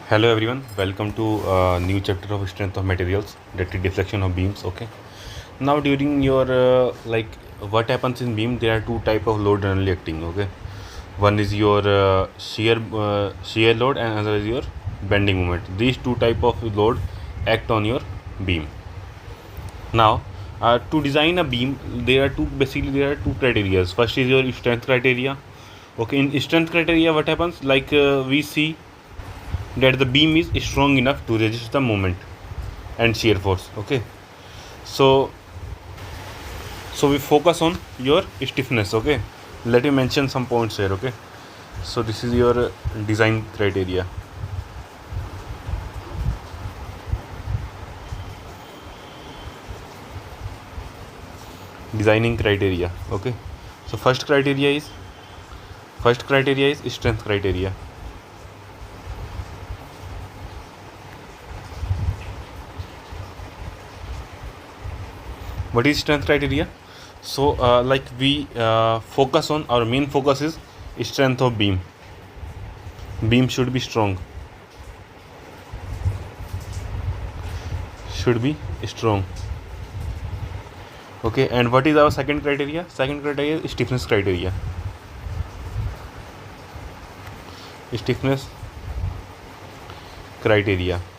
Hello everyone, welcome to a new chapter of strength of materials, that is deflection of beams. Okay, now during your what happens in beam, there are two type of load generally acting. Okay, one is your shear load and another is your bending moment. These two type of load act on your beam. Now to design a beam, there are two criteria. First is your strength criteria. Okay, in strength criteria what happens, we see that the beam is strong enough to resist the moment and shear force. Okay, so we focus on your stiffness. Okay, let me mention some points here. Okay, so this is your design criteria. Designing criteria. Okay, so first criteria is strength criteria. What is strength criteria? So we focus on, our main focus is strength of beam. Beam should be strong, okay, and what is our second criteria? Second criteria is stiffness criteria.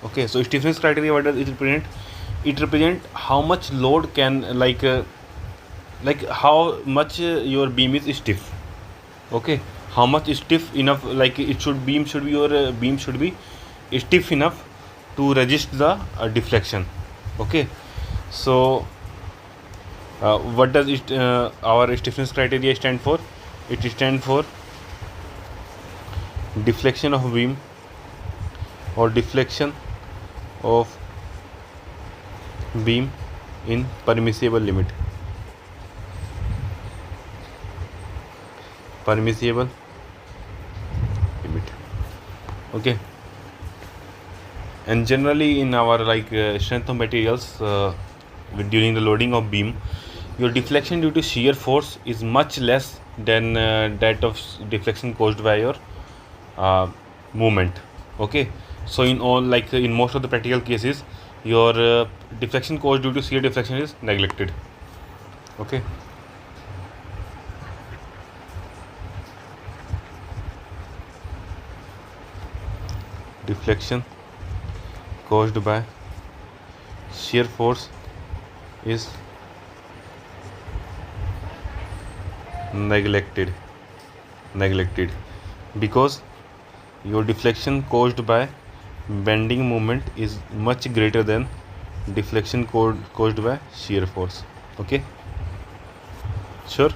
Okay, so stiffness criteria, what does it represent? It represent how much load can how much your beam is stiff. Okay, how much stiff enough, beam should be stiff enough to resist the deflection. Okay, so what does our stiffness criteria stand for? It stands for deflection of beam or deflection of beam in permissible limit. Okay, and generally in our strength of materials, during the loading of beam, your deflection due to shear force is much less than that of deflection caused by your movement. Okay, so in most of the practical cases, your deflection caused due to shear deflection is neglected. Okay, deflection caused by shear force is neglected because your deflection caused by bending moment is much greater than deflection caused by shear force. Okay, sure.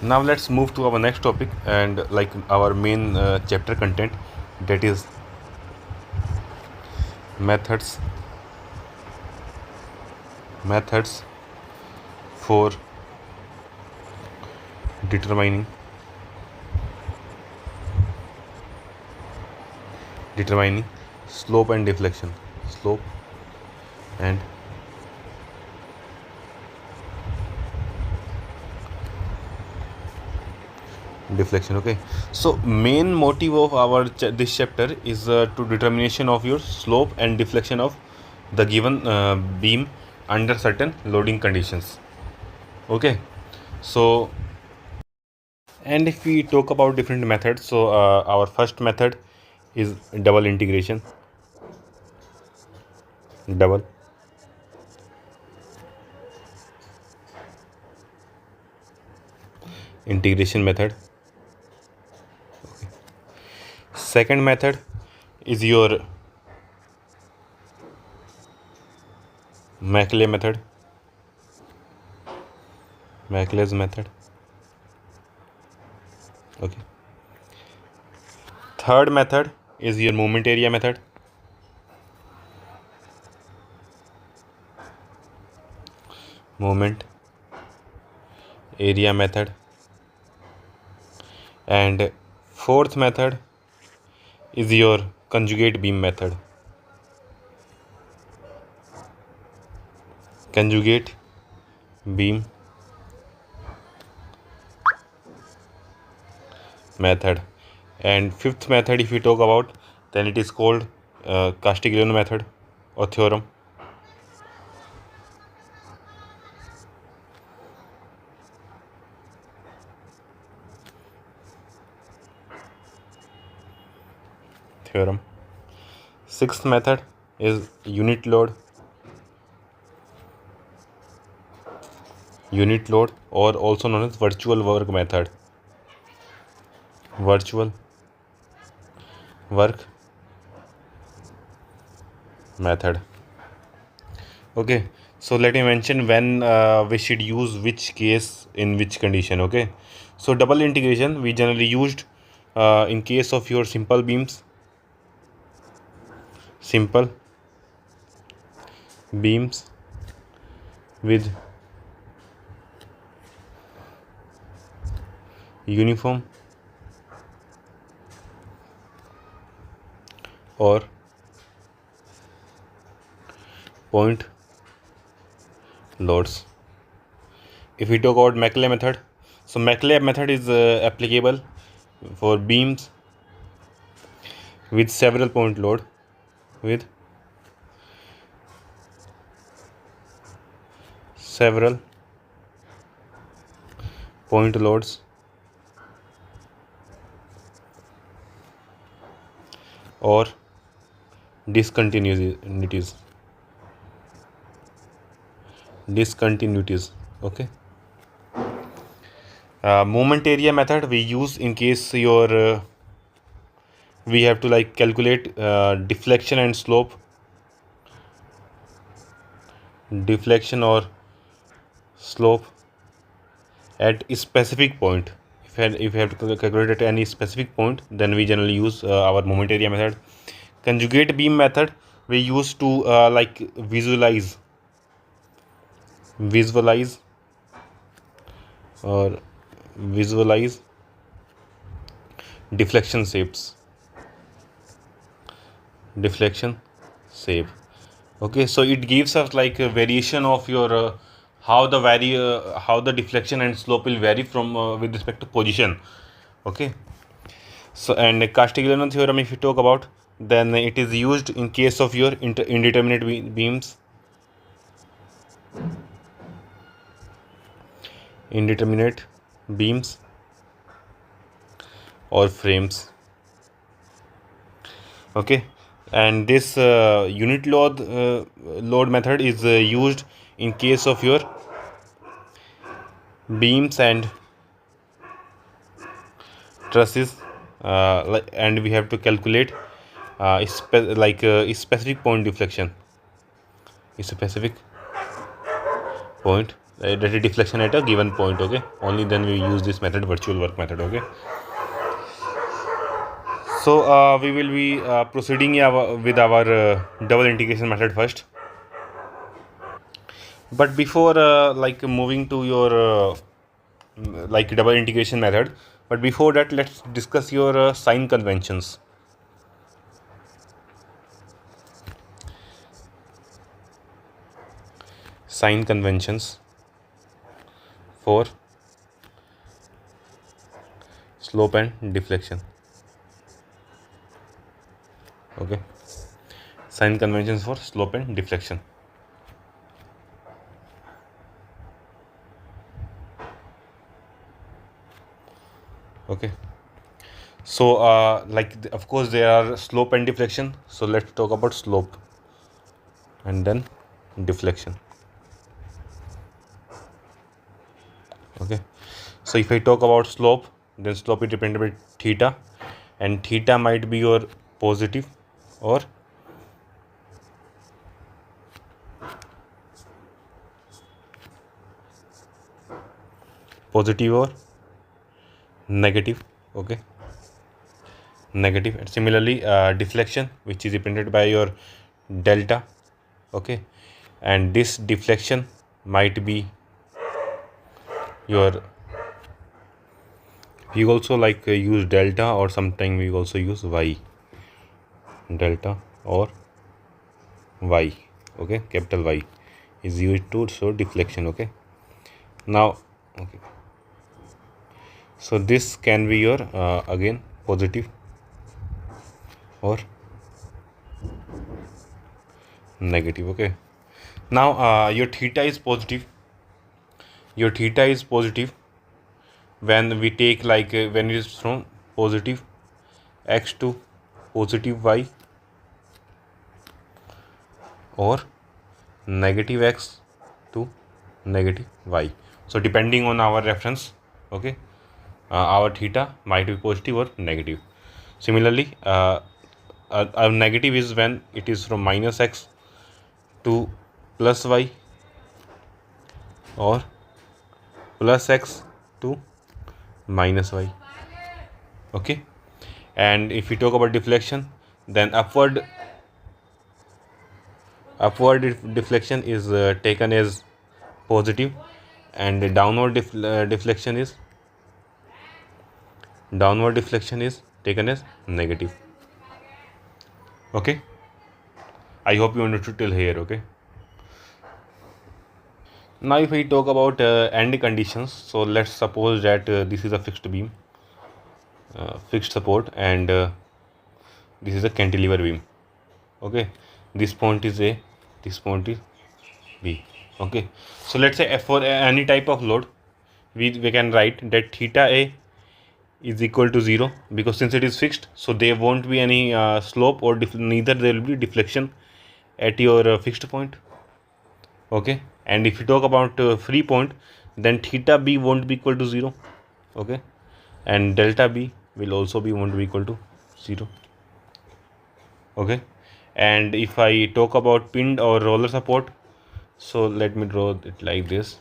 Now let's move to our next topic, and our main chapter content, that is methods for determining slope and deflection. Okay, so main motive of our this chapter is to determination of your slope and deflection of the given beam under certain loading conditions. Okay, so, and if we talk about different methods, so our first method is double integration method. Second method is your Macaulay method. Macaulay method. Okay. Third method is your moment area method. Moment area method. And fourth method is your conjugate beam method. Conjugate beam method. And fifth method, if we talk about, then it is called Castiglione method or theorem. Theorem. Sixth method is unit load or also known as virtual work method. Virtual work method. Okay, so let me mention when we should use which case in which condition. Okay, so double integration we generally used in case of your simple beams with uniform or point loads. If we talk about Macaulay method, so Macaulay method is applicable for beams with several point load with several point loads or discontinuities. Okay, moment area method we use in case your we have to like calculate deflection and slope, deflection or slope at a specific point. If we have to calculate at any specific point, then we generally use our moment area method. Conjugate beam method we use to like visualize or visualize deflection shape. Okay, so it gives us like a variation of your how the deflection and slope will vary from with respect to position. Okay, so and Castiglione theorem if you talk about, then it is used in case of your indeterminate beams, or frames. Okay, and this unit load method is used in case of your beams and trusses, and we have to calculate a specific point deflection, that is deflection at a given point. Okay, only then we use this method, virtual work method. Okay, so we will be proceeding with our double integration method first. But before like moving to your like double integration method, but before that let's discuss your sign conventions. Sign conventions for slope and deflection. Okay, sign conventions for slope and deflection. Okay, so of course there are slope and deflection, so let's talk about slope and then deflection. Okay, so if I talk about slope, then slope is dependent by theta, and theta might be your positive or negative. Okay, negative. And similarly deflection, which is dependent by your delta. Okay, and this deflection might be your, we also like use delta, or sometimes we also use y, delta or y. Okay, capital Y is used to show deflection. Okay, now okay, so this can be your again positive or negative. Okay, now your theta is positive. Your theta is positive when we take when it is from positive x to positive y, or negative x to negative y. So depending on our reference, okay, our theta might be positive or negative. Similarly, our negative is when it is from minus x to plus y, or plus x to minus y. Okay, and if we talk about deflection, then upward deflection is taken as positive, and downward deflection is taken as negative. Okay, I hope you understood till here. Okay, now if we talk about end conditions, so let's suppose that this is a fixed beam, fixed support, and this is a cantilever beam. Okay, this point is A, this point is B. Okay, so let's say for any type of load, we can write that theta A is equal to 0, because since it is fixed, so there won't be any slope, or neither there will be deflection at your fixed point. Okay, and if you talk about free point, then theta B won't be equal to 0. Okay, and delta B will also be won't be equal to 0. Okay, and if I talk about pinned or roller support, so let me draw it like this.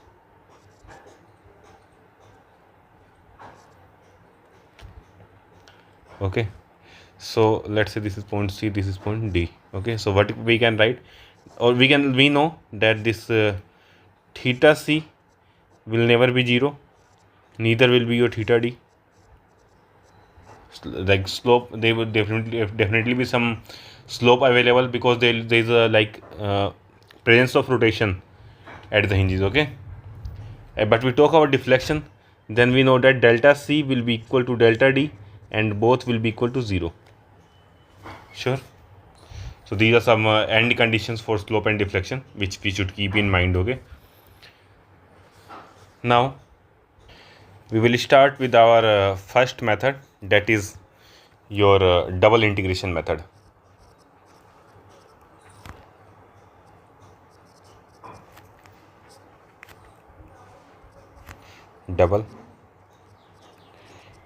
Okay, so let's say this is point C, this is point D. Okay, so what we can write, or we know that this theta C will never be 0, neither will be your theta D. Like slope, there would definitely be some slope available, because there is a presence of rotation at the hinges. Okay, but we talk about deflection, then we know that delta C will be equal to delta D, and both will be equal to 0. Sure. So these are some end conditions for slope and deflection, which we should keep in mind. Okay, now we will start with our first method, that is your double integration method. Double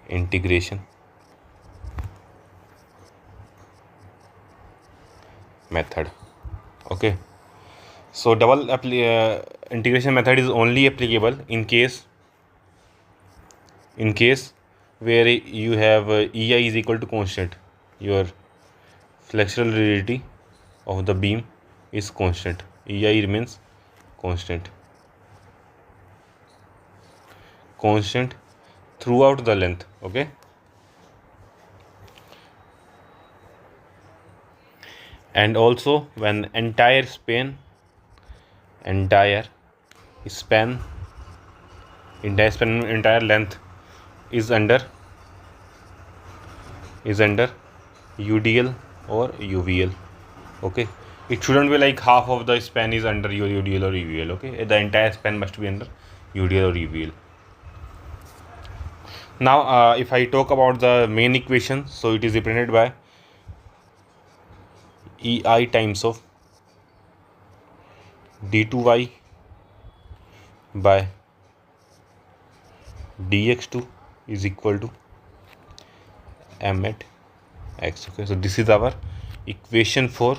integration method. Okay, so double integration method is only applicable in case where you have EI is equal to constant. Your flexural rigidity of the beam is constant. EI remains constant throughout the length. Okay, and also when entire length is under UDL or UVL. Okay, it shouldn't be like half of the span is under your UDL or UVL. Okay, the entire span must be under UDL or UVL. Now if I talk about the main equation, so it is represented by EI times of d2y by dx2 is equal to m at x. Okay, so this is our equation for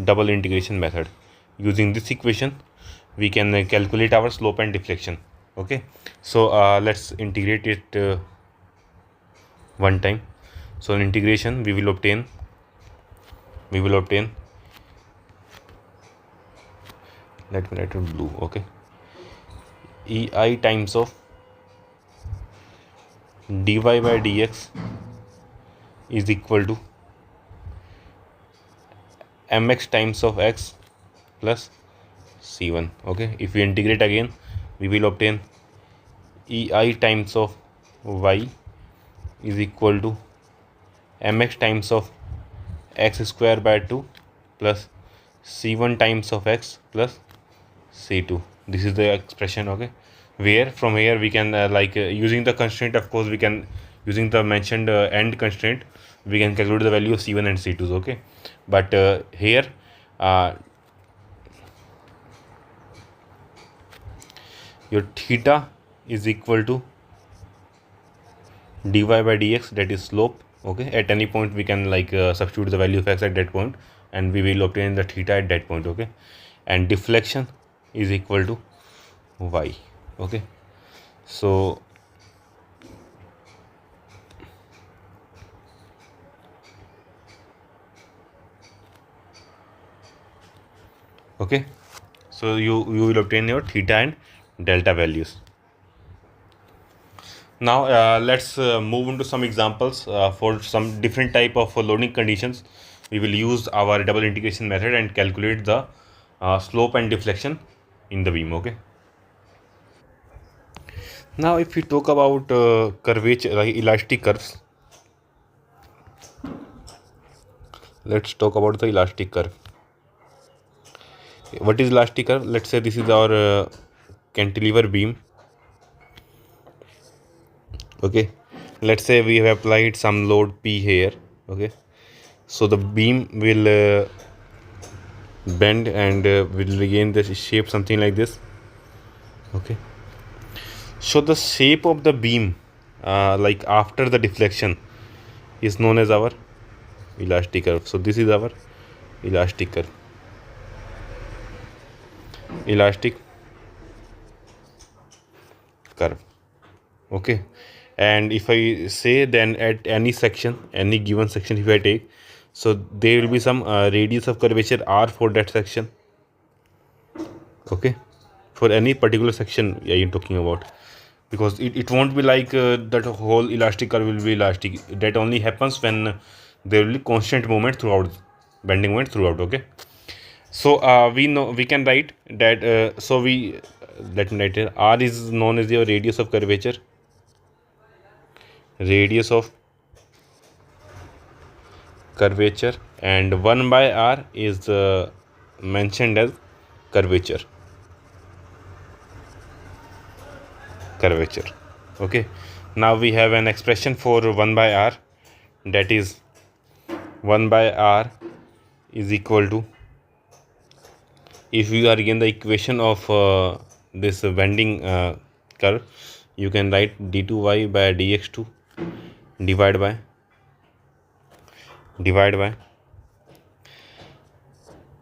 double integration method. Using this equation, we can calculate our slope and deflection. Okay, so let's integrate it one time. So in integration, we will obtain let me write it in blue. Okay, EI times of dy by dx is equal to mx times of x plus c1. Okay, if we integrate again, we will obtain EI times of y is equal to mx times of x square by 2 plus c1 times of x plus c2. This is the expression, okay, where from here we can using the constraint, of course we can, using the mentioned end constraint, we can calculate the value of c1 and c2s, okay. But here your theta is equal to dy by dx, that is slope, okay. At any point we can substitute the value of x at that point and we will obtain the theta at that point, okay. And deflection is equal to y, okay. So okay, so you will obtain your theta and delta values. Now let's move into some examples for some different type of loading conditions. We will use our double integration method and calculate the slope and deflection in the beam, okay. Now if we talk about curvature, like elastic curves, let's talk about the elastic curve. What is elastic curve? Let's say this is our cantilever beam, okay. Let's say we have applied some load P here, okay. So the beam will bend and will regain the shape something like this, okay. So the shape of the beam like after the deflection is known as our elastic curve. So this is our elastic curve, elastic curve, okay. And if I say, then at any section, any given section if I take, so there will be some radius of curvature r for that section, okay, for any particular section I am talking about, because it won't be like that whole elastic curve will be elastic. That only happens when there will be constant movement throughout, bending moment throughout, okay. So we know, we can write that so we let me write it. R is known as the radius of curvature, radius of curvature, and 1 by r is mentioned as curvature, okay. Now we have an expression for 1 by r, that is 1 by r is equal to, if you are given the equation of this bending curve, you can write d2y by dx2 divided by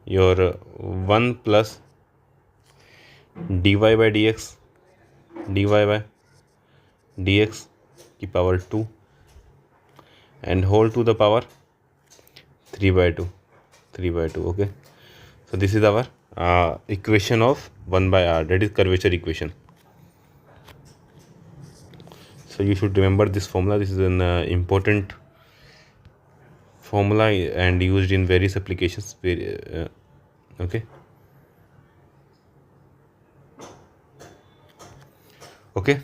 your 1 plus dy by dx dy by dx की power 2 and whole to the power 3 by 2, okay. So this is our equation of 1 by r, that is curvature equation. So you should remember this formula. This is an important formula and used in various applications, okay. Okay,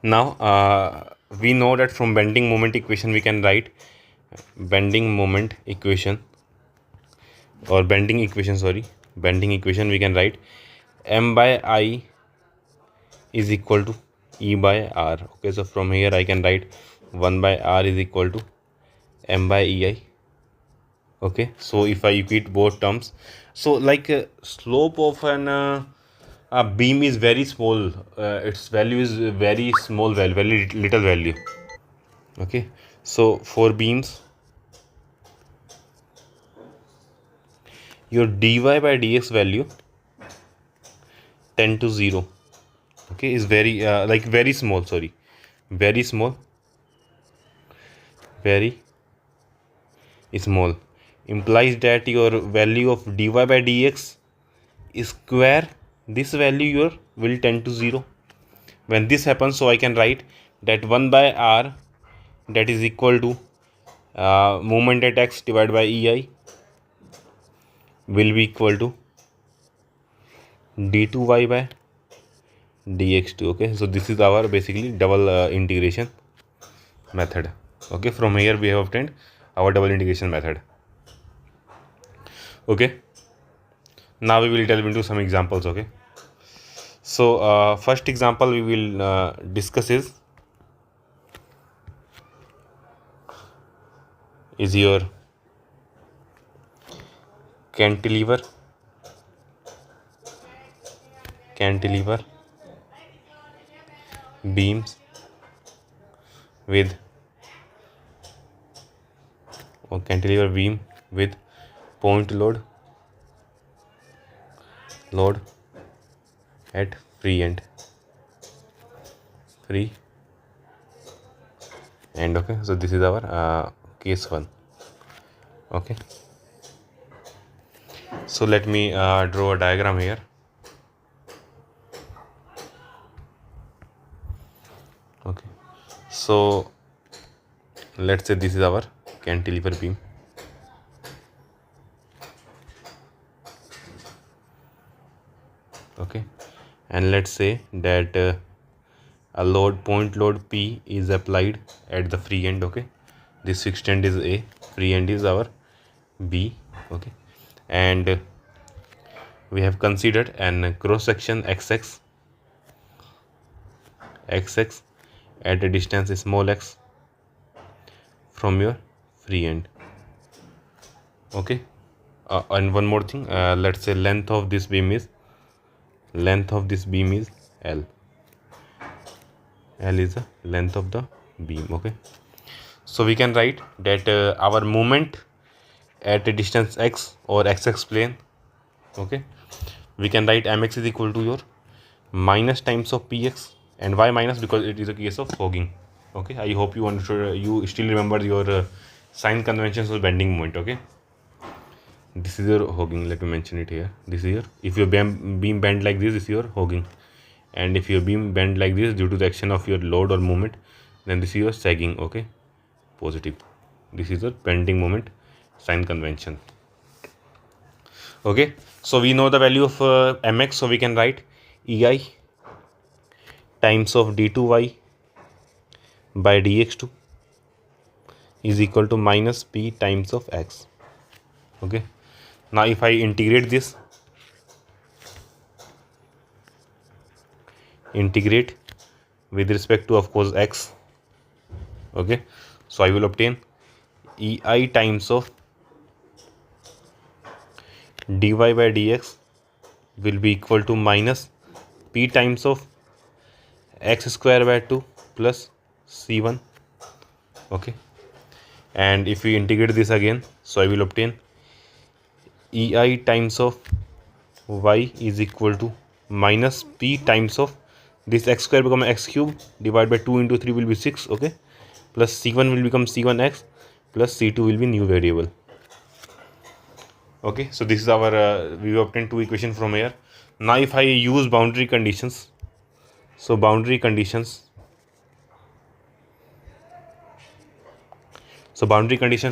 now we know that from bending moment equation we can write bending moment equation, or bending equation we can write m by I is equal to E by R, okay. So from here I can write 1 by R is equal to m by EI, okay. So if I equate both terms, so like slope of an a beam is very small, its value is very small value, very little value, okay. So for beams, your dy by dx value tend to 0, okay, is very very small, very small, implies that your value of dy by dx square, this value your will tend to 0 when this happens. So I can write that 1 by r, that is equal to moment at x divided by EI will be equal to d2y by dx2, okay. So this is our basically double integration method, okay. From here we have obtained our double integration method, Okay, now we will delve into some examples. Okay, so first example we will discuss is your cantilever beams with cantilever beam with point load at free end. Okay, so this is our case 1. Okay, so let me draw a diagram here. Okay, so let's say this is our cantilever beam. Okay, and let's say that a point load P is applied at the free end. Okay, this fixed end is A, free end is our B. Okay, and we have considered an cross section XX at a distance small x from your free end. Okay, and one more thing, let's say length of this beam is L. L is the length of the beam. Okay, so we can write that our moment at a distance x or xx plane. Okay, we can write mx is equal to your minus times of px. And why minus? Because it is a case of fogging. Okay, I hope you understood, you still remember your sign conventions of bending moment. Okay, this is your hogging. Let me mention it here. This is your, if your beam bend like this is your hogging, and if your beam bend like this due to the action of your load or moment, then this is your sagging. Okay, positive. This is your bending moment sign convention. Okay, so we know the value of mx, so we can write ei times of d2y by dx2 is equal to minus p times of x. Okay, now if I integrate with respect to, of course, x. Okay, so I will obtain ei times of dy by dx will be equal to minus p times of x square by 2 plus c1. Okay, and if we integrate this again, so I will obtain ei times of y is equal to minus p times of this x square become x cube divided by 2 into 3 will be 6. Okay, plus c1 will become c1x plus c2 will be new variable. Okay, so this is our we obtained two equations from here. Now if I use boundary conditions, so boundary conditions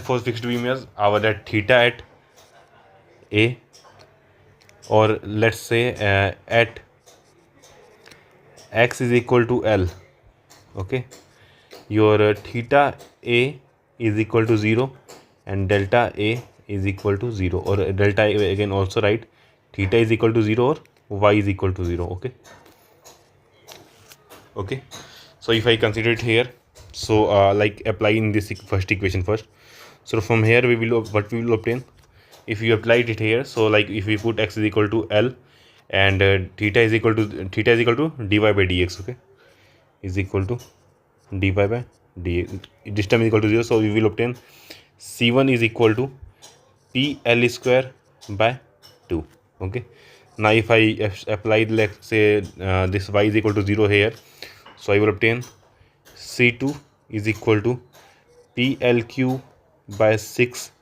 for fixed beam is our that theta at A, or let's say at x is equal to L. Okay, your theta A is equal to 0 and delta A is equal to 0, or delta A again also write theta is equal to 0 or y is equal to 0. Okay, so if I consider it here, so like applying this first equation first, so from here we will obtain if you applied it here. So like if we put x is equal to L and theta is equal to dy by dx. Okay, is equal to dy by dx, this term is equal to 0, so we will obtain c1 is equal to pl square by 2. Okay, now if I applied, let's say this y is equal to 0 here, so I will obtain c2 is equal to plq by 6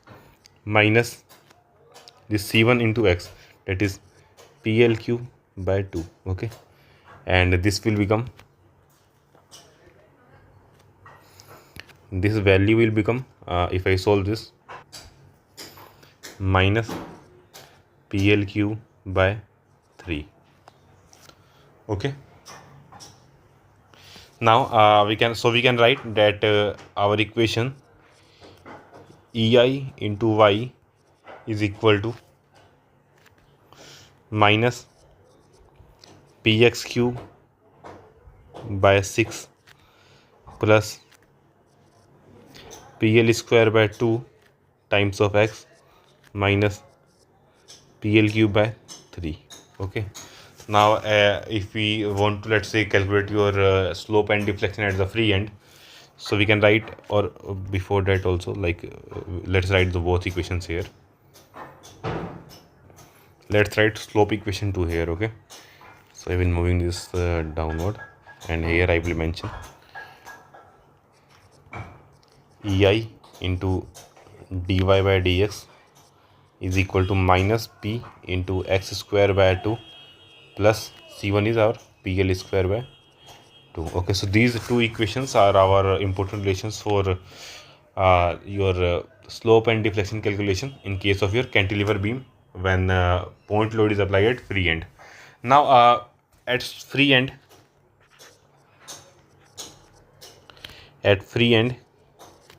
minus this c1 into x, that is plq by 2. Okay, and this will become, this value will become if I solve this, minus plq by 3. Okay, now we can write that our equation ei into y is equal to minus px cube by 6 plus pl square by 2 times of x minus pl cube by 3. Okay, now if we want to, let's say, calculate your slope and deflection at the free end, so we can write, or before that also, like let's write the both equations here. Let's write slope equation 2 here. Okay, so I will moving this downward, and here I will mention ei into dy by dx is equal to minus p into x square by 2 plus c1 is our pl square by 2. Okay, so these two equations are our important relations for your slope and deflection calculation in case of your cantilever beam when point load is applied at free end. Now at free end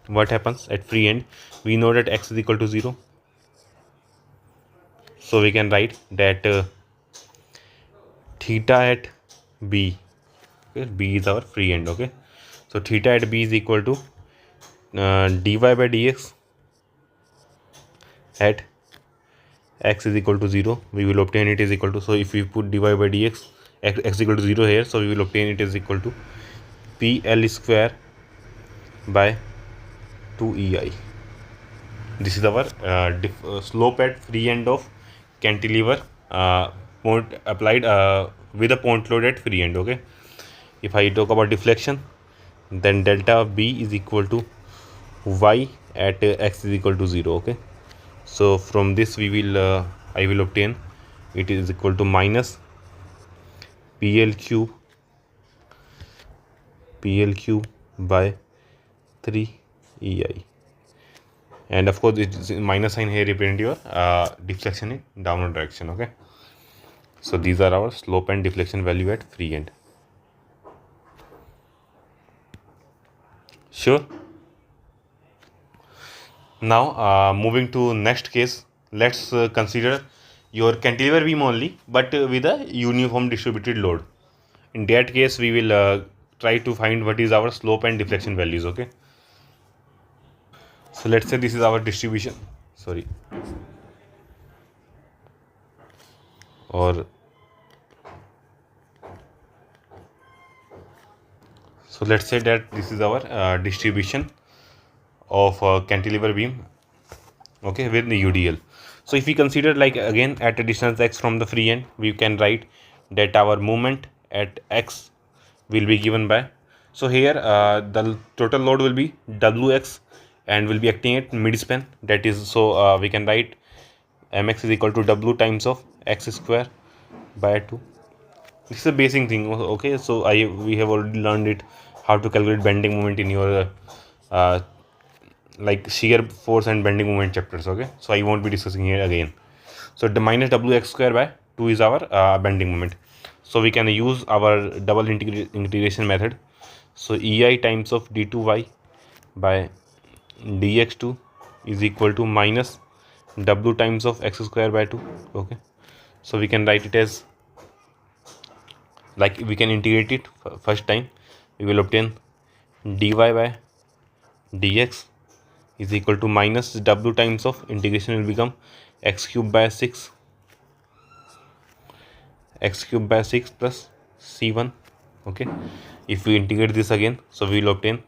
what happens at free end? We know that x is equal to 0, so we can write that theta at b, okay, b is our free end. Okay, so theta at b is equal to dy by dx at x is equal to 0. We will obtain it is equal to, so if we put dy by dx x equal to 0 here, so we will obtain it is equal to pl square by 2ei. This is our slope at free end of cantilever point applied with a point load at free end. Okay, if I talk about deflection, then delta of b is equal to y at x is equal to 0. Okay, so from this we will I will obtain it is equal to minus pl cube by 3 ei, and of course it is minus sign here represent your deflection in downward direction. Okay, so these are our slope and deflection value at free end. Sure. Now moving to next case, let's consider your cantilever beam only, but with a uniform distributed load. In that case we will try to find what is our slope and deflection values. Okay, so let's say this is our distribution, or so let's say that this is our distribution of cantilever beam, okay, with the UDL. So if we consider, like, again at a distance x from the free end, we can write that our moment at x will be given by, so here the total load will be wx and will be acting at mid span, that is, so we can write mx is equal to w times of x square by 2. This is a basic thing. Okay, so we have already learned it, how to calculate bending moment in your like shear force and bending moment chapters. Okay, so I won't be discussing here again. So the minus wx square by 2 is our bending moment, so we can use our double integration method. So ei times of d2y by dx2 is equal to minus w times of x square by 2. Okay, so we can write it as, like, we can integrate it first time. We will obtain dy by dx is equal to minus w times of integration will become x cube by 6 plus c1. Okay, if we integrate this again, so we will obtain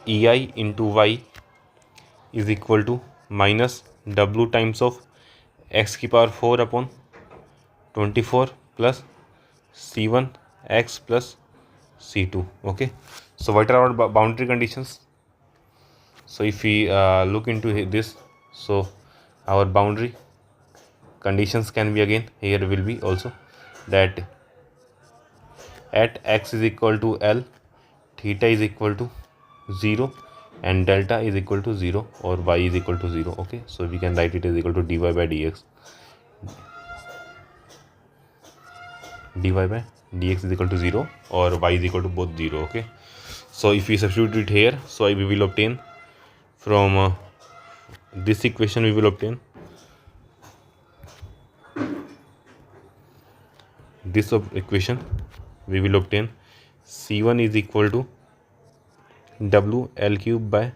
ei into y is equal to minus w times of x की power 4 upon 24 plus c1 x plus c2. Okay, so what are our boundary conditions? So if we look into this, so our boundary conditions can be, again here will be also, that at x is equal to L, theta is equal to 0 and delta is equal to 0, or y is equal to 0. Okay, so we can write it as equal to dy by dx is equal to 0, or y is equal to both 0. Okay, so if we substitute it here, so we will obtain from this equation, we will obtain this equation, we will obtain C1 is equal to W L cube by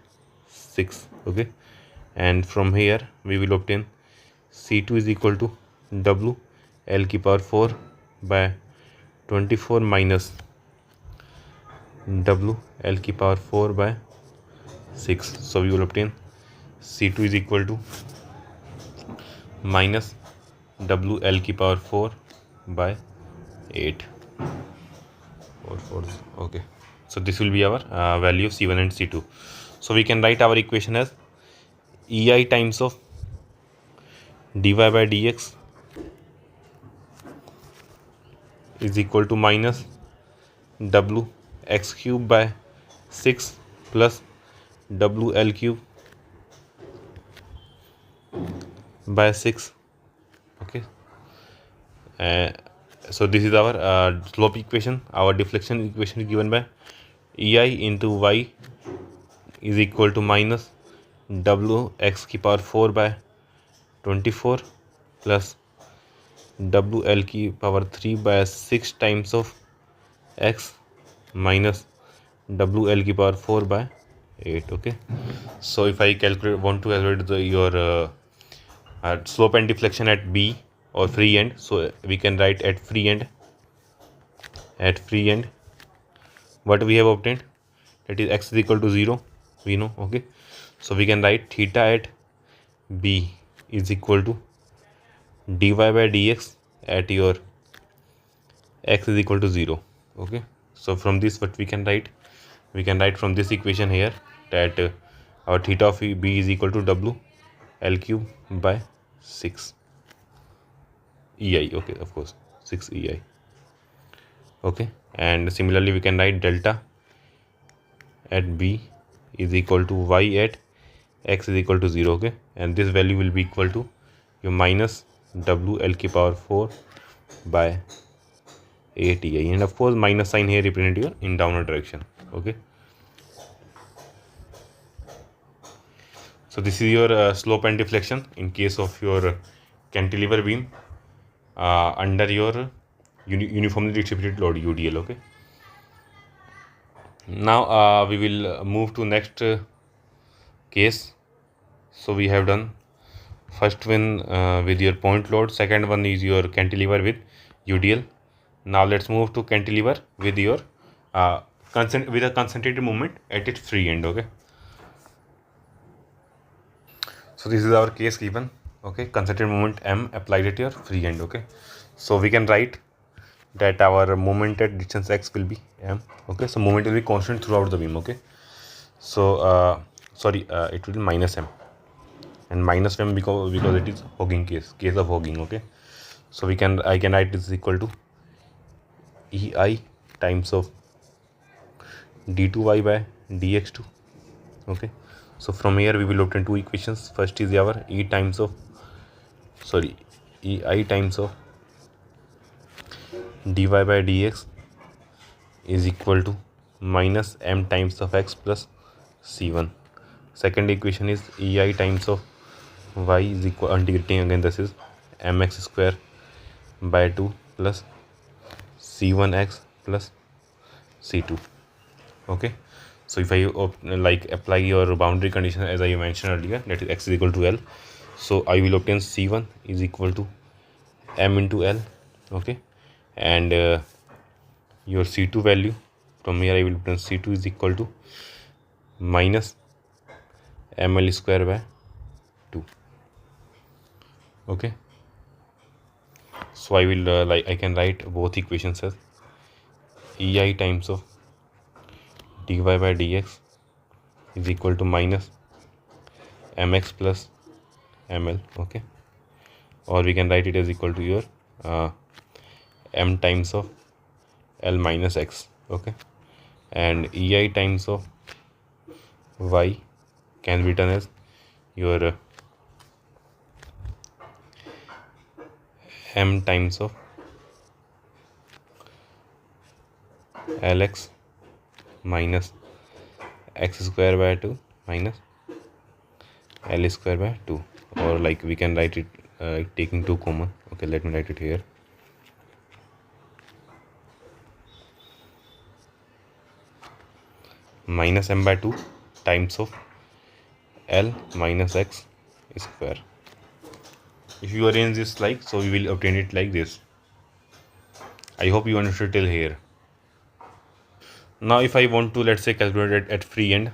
6. Okay, and from here we will obtain C2 is equal to W L की power 4 by 24 minus W L की power 4 by 6. So we will obtain C2 is equal to minus W L की power 4 by 8. Okay, so this will be our value of C1 and C2. So we can write our equation as EI times of dy by dx is equal to minus W x cube by 6 plus W L cube by 6. Okay, so this is our slope equation. Our deflection equation is given by EI into y is equal to minus W x की power 4 by 24 plus W L की power 3 by 6 times of x minus W L की power 4 by 8. Okay, so if I want to calculate your slope and deflection at B or free end, so we can write at free end what we have obtained, that is x is equal to 0, we know. Okay, so we can write theta at B is equal to dy by dx at your x is equal to 0. Okay, so from this what we can write from this equation here that our theta of B is equal to W L cube by 6 EI. Okay, of course 6 EI. Okay, and similarly we can write delta at B is equal to y at x is equal to 0. Okay, and this value will be equal to your minus W L की power 4 by 8 EI, and of course minus sign here represent your in downward direction. Okay, so this is your slope and deflection in case of your cantilever beam under your uniformly distributed load UDL. Okay, now we will move to next case. So we have done first one with your point load, second one is your cantilever with UDL. Now let's move to cantilever with your a concentrated movement at its free end. Okay, so this is our case given. Okay, concentrated moment M applied at your free end. Okay, so we can write that our moment at distance x will be M. Okay, so moment will be constant throughout the beam. Okay, so it will be minus M, and minus M because it is hogging case of hogging. Okay, so I can write this is equal to EI times of d2y by dx2. Okay, so from here we will obtain two equations. First is our EI times of dy by dx is equal to minus M times of x plus C1. Second equation is EI times of y is equal, integrating again, this is mx square by 2 plus C1x plus C2. Okay, so if I apply your boundary condition as I mentioned earlier, that is x is equal to L, so I will obtain C1 is equal to M into L. Okay, and your C2 value, from here I will obtain C2 is equal to minus ml square by 2. Okay, so I will I can write both equations as EI times of dy by dx is equal to minus mx plus ml. Okay, or we can write it as equal to your m times of L minus x. Okay, and EI times of y can be written as your m times of Lx minus x square by 2 minus L square by 2, or like we can write it taking 2 common. Okay, let me write it here. minus m by 2 times of L minus x square. If you arrange this like, so we will obtain it like this. I hope you understood till here. Now if I want to, let's say, calculate it at free end,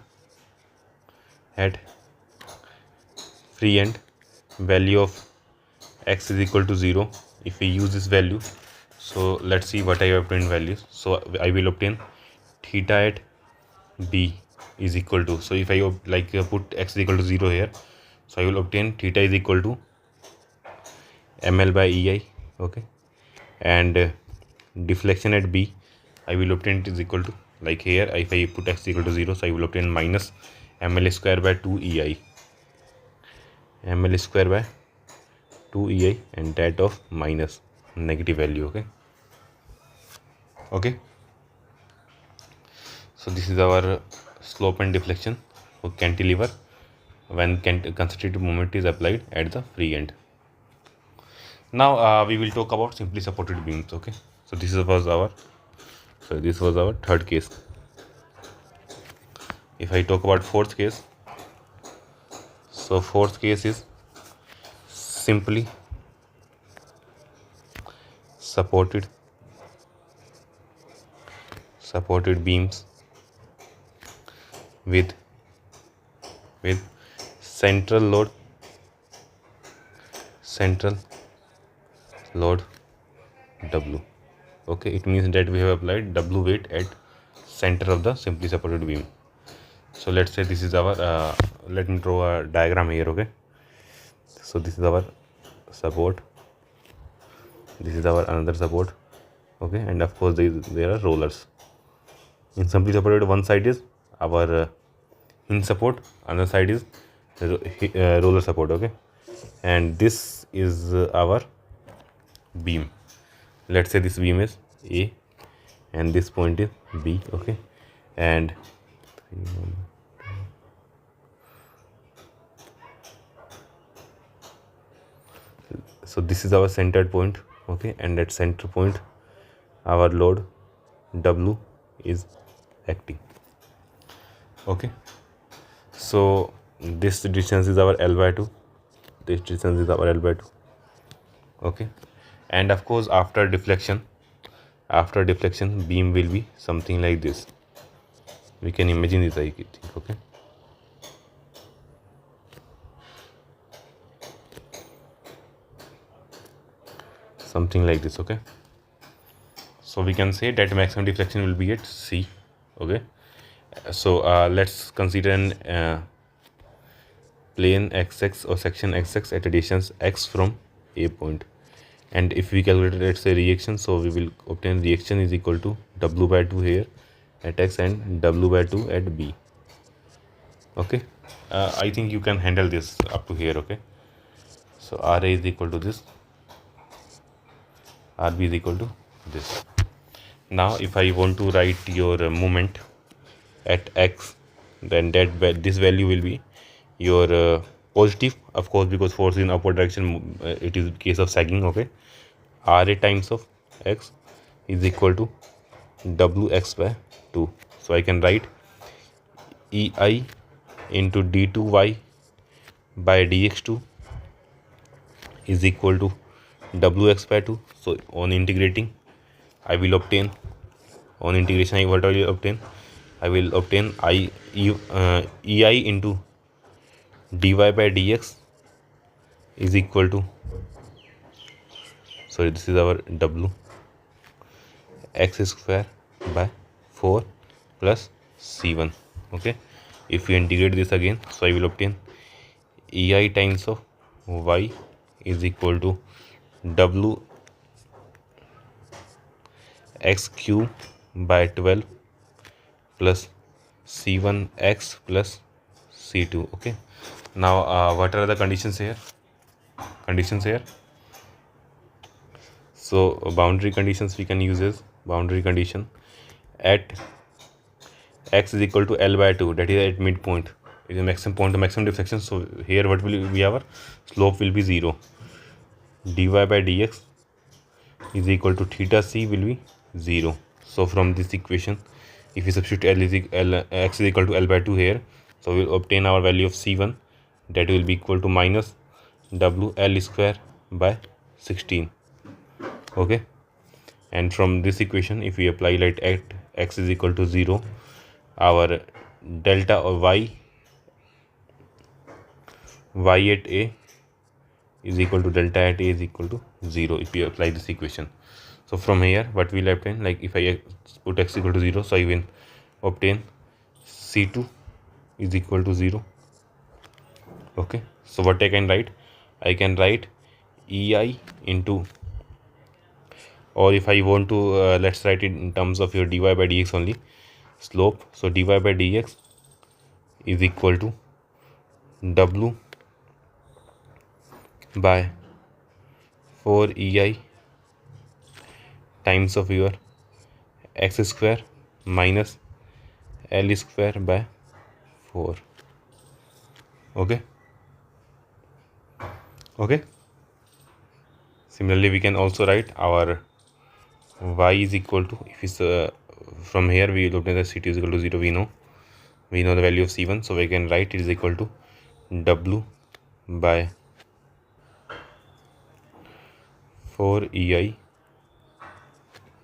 value of x is equal to 0. If we use this value, so let's see what I have obtained values. So I will obtain theta at b is equal to, so if I put x is equal to 0 here, so I will obtain theta is equal to ml by ei, okay, and deflection at b I will obtain it is equal to, like here if I put x is equal to 0, so I will obtain minus ml square by 2 ei, ml square by 2 ei, and that of minus negative value, okay. So this is our slope and deflection for cantilever when concentrated moment is applied at the free end. Now we will talk about simply supported beams, okay. So this was our third case. If I talk about fourth case, so fourth case is simply supported beams with central load W, okay. It means that we have applied W weight at center of the simply supported beam. So let's say this is our let me draw a diagram here, okay. So this is our support, this is our another support, okay, and of course there are rollers. In simply supported, one side is our hinge support, another side is roller support, okay, and this is our beam. Let's say this beam is A and this point is B, okay, and so this is our centered point, okay, and at center point our load W is acting, okay. So this distance is our L by 2, this distance is our L by 2, okay, and of course after deflection beam will be something like this. We can imagine this, I think, okay. Something like this, okay. So we can say that maximum deflection will be at C, okay. So let's consider an plane XX or section XX at a distance x from A point, and if we calculate, let's say, reaction, so we will obtain reaction is equal to W by 2 here at x and W by 2 at B, okay. I think you can handle this up to here, okay. So RA is equal to this, RB is equal to this. Now if I want to write your moment at x, then this value will be your positive, of course, because force is in upward direction, it is case of sagging, okay. RA times of x is equal to Wx by 2. So I can write EI into d2y by dx2 is equal to Wx by 2. So on integrating, I will obtain, on integration, what I will obtain? I will obtain EI into dy by dx is equal to, sorry, this is our W, x square by 4 plus C1, okay. If we integrate this again, so I will obtain EI times of y is equal to W x cube by 12 plus C1x plus C2, okay. Now what are the conditions here? So boundary conditions we can use is boundary condition at x is equal to L by 2, that is at midpoint, is the maximum point of maximum deflection. So here what will be our slope will be 0. dy by dx is equal to theta c will be 0. So from this equation If we substitute x is equal to L by 2 here, so we will obtain our value of C1, that will be equal to minus W L square by 16. Okay, and from this equation, if we apply like at x is equal to 0, our delta or y at A is equal to delta at A is equal to 0 if you apply this equation. So from here what will obtain, like if I put x equal to 0, so I will obtain C2 is equal to 0. Okay, so what I can write EI into, or if I want to let's write it in terms of your dy by dx only, slope. So dy by dx is equal to W by 4 EI times of your x square minus L square by 4. Okay. Similarly, we can also write our y is equal to, if it's from here we will obtain that C2 is equal to 0. We know the value of C1, so we can write it is equal to W by 4 EI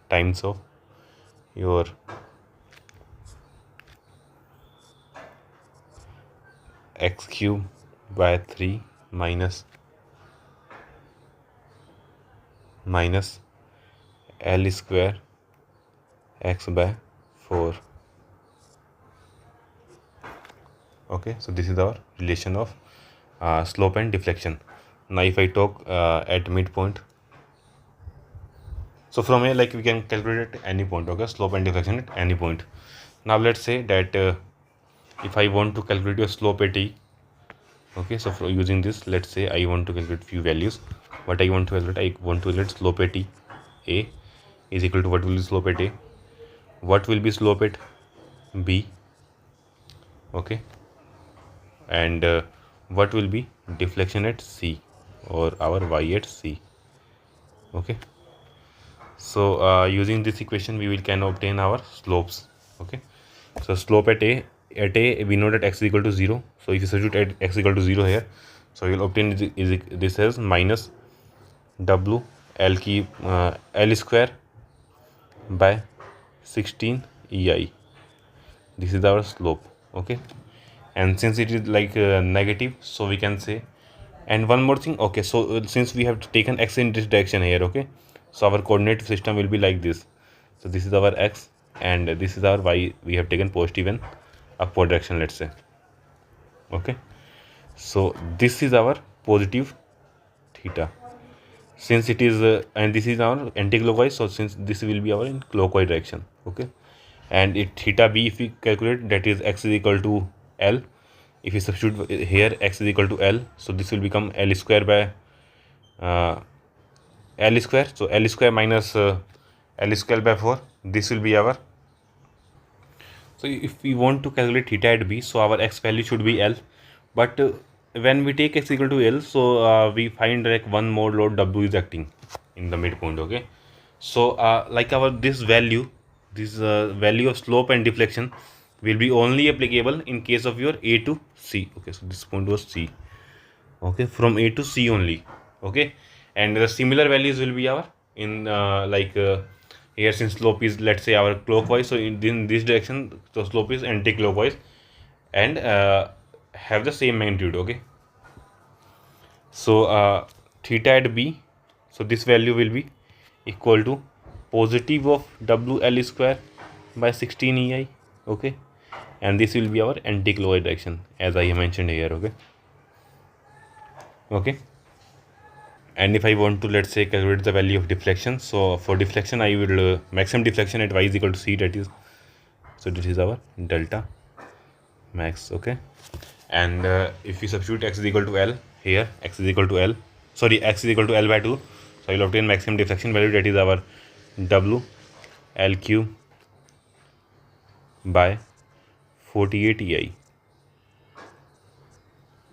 times of your x cube by 3 minus L square x by 4. Okay, so this is our relation of slope and deflection. Now if I talk at midpoint, so from here like we can calculate at any point. Okay, slope and deflection at any point. Now let's say that if I want to calculate your slope at E, okay, so for using this, let's say I want to calculate few values. What I want to calculate, I want to calculate slope at E. A is equal to, what will be slope at A, what will be slope at B, okay, and what will be deflection at C, or our y at C. Okay, so using this equation we can obtain our slopes. Okay, so slope at A we know that x is equal to 0, so if you substitute at x is equal to 0 here, so you will obtain this as minus W L cube L square by 16 EI. This is our slope. Okay, and since it is like negative, so we can say, and one more thing. Okay, so since we have taken x in this direction here, okay, so our coordinate system will be like this. So this is our x and this is our y. We have taken positive and upward direction, let's say. Okay, so this is our positive theta, since it is and this is our anti-clockwise, so since this will be our in clockwise direction. Okay, and it theta b, if we calculate, that is x is equal to L. If we substitute here x is equal to L, so this will become L square by L square, so L square minus L square by 4. This will be our, so if we want to calculate theta at B, so our x value should be L, but when we take x equal to L, so we find like one more load W is acting in the midpoint. Okay, so like our this value of slope and deflection will be only applicable in case of your A to C. Okay, so this point was C. Okay, from A to C only. Okay, and the similar values will be our in here, since slope is, let's say, our clockwise, so in this direction the slope is anti-clockwise and have the same magnitude. Okay, so theta at B, so this value will be equal to positive of WL square by 16 EI. Okay, and this will be our anti-clockwise direction, as I mentioned here. Okay, and if I want to, let's say, calculate the value of deflection, so for deflection I will maximum deflection at y is equal to C, that is, so this is our delta max. Okay, and if we substitute x is equal to L here, x is equal to L by 2, so I will obtain maximum deflection value, that is our W L cube by 48 EI.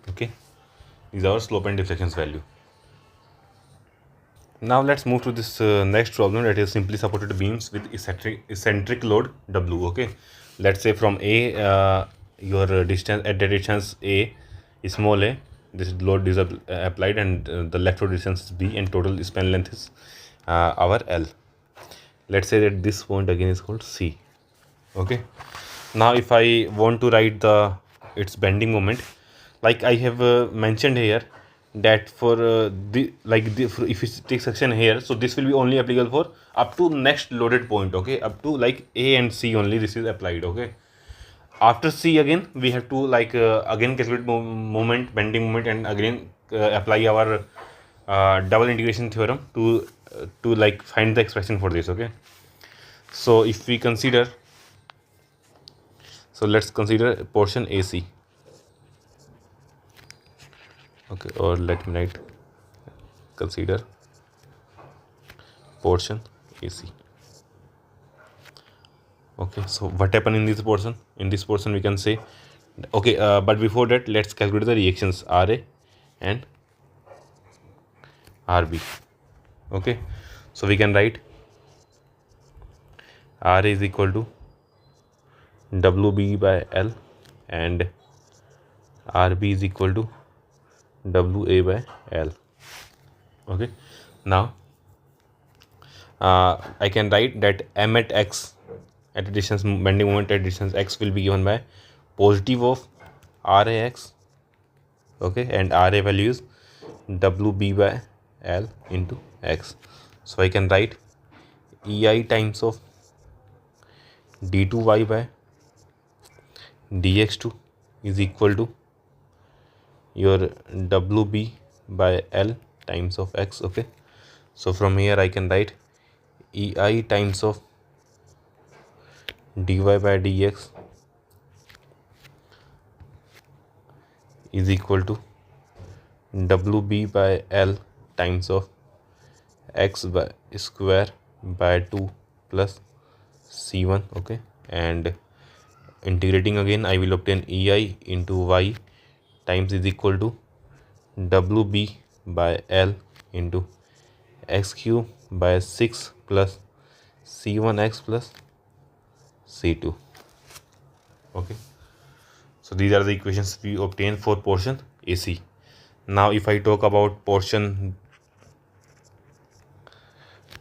Okay, is our slope and deflections value. Now let's move to this next problem, that is simply supported beams with eccentric load W. Okay, let's say from A, your distance at the distance A is small a, this load is applied, and the left load distance is B, and total span length is our L. Let's say that this point again is called C. Okay, now if I want to write the its bending moment, like I have mentioned here, that for if you take section here, so this will be only applicable for up to next loaded point. Okay, up to like A and C only this is applied. Okay, after C again we have to again calculate moment, bending moment, and again apply our double integration theorem to like find the expression for this. Okay, so if we consider, so let's consider portion AC. Okay, or let me write, consider portion AC. Okay, so what happened in this portion? In this portion we can say, okay, but before that let's calculate the reactions RA and RB. Okay, so we can write RA is equal to WB by L and RB is equal to WA by L. Okay, now I can write that M at X, at a distance, bending moment at distance X, will be given by positive of RAX. Okay, and RA value is WB by L into X. So I can write EI times of D2Y by DX2 is equal to your WB by L times of X. Okay, so from here I can write EI times of dy by dx is equal to WB by L times of X by square by 2 plus C1. Okay, and integrating again I will obtain EI into Y times is equal to WB by L into X cube by 6 plus C1x plus C2. Okay, so these are the equations we obtain for portion AC. Now if I talk about portion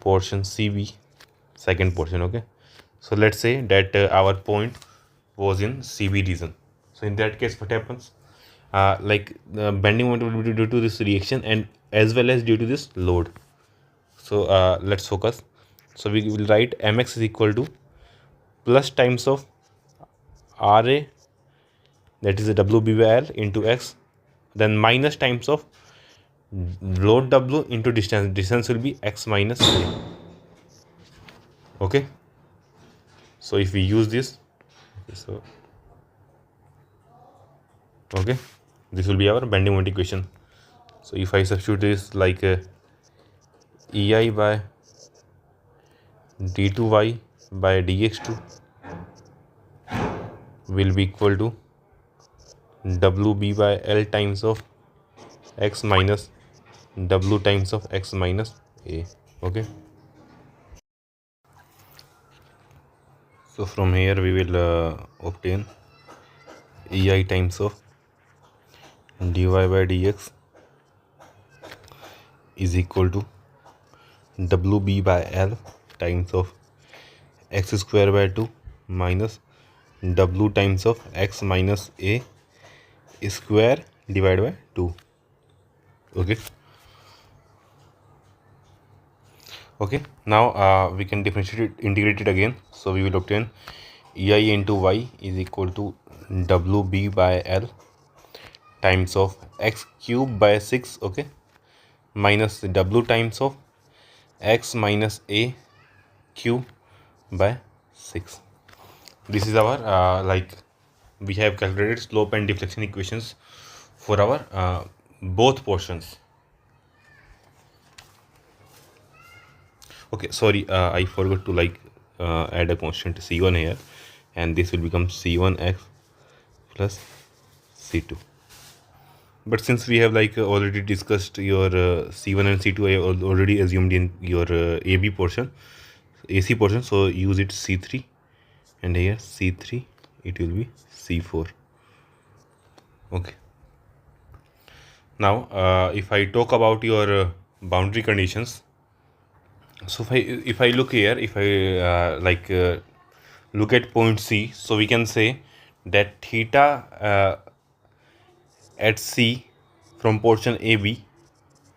CB, second portion. Okay, so let's say that our point was in CB region. So in that case what happens, bending moment will be due to this reaction and as well as due to this load. So let's focus. So we will write mx is equal to plus times of RA, that is the WB by L into X, then minus times of load W into distance. Distance will be X minus A. Okay, so if we use this, so okay, this will be our bending moment equation. So if I substitute this like EI by D2Y by DX2 will be equal to WB by L times of X minus W times of X minus A. Okay, so from here we will obtain EI times of dy by dx is equal to WB by L times of X square by 2 minus W times of X minus A square divided by 2. Okay, okay, now we can differentiate it, integrate it again. So we will obtain EI into Y is equal to WB by L times of X cube by 6. Okay, minus W times of X minus A cube by 6. This is our we have calculated slope and deflection equations for our both portions. Okay, sorry, I forgot to add a constant C1 here, and this will become C1x plus C2. But since we have like already discussed your C1 and C2, I already assumed in your AB portion, AC portion, so use it C3, and here C3 it will be C4. Okay. Now if I talk about your boundary conditions, so if I look here, if I look at point C, so we can say that theta at C from portion AB,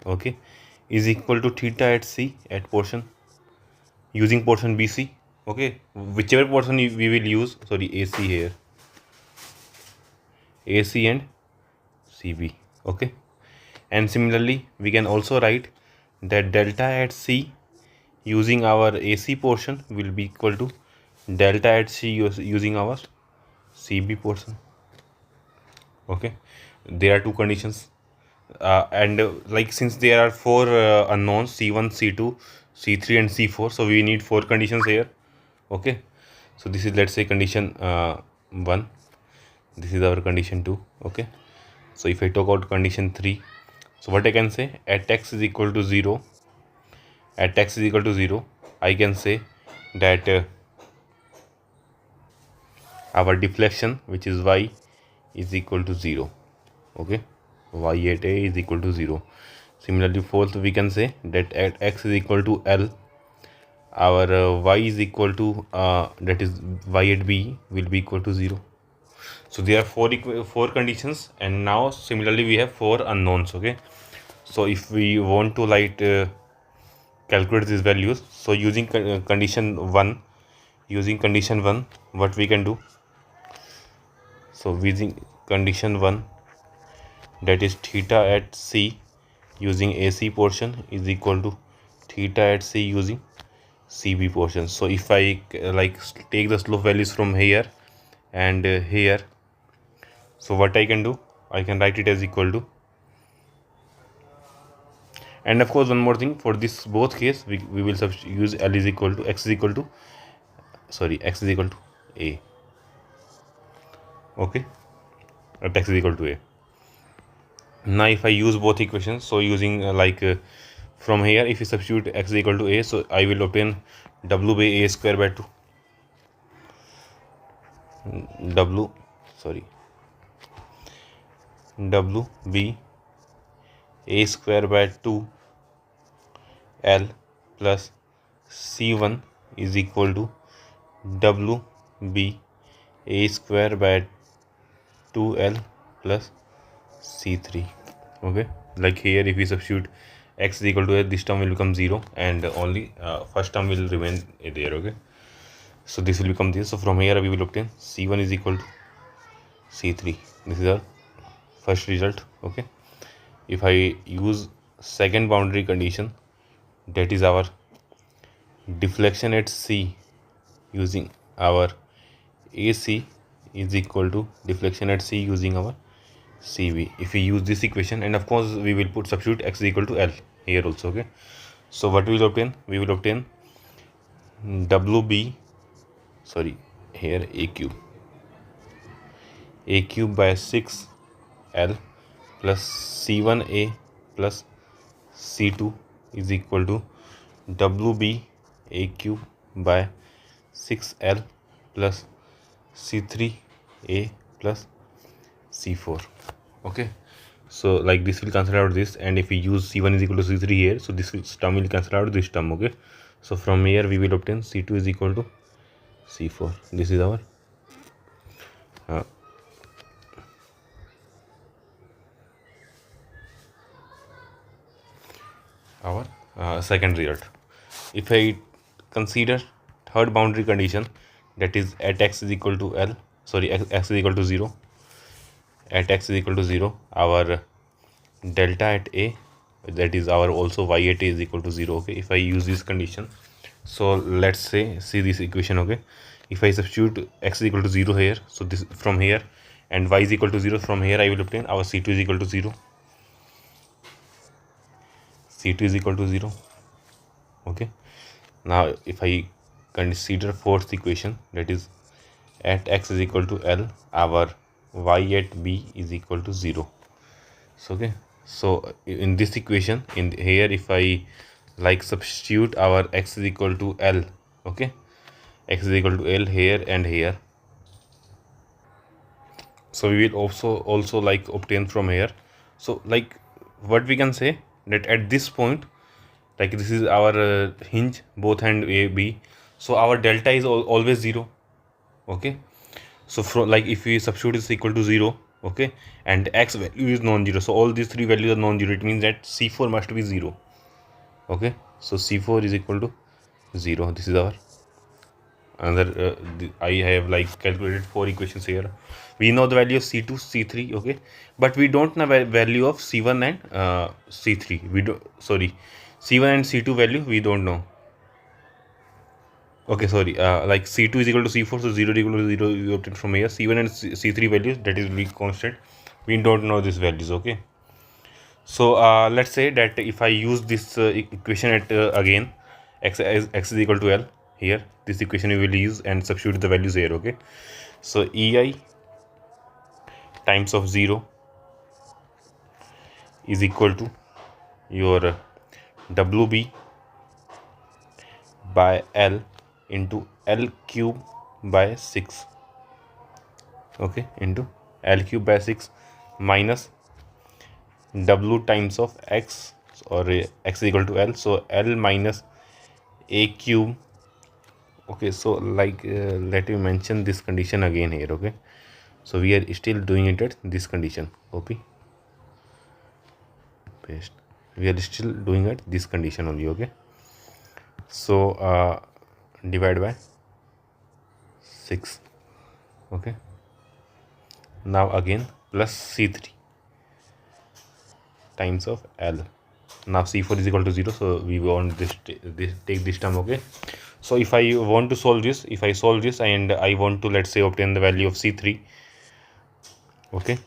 okay, is equal to theta at C at portion using portion BC, okay, whichever portion we will use, sorry, AC here, AC and CB, okay. And similarly we can also write that delta at C using our AC portion will be equal to delta at C using our CB portion, okay. There are two conditions, and like since there are four unknowns, C1, C2, C3 and C4, so we need four conditions here, okay. So this is, let's say, condition 1, this is our condition 2, okay. So if I talk about condition 3, so what I can say, at x is equal to 0, at x is equal to 0, I can say that our deflection, which is y, is equal to 0, okay. Y at a is equal to 0. Similarly, fourth, we can say that at x is equal to L, our y is equal to that is y at b will be equal to 0. So there are four conditions, and now similarly we have four unknowns, okay. So if we want to calculate these values, so using condition 1, what we can do, so using condition 1, that is theta at C using AC portion is equal to theta at C using CB portion. So if I take the slope values from here and here, so what I can do, I can write it as equal to, and of course one more thing, for this both case we will use L is equal to x is equal to A, okay, at x is equal to A. Now if I use both equations, so using from here, if you substitute x is equal to A, so I will obtain W by A square by 2, W b A square by 2 L plus C1 is equal to W b A square by 2L plus C3, okay. Like here, if we substitute x is equal to A, this term will become 0 and only first term will remain there, okay. So this will become this. So from here we will obtain C1 is equal to C3. This is our first result, okay. If I use second boundary condition, that is our deflection at C using our AC is equal to deflection at C using our CB. If we use this equation, and of course we will substitute x is equal to L here also, okay. So what we will obtain, we will obtain here A cube by 6L plus C1A plus C2 is equal to WB A cube by 6L plus C3A plus C4, okay. So like this will cancel out this, and if we use C1 is equal to C3 here, so this term will cancel out this term, okay. So from here we will obtain C2 is equal to C4. This is our second result. If I consider third boundary condition, that is at x is equal to x is equal to 0, at x is equal to 0, our delta at A, that is our also y at A is equal to 0, okay. If I use this condition, so let's say, see this equation, okay. If I substitute x is equal to 0 here, so this from here, and y is equal to 0 from here, I will obtain our C2 is equal to 0, C2 is equal to 0, okay. Now if I consider fourth equation, that is at x is equal to L, our y at B is equal to 0. So okay, so in this equation, in here, if I like substitute our x is equal to L, okay, x is equal to L here and here, so we will also like obtain from here. So like what we can say, that at this point, like this is our hinge, both hand A B, so our delta is always 0, okay. So from, like, if we substitute is equal to 0, okay, and x value is non-zero, so all these three values are non-zero, it means that C4 must be 0, okay. So C4 is equal to 0. This is our another I have like calculated 4 equations here. We know the value of C2, C3, okay, but we don't know value of C1 and C3. We do, sorry, C1 and C2 value we don't know. Okay, sorry, like C2 is equal to C4, so 0 is equal to 0 we obtain from here. C1 and C3 values, that is be constant, we don't know these values, okay. So let's say that if I use this equation at again, x is equal to L, here this equation we will use and substitute the values here, okay. So EI times of 0 is equal to your WB by L into L cube by 6, okay, into L cube by 6 minus W times of x, or x is equal to L, so L minus A cube, okay. So like let me mention this condition again here, okay. So we are still doing it at this condition, copy paste, we are still doing at this condition only, okay. So divide by 6, okay. Now again plus C3 times of L. Now C4 is equal to 0, so we want this take this term, okay. So if I want to solve this, if I solve this and I want to, let's say, obtain the value of C3, okay.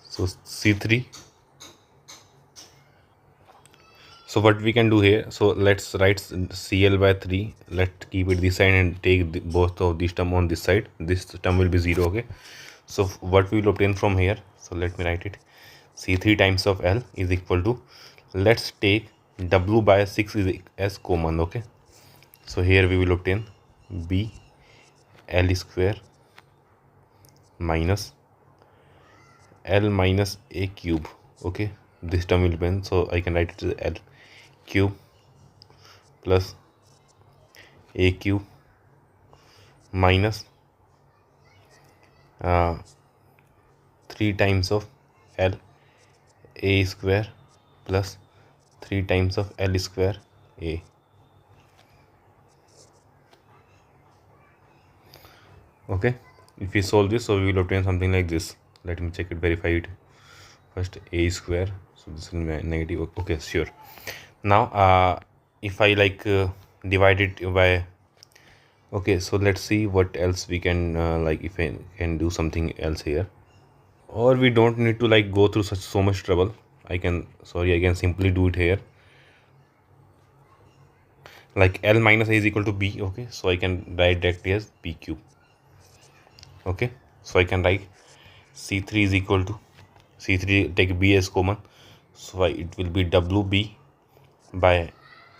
So C3, so what we can do here, so let's write CL by 3, let's keep it this side and take both of these term on this side, this term will be 0, okay. So what we will obtain from here, so let me write it, C3 times of L is equal to, let's take W by 6 is as common, okay. So here we will obtain B L square minus L minus A cube, okay. This term will be, so I can write it as L cube plus A cube minus 3 times of L A square plus 3 times of L square A. Okay, if we solve this, so we will obtain something like this. Let me check it, verify it first. A square, so this will be negative, okay, sure. Now if I like divide it by, okay, so let's see what else we can like, if I can do something else here, or we don't need to like go through so much trouble. I can simply do it here, like L minus A is equal to B, okay. So I can write that as B cube, okay. So I can write C3 is equal to, C3 take B as common, so it will be WB by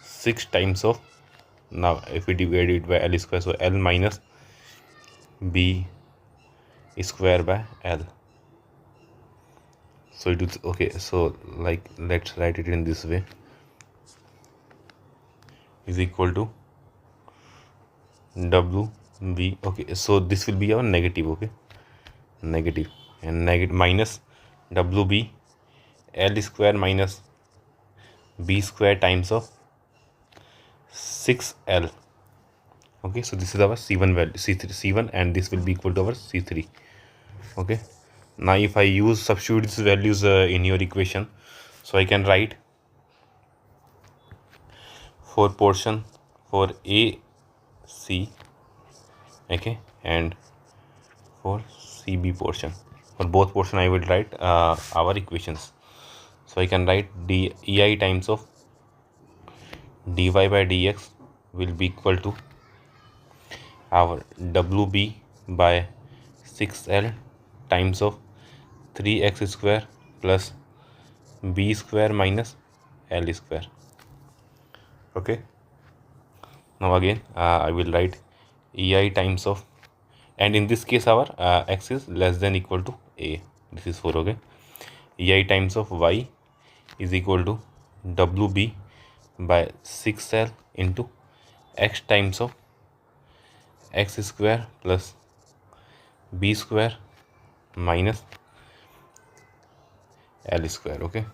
6 times of, now if we divide it by L square, so L minus B square by L. So it is, okay, so like let's write it in this way, is equal to WB, okay. So this will be our negative, okay, negative, and negative minus WB L square minus B square times of 6L, okay. So this is our C1 value, C1, and this will be equal to our C3, okay. Now if I use substitute these values in your equation, so I can write for portion for AC, okay, and for CB portion, for both portion I will write our equations. So I can write EI times of dy by dx will be equal to our WB by 6L times of 3x square plus b square minus l square. Okay, now again I will write ei times of, and in this case our x is less than equal to a, this is 4. Okay, ei times of y is equal to wb by 6l into x times of x square plus b square minus l square. Okay,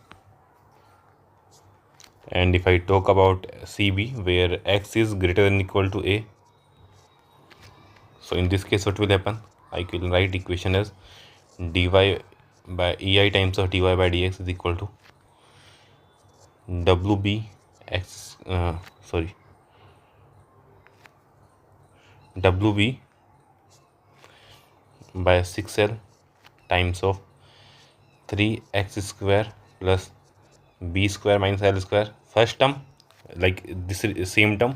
and if I talk about cb where x is greater than equal to a, so in this case what will happen, I can write equation as dy by ei times of dy by dx is equal to wb x wb by 6l times of 3x square plus b square minus l square, first term like this is same term,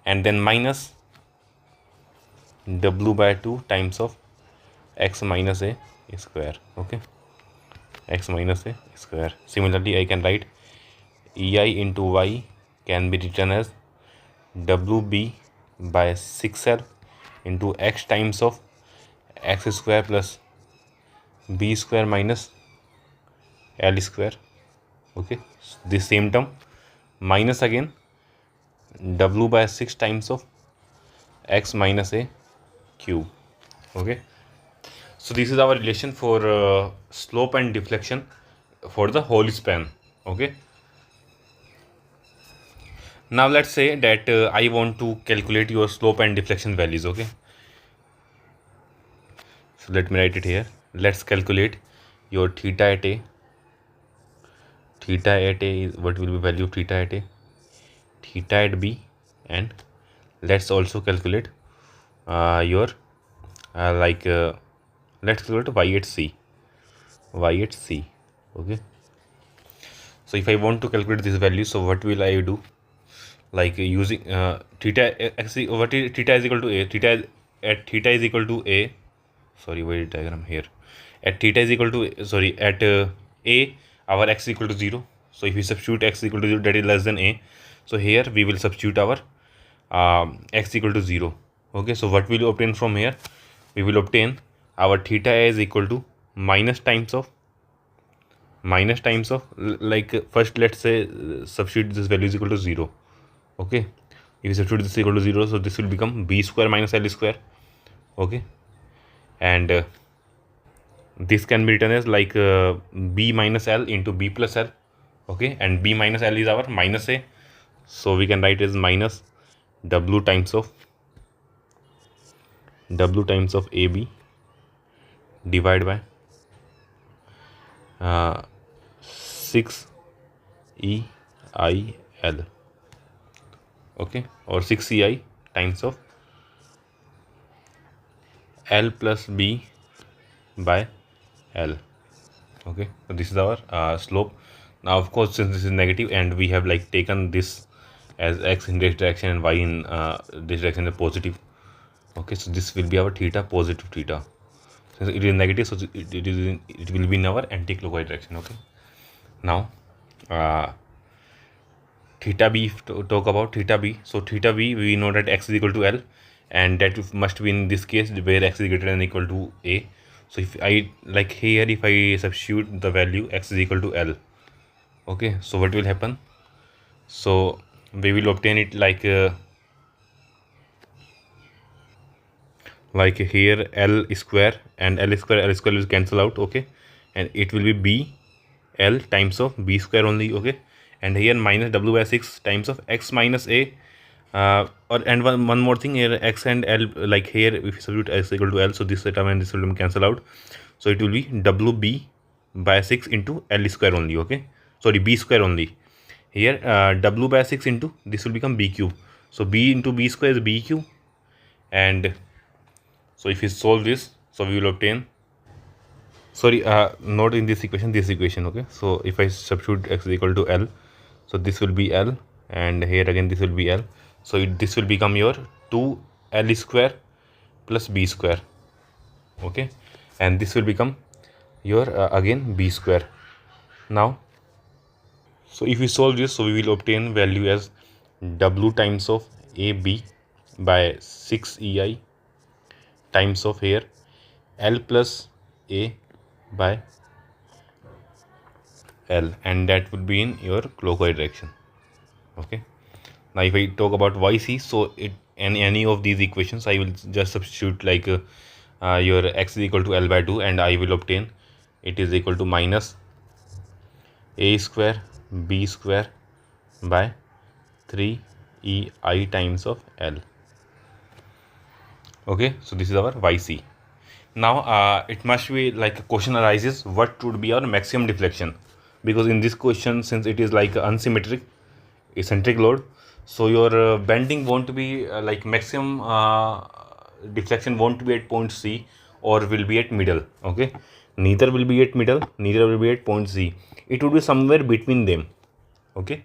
and then minus w by 2 times of x minus a square. Okay, x minus a square. Similarly I can write ei into y can be written as wb by 6l into x times of x square plus b square minus l square. Okay, this same term minus again w by 6 times of x minus a cube. Okay, so this is our relation for slope and deflection for the whole span. Okay, now let's say that I want to calculate your slope and deflection values. Okay, so let me write it here. Let's calculate your theta at a. Theta at a is, what will be value of theta at a, theta at b, and let's also calculate your let's calculate y at c. Okay, so if I want to calculate this value, so what will I do, like using theta actually what is theta is equal to a, at theta is equal to a, sorry, wait, diagram here, at theta is equal to at a our x is equal to 0. So if we substitute x is equal to 0, that is less than a, so here we will substitute our x equal to 0. Okay, so what will you obtain from here, we will obtain our theta is equal to minus times of like first let's say substitute this value is equal to 0. Okay, if you substitute this equal to 0, so this will become b square minus l square. Okay, and this can be written as like b minus l into b plus l. Okay, and b minus l is our minus a, so we can write as minus w times of ab divided by 6 e I l. Okay, or 6 ei times of l plus b by l. Okay, so this is our slope. Now of course since this is negative and we have like taken this as x in this direction and y in this direction is positive. Okay, so this will be our theta, positive theta. Since it is negative, so it will be in our anti-clockwise direction. Okay, now theta b, talk about theta b. So theta b, we know that x is equal to l, and that must be in this case where x is greater than equal to a. So if I like here, if I substitute the value x is equal to l, okay, so what will happen, so we will obtain it like here l square and l square will cancel out. Okay, and it will be b l times of b square only. Okay, and here minus w by 6 times of x minus a, and one more thing here, x and l, like here if you substitute x equal to l, so this term and this will cancel out, so it will be wb by 6 into l square only. Okay, sorry, b square only. Here w by 6 into this will become b cube, so b into b square is b cube, and so if you solve this, so we will obtain, sorry, not in this equation, this equation. Okay, so if I substitute x is equal to l, so this will be l, and here again this will be l, so this will become your 2l square plus b square. Okay, and this will become your again b square. Now, so if we solve this, so we will obtain value as w times of ab by 6 ei times of here l plus a by l, and that would be in your clockwise direction. Okay. Now if I talk about yc, so it in any of these equations I will just substitute like your x is equal to l by 2, and I will obtain it is equal to minus a square b square by 3 ei times of l. Okay, so this is our yc. Now it must be like a question arises, what would be our maximum deflection, because in this question, since it is like unsymmetric eccentric load, so your bending won't be like maximum deflection won't be at point c or will be at middle. Okay, neither will be at middle, neither will be at point c, it would be somewhere between them. Okay,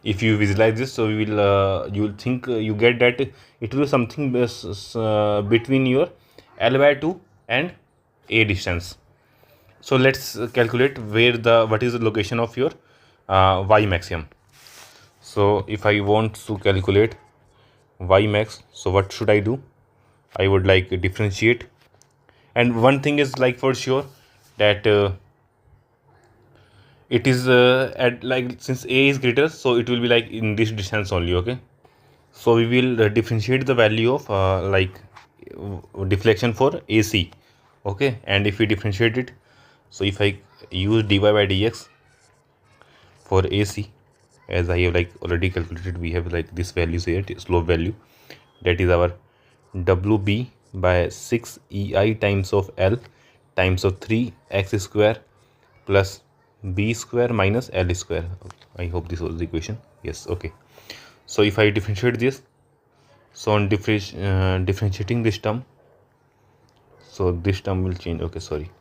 if you visualize this, so we will you will think you get that it will be something between your l by 2 and a distance. So let's calculate what is the location of your y maximum. So if I want to calculate y max, so what should I do? I would like differentiate, and one thing is like for sure that it is at like, since a is greater, so it will be like in this distance only. Okay, so we will differentiate the value of deflection for AC. Okay, and if we differentiate it, so if I use dy by dx for AC, as I have like already calculated, we have like this value here, slope value, that is our wb by 6 ei times of l times of 3x square plus b square minus l square. I hope this was the equation. Yes. Okay, so if I differentiate this, so on differentiating this term, so this term will change. Okay, sorry,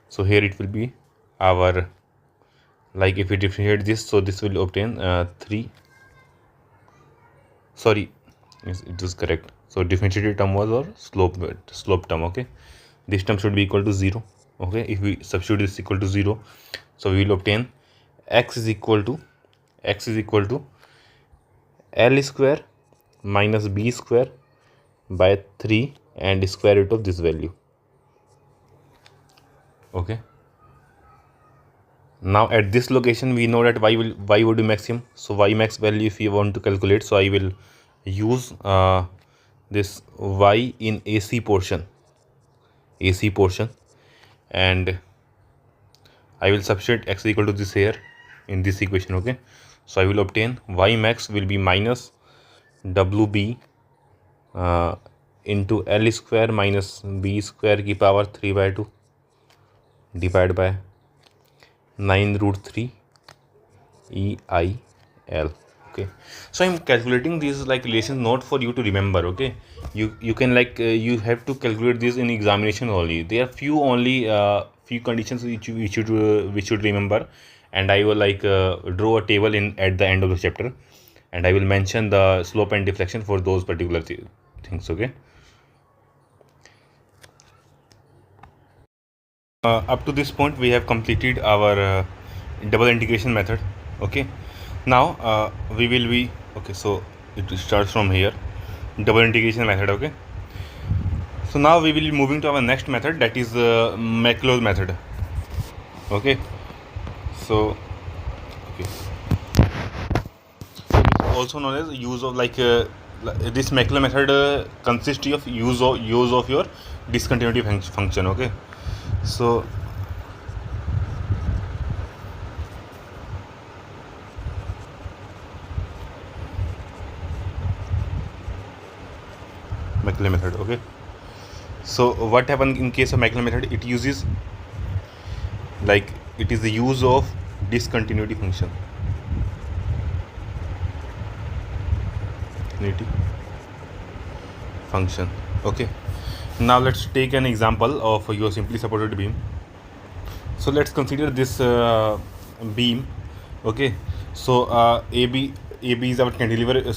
so here it will be our, like if we differentiate this, so this will obtain 3, sorry, yes, it is correct. So differentiated term was our slope term. Okay, this term should be equal to 0. Okay, if we substitute this equal to 0, so we will obtain x is equal to l square minus b square by 3 and square root of this value. Okay, now at this location we know that y would be maximum. So y max value, if you want to calculate, so I will use this y in AC portion, and I will substitute x equal to this here in this equation. Okay, so I will obtain y max will be minus wb into l square minus b square की power 3 by 2 divided by 9 root 3 EIL. Okay, so I'm calculating these like relations not for you to remember. Okay, you can like you have to calculate this in examination only. There are few conditions which you should remember, and I will like draw a table at the end of the chapter, and I will mention the slope and deflection for those particular things. Okay, up to this point we have completed our double integration method. Okay, now we will be, okay, so it starts from here, double integration method. Okay, so now we will be moving to our next method, that is Macaulay method. Okay, so okay, so this is also known as use of like this Macaulay method consists of use of your discontinuity function. Okay, so Macaulay method. Okay, so what happens in case of Macaulay method, it uses like it is the use of discontinuity function. Okay, now let's take an example of your simply supported beam. So let's consider this beam. Okay, so AB is our cantilever,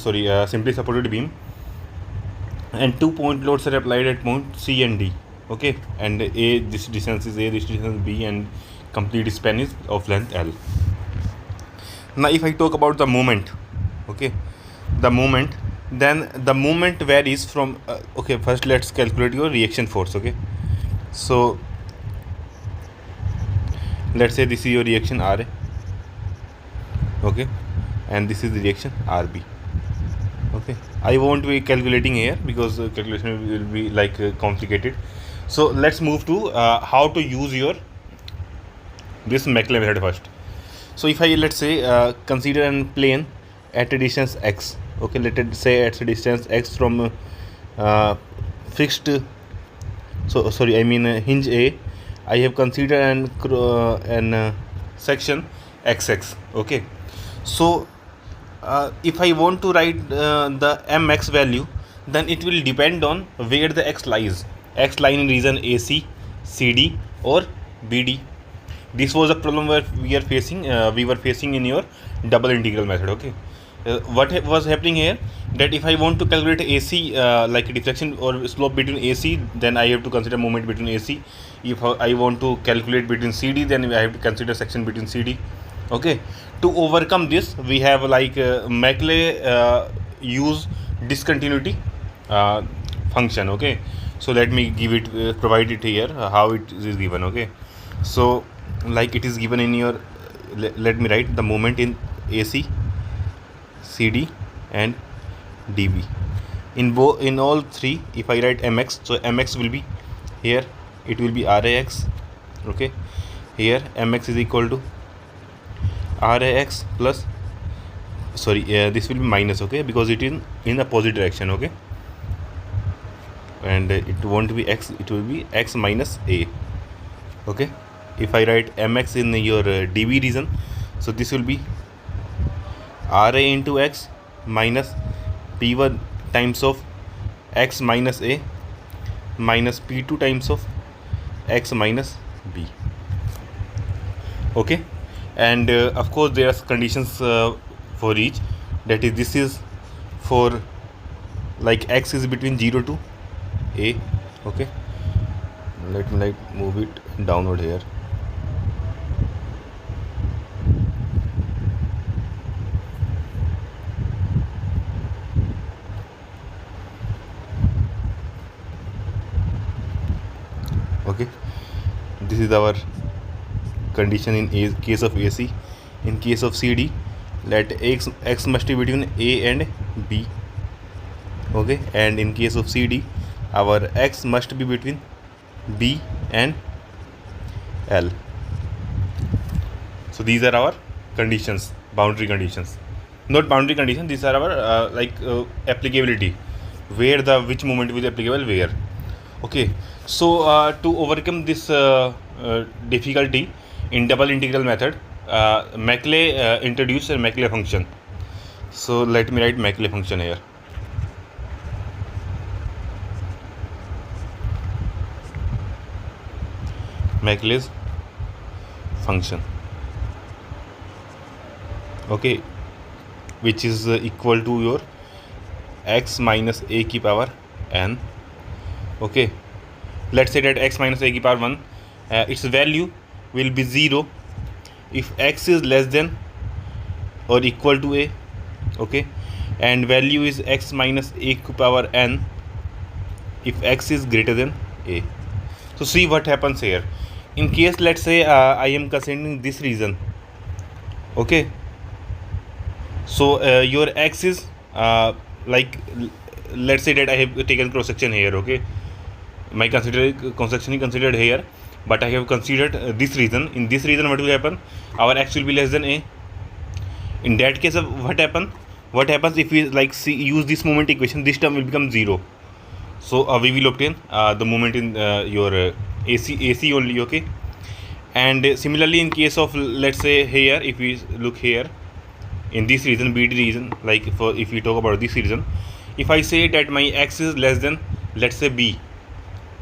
simply supported beam, and 2 point loads are applied at point C and D. okay, and a, this distance is a, this distance is b, and complete span is of length l. Now if I talk about the moment, okay, the moment, then the moment varies from okay, first let's calculate your reaction force. Okay, so let's say this is your reaction Ra, okay, and this is the reaction Rb. Okay, I won't be calculating here because calculation will be like complicated. So let's move to how to use your this Macaulay method first. So if I, let's say, consider a plane at a distance x, okay, let's say at a distance x from fixed, so sorry, I mean hinge A, I have considered an section xx, okay. So if I want to write the mx value, then it will depend on where the x lies. X lie in region AC, CD or BD. This was a problem where we were facing in your double integral method. Okay, what was happening here, that if I want to calculate AC like deflection or slope between AC, then I have to consider moment between AC. If I want to calculate between CD, then I have to consider section between CD. Okay, to overcome this, we have like Macaulay use discontinuity function. Okay, so let me give it provide it here how it is given. Okay, so like it is given in your, let me write the moment in AC, CD and DB. In all three, if I write mx, so mx will be here, it will be Rax. Okay, here mx is equal to Rax plus, sorry, this will be minus, okay, because it is in the opposite direction. Okay, and it won't be x, it will be x minus a. Okay, if I write mx in your dB region, so this will be Ra into x minus p1 times of x minus a minus p2 times of x minus b. Okay, and of course there are conditions for each, that is, this is for like x is between 0 to a. Okay, let me like move it downward here. Okay, this is our condition in case of AC. In case of CD, let x must be between A and B. Okay, and in case of CD, our x must be between B and L. So these are our conditions, boundary conditions, not boundary conditions, these are our applicability, where the which moment will be applicable where. Okay, so to overcome this difficulty in double integral method, Macaulay introduced a Macaulay function. So let me write Macaulay function here. Macaulay's function, okay, which is equal to your x minus a की power n. Okay, let's say that x minus a की power 1, its value will be 0 if x is less than or equal to a. Okay, and value is x minus a की power n if x is greater than a. So see what happens here. In case, let's say I am considering this region. Okay, so your x is like, let's say that I have taken cross section here. Okay, my cross section is considered here, but I have considered this region. In this region, what will happen? Our x will be less than a. In that case, what happens if we like use this moment equation? This term will become 0. So we will obtain the moment in your AC only. Okay, and similarly in case of, let's say here, if we look here in this region, BD region, like if we talk about this region, if I say that my x is less than, let's say B,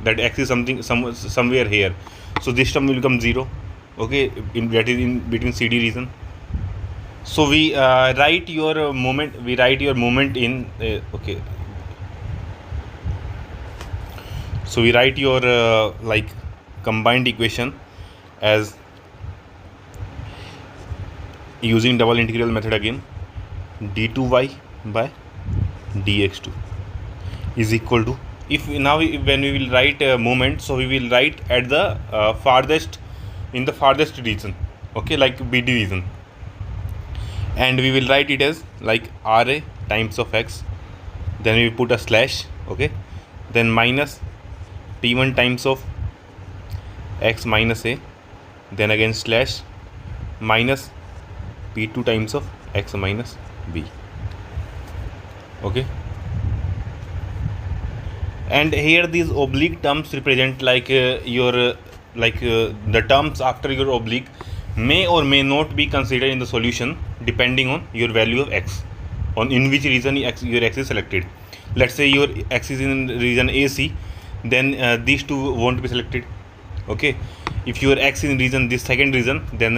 that x is somewhere here, so this term will become 0. Okay, that is in between CD region. So we write your moment in okay. So we write your like combined equation as using double integral method again, d2y by dx2 is equal to, if when we will write moment, so we will write at the farthest, in the farthest region, okay, like BD region, and we will write it as like RA times of x, then we put a slash, okay, then minus P1 times of x minus a, then again slash minus P2 times of x minus b, okay. And here these oblique terms represent like the terms after your oblique may or may not be considered in the solution depending on your value of x, on in which region your x is selected. Let's say your x is in region AC, then these two won't be selected, okay. If your x is in region, this second region, then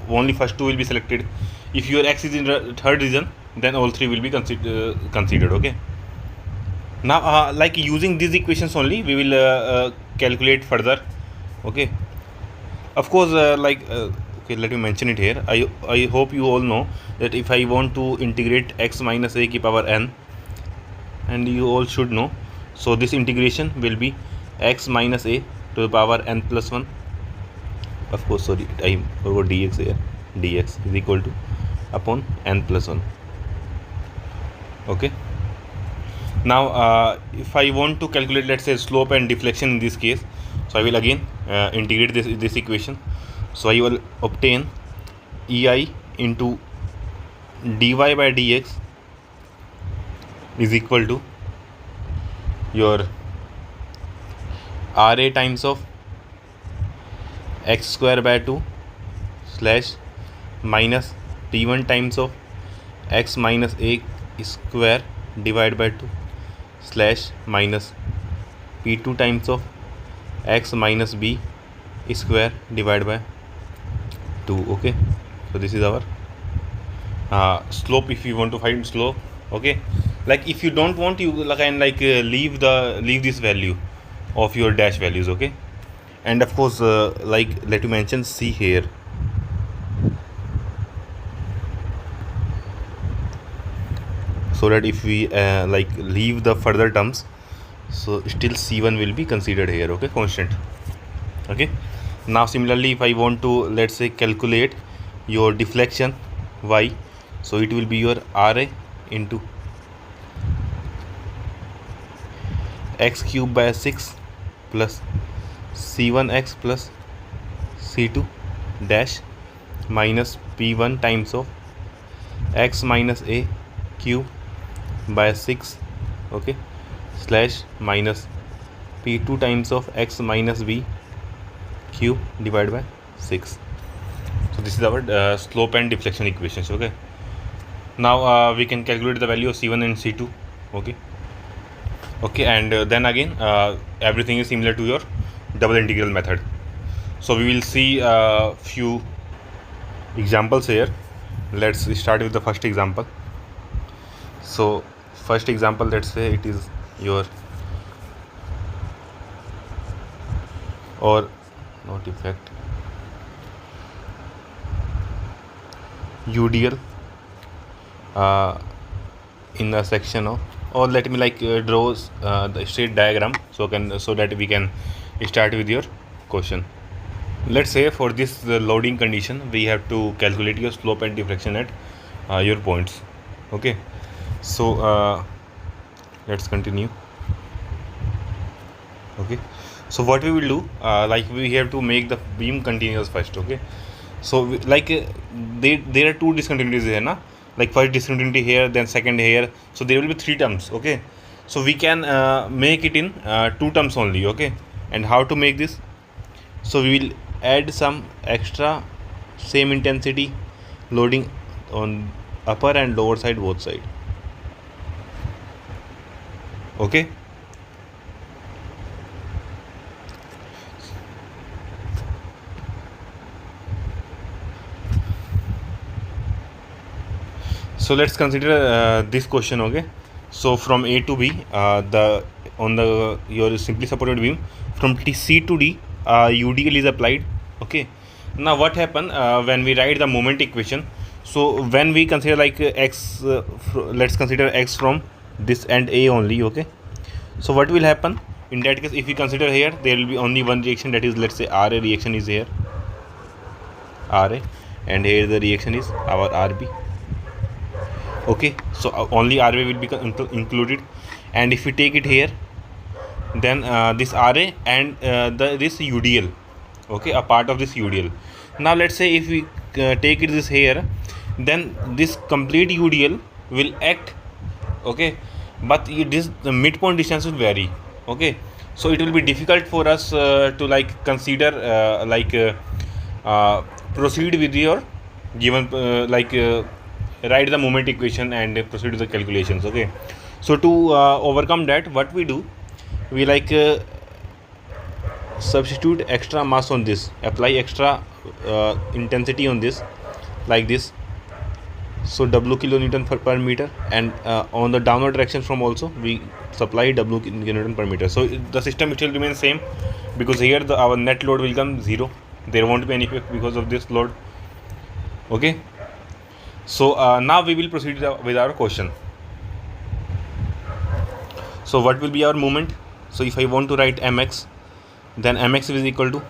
only first two will be selected. If your x is in third region, then all three will be considered, okay. Now like using these equations only we will calculate further, okay. Of course okay, let me mention it here. I hope you all know that if I want to integrate x minus a ki power n, and you all should know, so this integration will be x minus a to the power n plus 1, of course, sorry, I forgot dx here, dx is equal to upon n plus 1, okay. Now if I want to calculate, let's say, slope and deflection in this case, so I will again integrate this equation. So I will obtain EI into dy by dx is equal to your RA times of x square by 2 slash minus P1 times of x minus a square divided by 2 slash minus P2 times of x minus b square divided by 2, okay. So this is our slope if you want to find slope, okay. Like if you don't want, you can leave this value of your dash values, okay. And of course like let me mention C here, so that if we leave the further terms, so still C1 will be considered here, okay, constant, okay. Now similarly if I want to, let's say, calculate your deflection y, so it will be your RA into x cube by 6 plus C1x plus C2 dash minus P1 times of x minus a cube by 6, okay, slash minus P2 times of x minus b cube divided by 6. So this is our slope and deflection equations, okay. Now we can calculate the value of C1 and C2, okay. Okay, and then again everything is similar to your double integral method. So we will see a few examples here. Let's start with the first example. So first example, let's say it is your, or not effect, UDL in a section of, or let me draw the straight diagram so that we can start with your question. Let's say for this loading condition we have to calculate your slope and deflection at your points, okay. So let's continue, okay. So what we will do, we have to make the beam continuous first, okay. So there are two discontinuities here, na, like first discontinuity here, then second here, so there will be three terms, okay. So we can make it in two terms only, okay. And how to make this? So we will add some extra same intensity loading on upper and lower side, both side, okay. So let's consider this question, okay. So from A to B, the on the your simply supported beam from C to D, UDL is applied. Okay. Now what happen when we write the moment equation? So when we consider like x, let's consider x from this end A only. Okay. So what will happen in that case? If we consider here, there will be only one reaction, that is, let's say RA reaction is here, RA, and here the reaction is our RB. Okay, so only RB will be included, and if we take it here, then this RA and this UDL, okay, a part of this UDL. Now let's say if we take it this here, then this complete UDL will act, okay, but the midpoint distance will vary. Okay, so it will be difficult for us to like consider proceed with your given write the moment equation and proceed with the calculations. Okay, so to overcome that, what we do, we substitute extra mass on this, apply extra intensity on this, like this. So W kilonewton per meter, and on the downward direction from also we supply W kilonewton per meter. So the system will remain same, because here our net load will come 0. There won't be any effect because of this load. Okay, so now we will proceed with our question. So what will be our moment? So if I want to write mx, then mx is equal to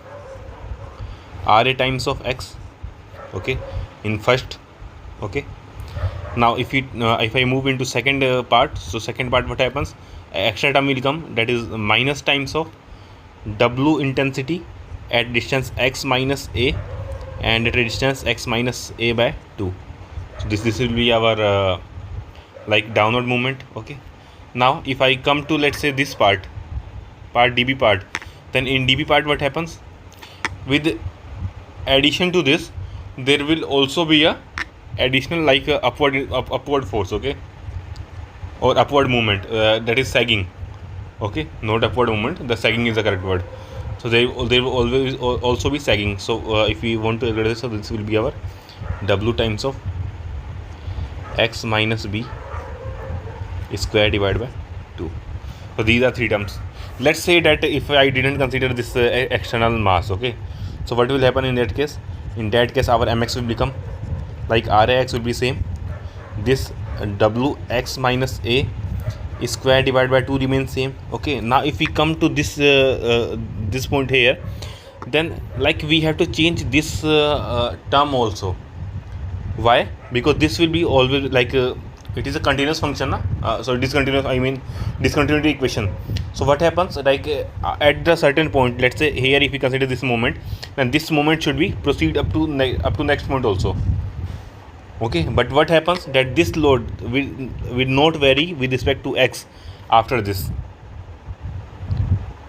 RA times of x, okay, in first. Okay, now if I move into second part, so second part, what happens, extra term will come, that is minus times of W intensity at distance x minus a, and at a distance x minus a by 2. So this will be our downward movement. Okay, now if I come to, let's say, this part DB part, then in DB part what happens, with addition to this, there will also be a additional upward force, okay, or upward movement, that is sagging. Okay, not upward movement, the sagging is the correct word. So they will always also be sagging. So if we want to evaluate this, so this will be our W times of x minus b square divided by 2. So these are three terms. Let's say that if I didn't consider this external mass, okay, so what will happen in that case? In that case, our mx will become like RAX will be same. This Wx minus a square divided by 2 remains same. Okay, now if we come to this this point here, then like we have to change this term also. Why? Because this will be always it is a continuous function, so discontinuous, I mean discontinuity equation. So what happens, at the certain point, let's say here if we consider this moment, then this moment should be proceed up to next point also. Okay, but what happens, that this load will not vary with respect to x after this.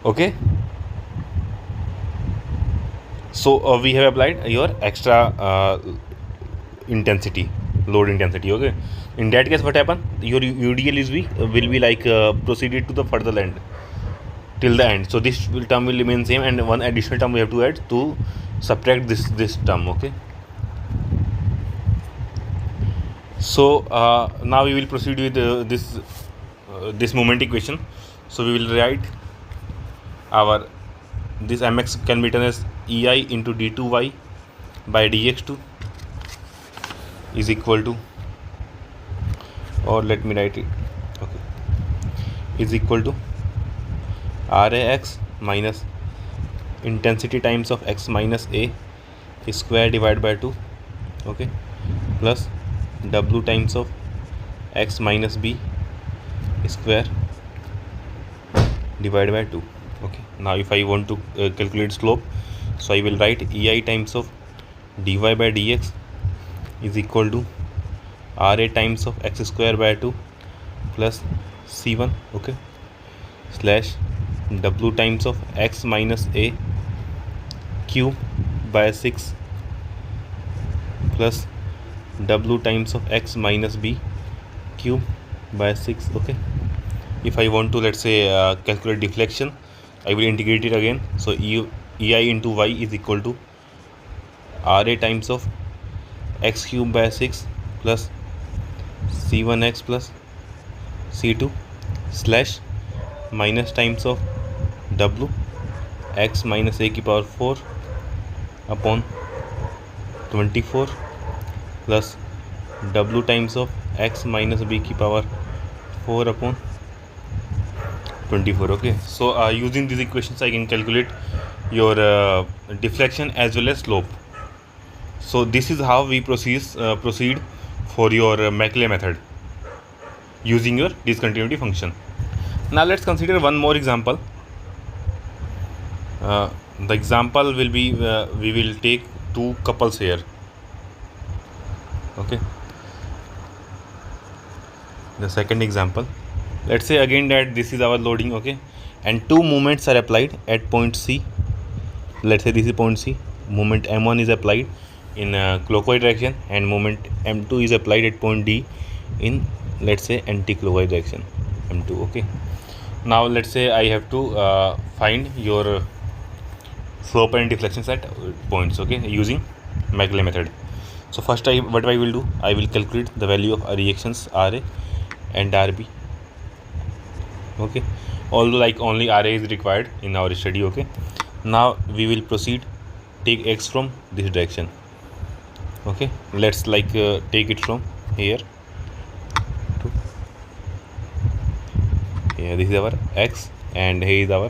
Okay, so we have applied your extra intensity, load intensity. Okay, in that case, what happen, your UDL is will be proceeded to the further end till the end. So this term will remain same, and one additional term we have to add to subtract this term. Okay, so now we will proceed with this moment equation. So we will write our this mx can be written as ei into d2y by dx2 is equal to, or let me write it, okay, is equal to RAX minus intensity times of x minus a square divided by 2, okay, plus W times of x minus b square divided by 2. Okay, now if I want to calculate slope, so I will write ei times of dy by dx is equal to RA times of x square by 2 plus c1, okay, slash W times of x minus a cube by 6 plus W times of x minus b cube by 6. Okay, if I want to, let's say, calculate deflection, I will integrate it again. So ei into y is equal to RA times of x cube by 6 plus c1x plus C2 slash minus times of W x minus a की power 4 upon 24 plus W times of x minus b की power 4 upon 24. Okay, so using these equations I can calculate your deflection as well as slope. So this is how we proceed for your Macaulay method using your discontinuity function. Now let's consider one more example. The example will be we will take two couples here. Okay, the second example, let's say again that this is our loading. Okay, and two moments are applied at point C. Let's say this is point C. Moment m1 is applied in clockwise direction and moment m2 is applied at point D in, let's say, anti-clockwise direction m2. Okay, now let's say I have to find your slope and deflections at points, okay, using Macaulay method. So first what I will do, I will calculate the value of reactions RA and RB. Okay, although like only RA is required in our study. Okay, now we will proceed, take x from this direction. Okay, let's take it from here to here. This is our x and here is our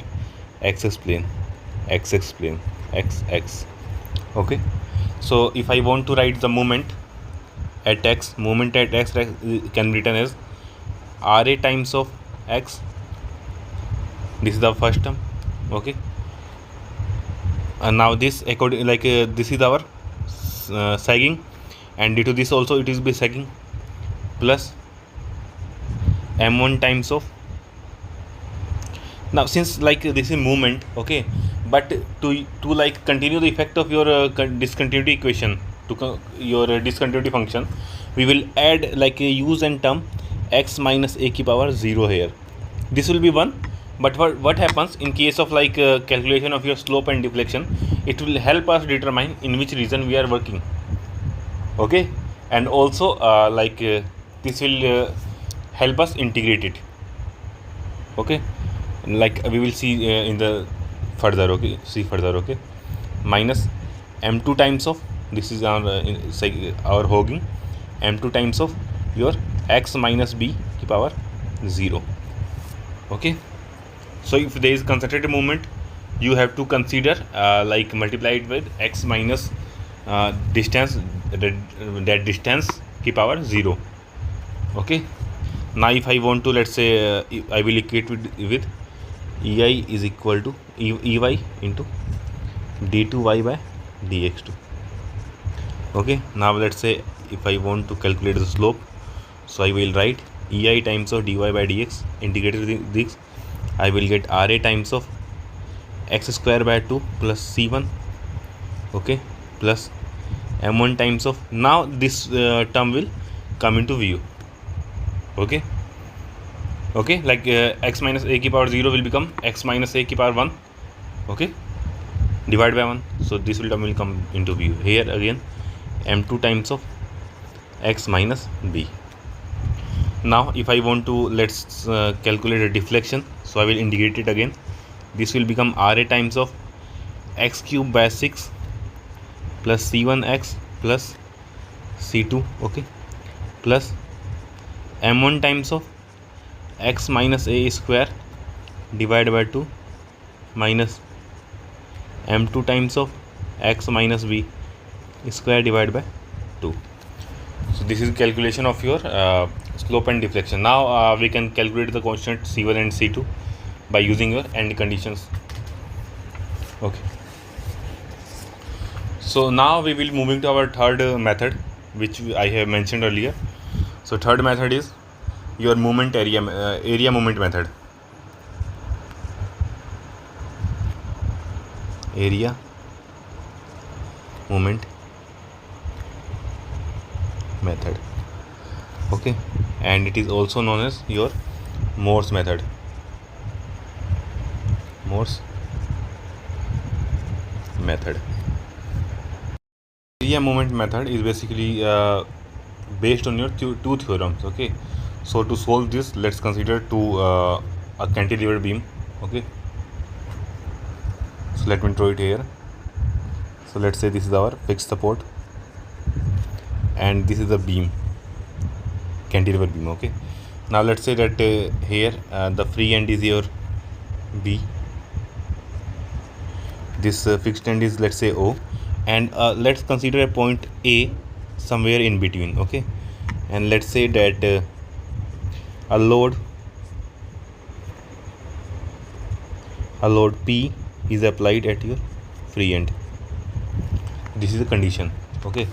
x plane, x plane, x. Okay, so if I want to write the moment at x can be written as RA times of x. This is the first term. Okay, and now this according this is our sagging, and due to this also it is be sagging, plus m1 times of. Now since this is movement, okay, but to continue the effect of your discontinuity equation to your discontinuity function, we will add use and term x minus a की power 0 here. This will be 1, but what happens in case of calculation of your slope and deflection, it will help us determine in which region we are working. Okay, and also this will help us integrate it. Okay, we will see in the further. Okay, okay, minus m2 times of, this is our hogging, m2 times of your x minus b की power 0. Okay, so if there is concentrated movement, you have to consider multiply it with x minus distance, that distance की power 0. Okay, now if I want to, let's say I will equate with EI is equal to EY into d2y by dx2. Okay, now let's say if I want to calculate the slope, so I will write EI times of dy by dx, integrated this, I will get RA times of x square by 2 plus c1. Okay, plus m1 times of, now this term will come into view. Okay, x minus a की power 0 will become x minus a की power 1. Okay, divide by 1, so this term will come into view. Here again m2 times of x minus b. Now if I want to, let's calculate a deflection, so I will integrate it again. This will become RA times of x cube by 6 plus c1x plus c2. Okay, plus m1 times of x minus a square divided by 2 minus m2 times of x minus b square divided by 2. So this is calculation of your slope and deflection. Now we can calculate the constant c1 and c2 by using your end conditions. Okay, so now we will moving to our third method, which I have mentioned earlier. So third method is your moment area moment method. Area moment method. Okay, and it is also known as your Morse method. Morse method. Area moment method is basically based on your two theorems. Okay, So to solve this, let's consider a cantilever beam. Okay, so let me draw it here. So let's say this is our fixed support and this is the beam, cantilever beam. Okay, now let's say that here the free end is your B, this fixed end is, let's say, O, and let's consider a point A somewhere in between. Okay, and let's say that a load P is applied at your free end. This is the condition. Okay,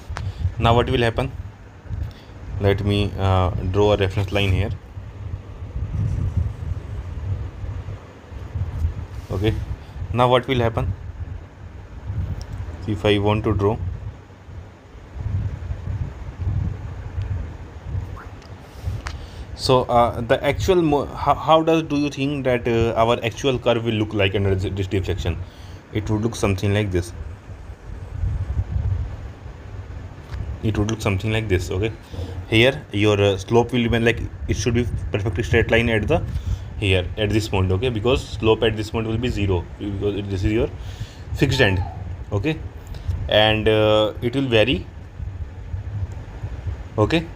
now what will happen? Let me draw a reference line here. Okay, now what will happen if I want to draw? So the actual how do you think that our actual curve will look like under this deflection? It would look something like this. It would look something like this. Okay, here your slope will be like, it should be perfectly straight line at the here at this point. Okay, because slope at this point will be 0 because this is your fixed end. Okay, and it will vary. Okay,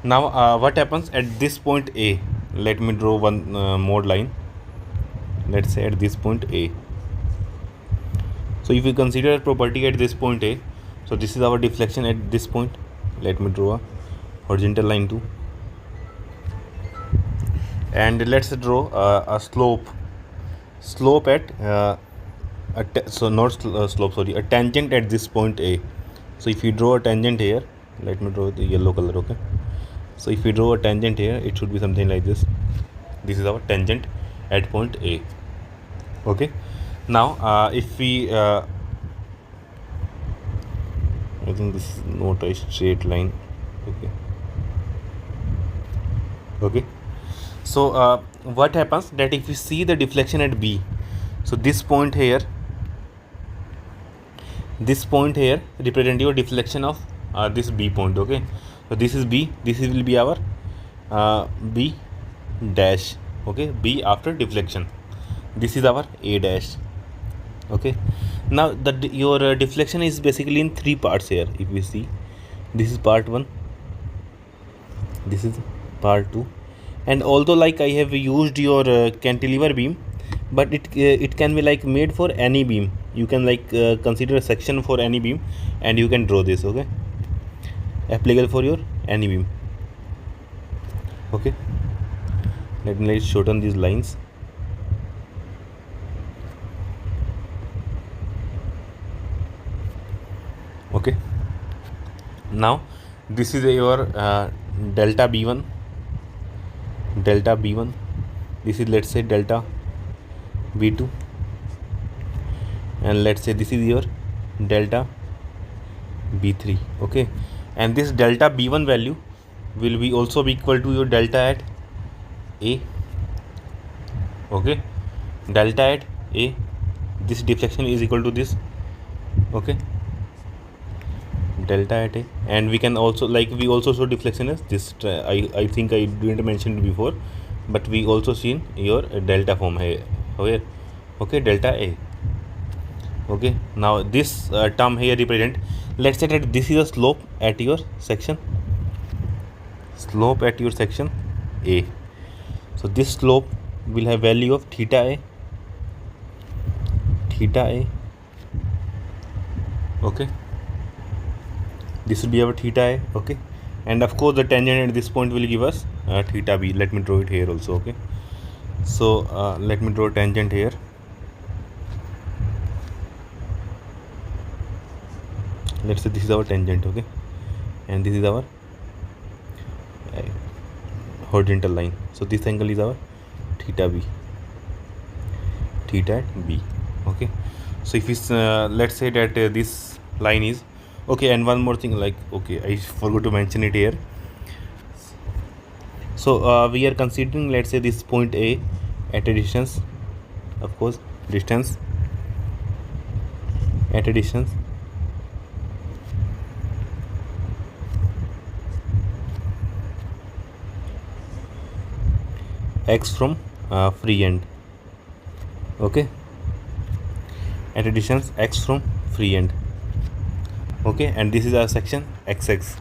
now what happens at this point A? Let me draw one more line. Let's say at this point A. So if you consider a property at this point A, so this is our deflection at this point. Let me draw a horizontal line too, and let's draw a slope at a tangent at this point A. So if you draw a tangent here, let me draw the yellow color. Okay, so if you draw a tangent here, it should be something like this. This is our tangent at point A. Okay, now if we I think this is not a straight line. Okay, so what happens that if we see the deflection at B, so this point here represent your deflection of this B point. Okay, so this is B, this will be our B dash. Okay, B after deflection, this is our A dash. Okay, now your deflection is basically in 3 parts here. If we see, this is part 1, this is part 2, and although like I have used your cantilever beam, but it can be like made for any beam. You can like consider a section for any beam and you can draw this. Okay, applicable for your any beam. Okay, let me shorten these lines. Okay, now this is your delta B1, this is, let's say, delta B2, and let's say this is your delta B3. Okay, and this delta B1 value will be also be equal to your delta at A. Okay, delta at A, this deflection is equal to this. Okay, delta at A, and we can also like we also show deflection as this. I think I didn't mention it before, but we also seen your delta form here. Okay, delta A. Okay, now this term here represent, let's say that this is a slope at your section, A. So this slope will have value of theta A. Okay, this will be our theta A. Okay, and of course the tangent at this point will give us theta B. Let me draw it here also. Okay, so let me draw tangent here. Let's say this is our tangent. Okay, and this is our horizontal line. So this angle is our theta at B. Okay, so if it's let's say that this line is okay. And one more thing, like, okay, I forgot to mention it here. So we are considering, let's say, this point A at a distance, of course, distance at a distance x from free end. Okay, at a distance x from free end. Okay, and this is our section xx,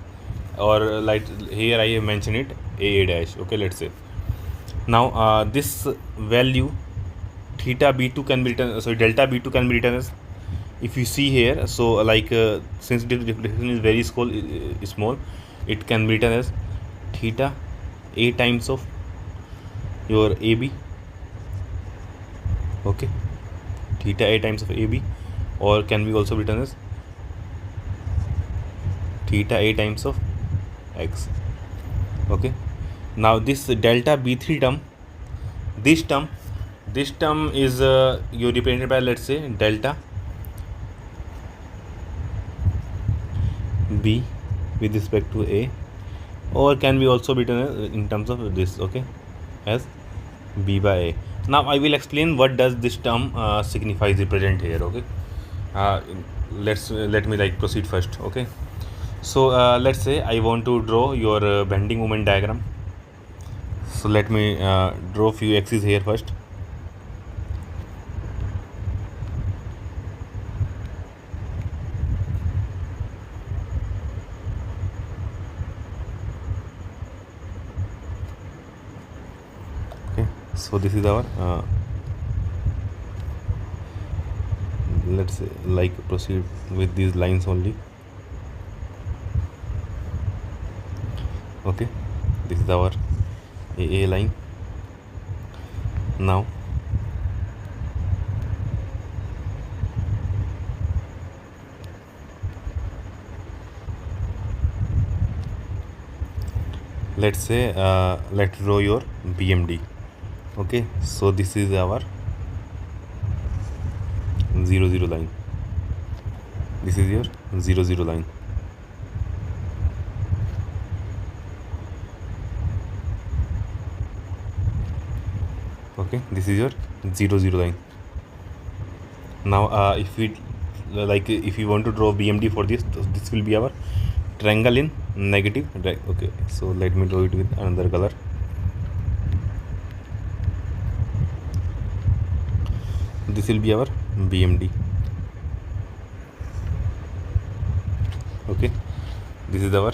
or like here I have mentioned it a dash. Okay, let's say now this value theta b2 can be written, sorry, delta b2 can be written as, if you see here, so since the deflection is very small, it can be written as theta a times of your AB. Okay, theta a times of AB, or can be also written as theta a times of x. Okay, now this delta b3 term, this term is you represented by, let's say, delta b with respect to a, or can be also written in terms of this, okay, as b by a. Now I will explain what does this term signifies, represent here. Okay, let me proceed first. Okay, so let's say I want to draw your bending moment diagram. So let me draw few axes here first. Okay, so this is our let's say proceed with these lines only. Okay, this is our a line. Now let's say let's draw your BMD. Okay, so this is our 0 0 line. This is your 0 0 line. Okay, this is your 0 0 line. Now if we if you want to draw BMD for this will be our triangle in negative. Okay, so let me draw it with another color. This will be our BMD. Okay, this is our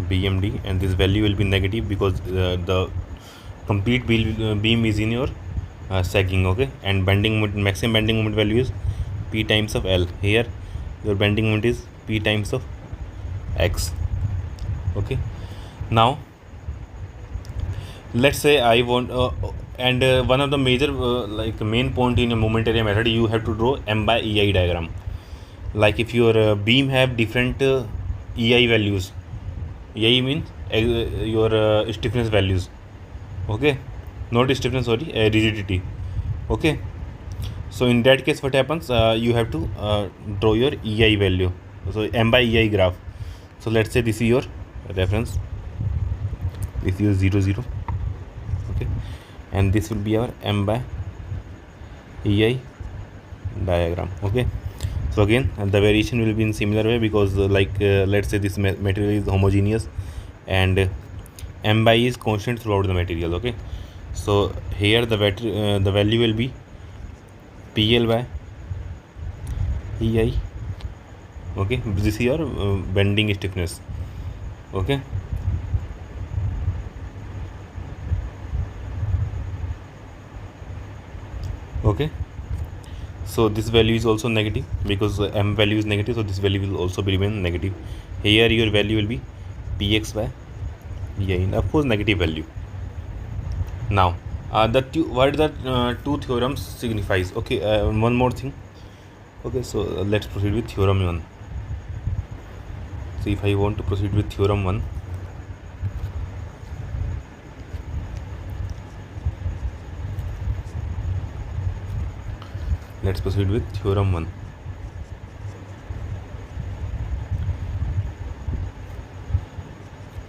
BMD, and this value will be negative because the complete beam is in your sagging. Okay, and bending moment, maximum bending moment value is P times of L. Here your bending moment is P times of X. Okay, now let's say I want and one of the major main point in a moment area method, you have to draw M by EI diagram. Like if your beam have different EI values, EI means your stiffness values. Okay, not stiffness, sorry, rigidity. Okay, so in that case what happens, you have to draw your EI value, so M by EI graph. So let's say this is your reference, this is 0 0. Okay, and this will be our M by EI diagram. Okay, so again the variation will be in similar way because let's say this material is homogeneous and M by E is constant throughout the material. Okay, so here the value will be PL by EI. Okay, this is your bending stiffness. Okay, okay, so this value is also negative because M value is negative, so this value will also be remain negative. Here your value will be Px by EI, of course negative value. Now what the two theorems signifies. Okay, one more thing. Okay, so let's proceed with theorem 1. So if I want to proceed with theorem 1, let's proceed with theorem 1.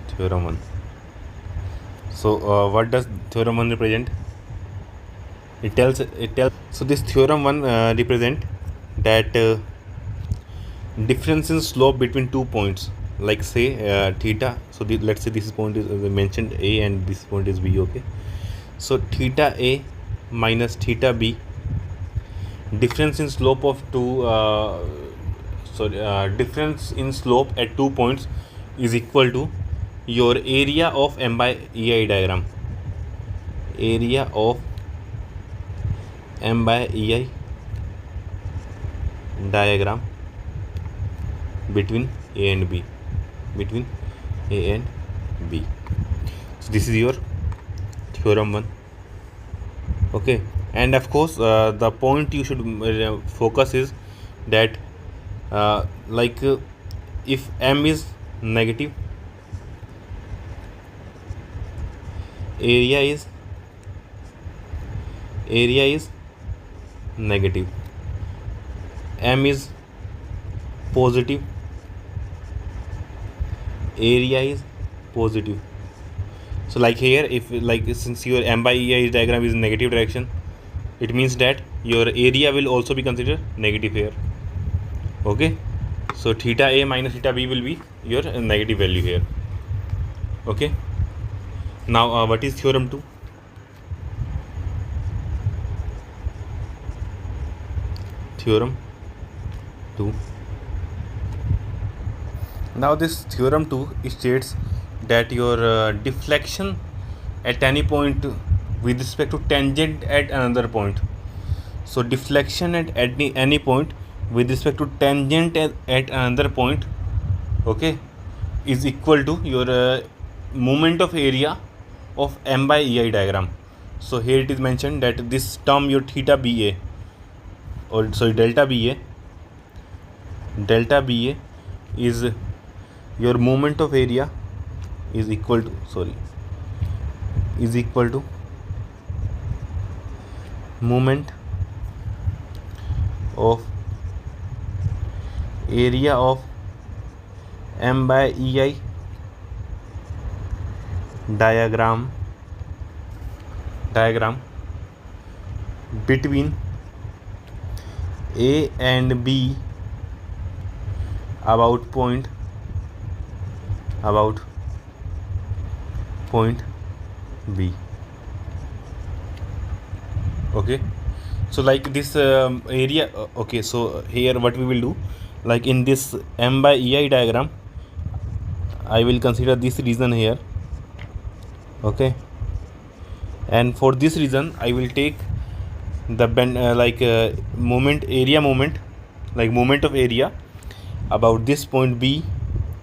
Theorem 1. So what does theorem 1 represent? It tells so this theorem 1 represent that difference in slope between 2 points, like say theta. So let's say this point is mentioned A and this point is B. Okay, So theta a minus theta b, difference in slope of difference in slope at 2 points is equal to your area of m by ei diagram. Area of m by ei diagram between a and b, between a and b. So this is your theorem 1. Okay, and of course the point you should focus is that if m is negative, area is negative, m is positive, area is positive. So like here, if since your m by ei diagram is in negative direction, it means that your area will also be considered negative here. Okay, so theta a minus theta b will be your negative value here. Okay, now what is theorem 2? Theorem 2. Now this theorem 2 states that your deflection at any point with respect to tangent at another point. So deflection at any point with respect to tangent at another point, okay, is equal to your moment of area of m by ei diagram. So here it is mentioned that this term, your theta ba, or sorry, delta ba is your moment of area is equal to moment of area of m by ei diagram between a and b about point b. Okay, so like this area, okay, so here what we will do, like in this m by ei diagram, I will consider this region here. Okay, and for this region I will take the moment of area about this point b.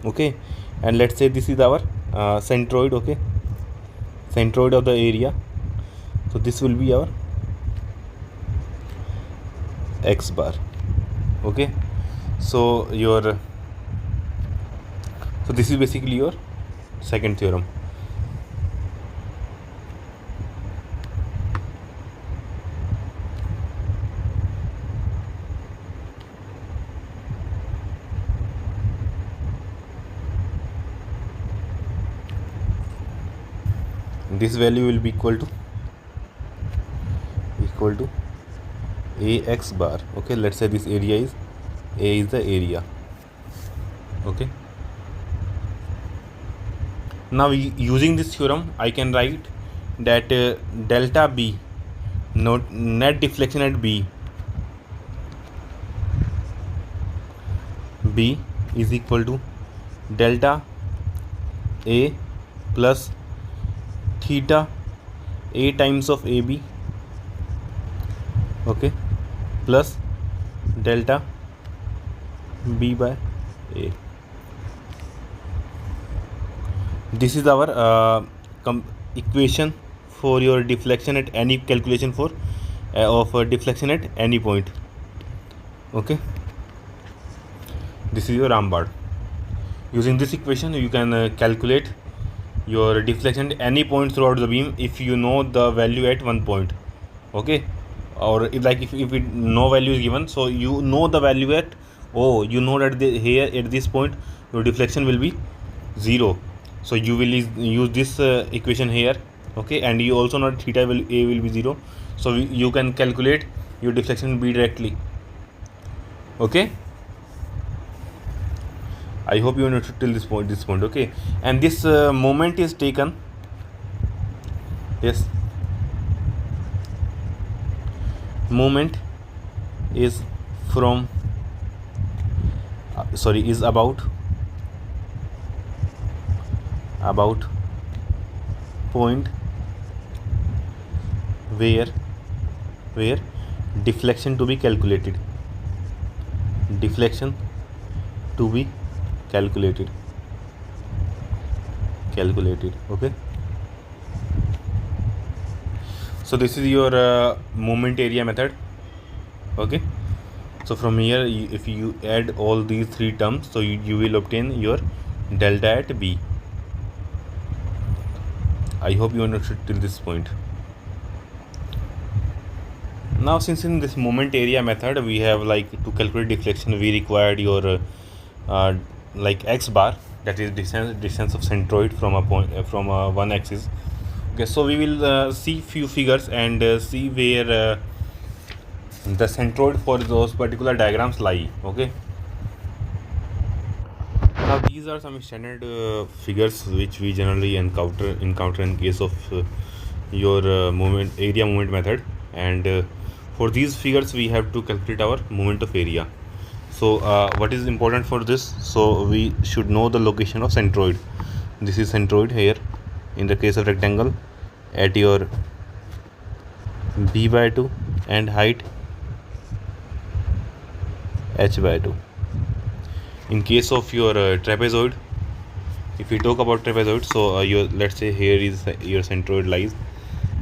Okay, and let's say this is our centroid. Okay, centroid of the area, so this will be our x bar. Okay, so this is basically your second theorem. This value will be equal to ax bar. Okay, let's say this area is a is the area. Okay, now using this theorem I can write that delta b, net deflection at b is equal to delta a plus theta a times of ab, okay, plus delta b by a. This is our equation for your deflection at any calculation for of deflection at any point. Okay, this is your arm bar. Using this equation you can calculate your deflection at any point throughout the beam if you know the value at one point. Okay, or if no value is given, so you know the value at you know that here at this point your deflection will be 0, so you will use this equation here. Okay, and you also know theta a will be 0, so you can calculate your deflection b directly. Okay, I hope you understood till this point. Okay, and this moment is taken, yes, moment is from is about point where deflection to be calculated, deflection to be calculated. Okay, so this is your moment area method. Okay, so from here if you add all these three terms, so you will obtain your delta at B. I hope you understood till this point. Now since in this moment area method we have like to calculate deflection, we required your like x bar, that is distance of centroid from a point from one axis. Okay, so we will see few figures and see where the centroid for those particular diagrams lie. Okay, now these are some standard figures which we generally encounter in case of your moment method, and for these figures we have to calculate our moment of area. So what is important for this? So we should know the location of centroid. This is centroid here in the case of rectangle at your b/2 and height h/2. In case of your trapezoid, if we talk about trapezoid, so your let's say here is your centroid lies.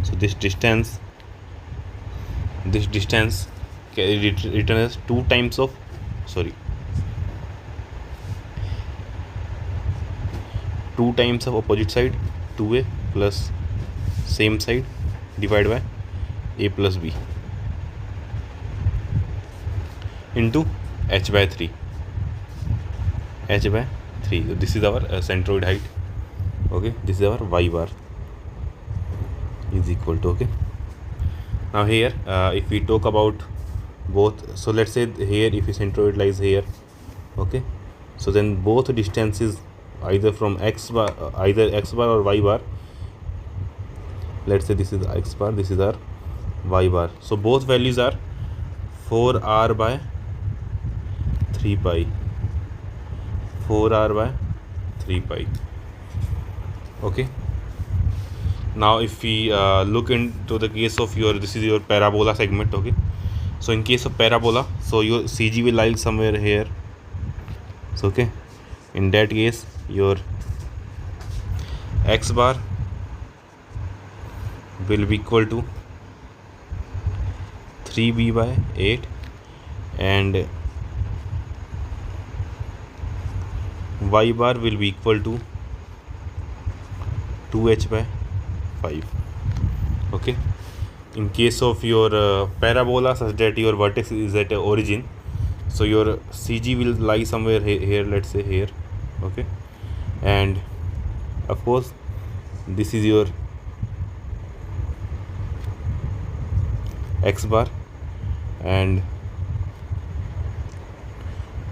So this distance written as 2 times of 2 times of opposite side 2a plus same side divided by a plus b into h/3. So this is our centroid height. Okay, this is our y bar is equal to. Okay, now here if we talk about both, so let's say here if centroid lies here. Okay, so then both distances either from x bar or y bar. Let's say this is x bar, this is our y bar. So both values are 4r by 3 pi. 4r by 3 pi. Okay, now if we look into the case of your, this is your parabola segment. Okay, so in case of parabola, so your CG will lie somewhere here. So okay, in that case your x bar will be equal to 3b by 8 and y bar will be equal to 2h by 5. Okay, in case of your parabola such that your vertex is at origin, so your CG will lie somewhere here, let's say here. Okay, and of course this is your x bar, and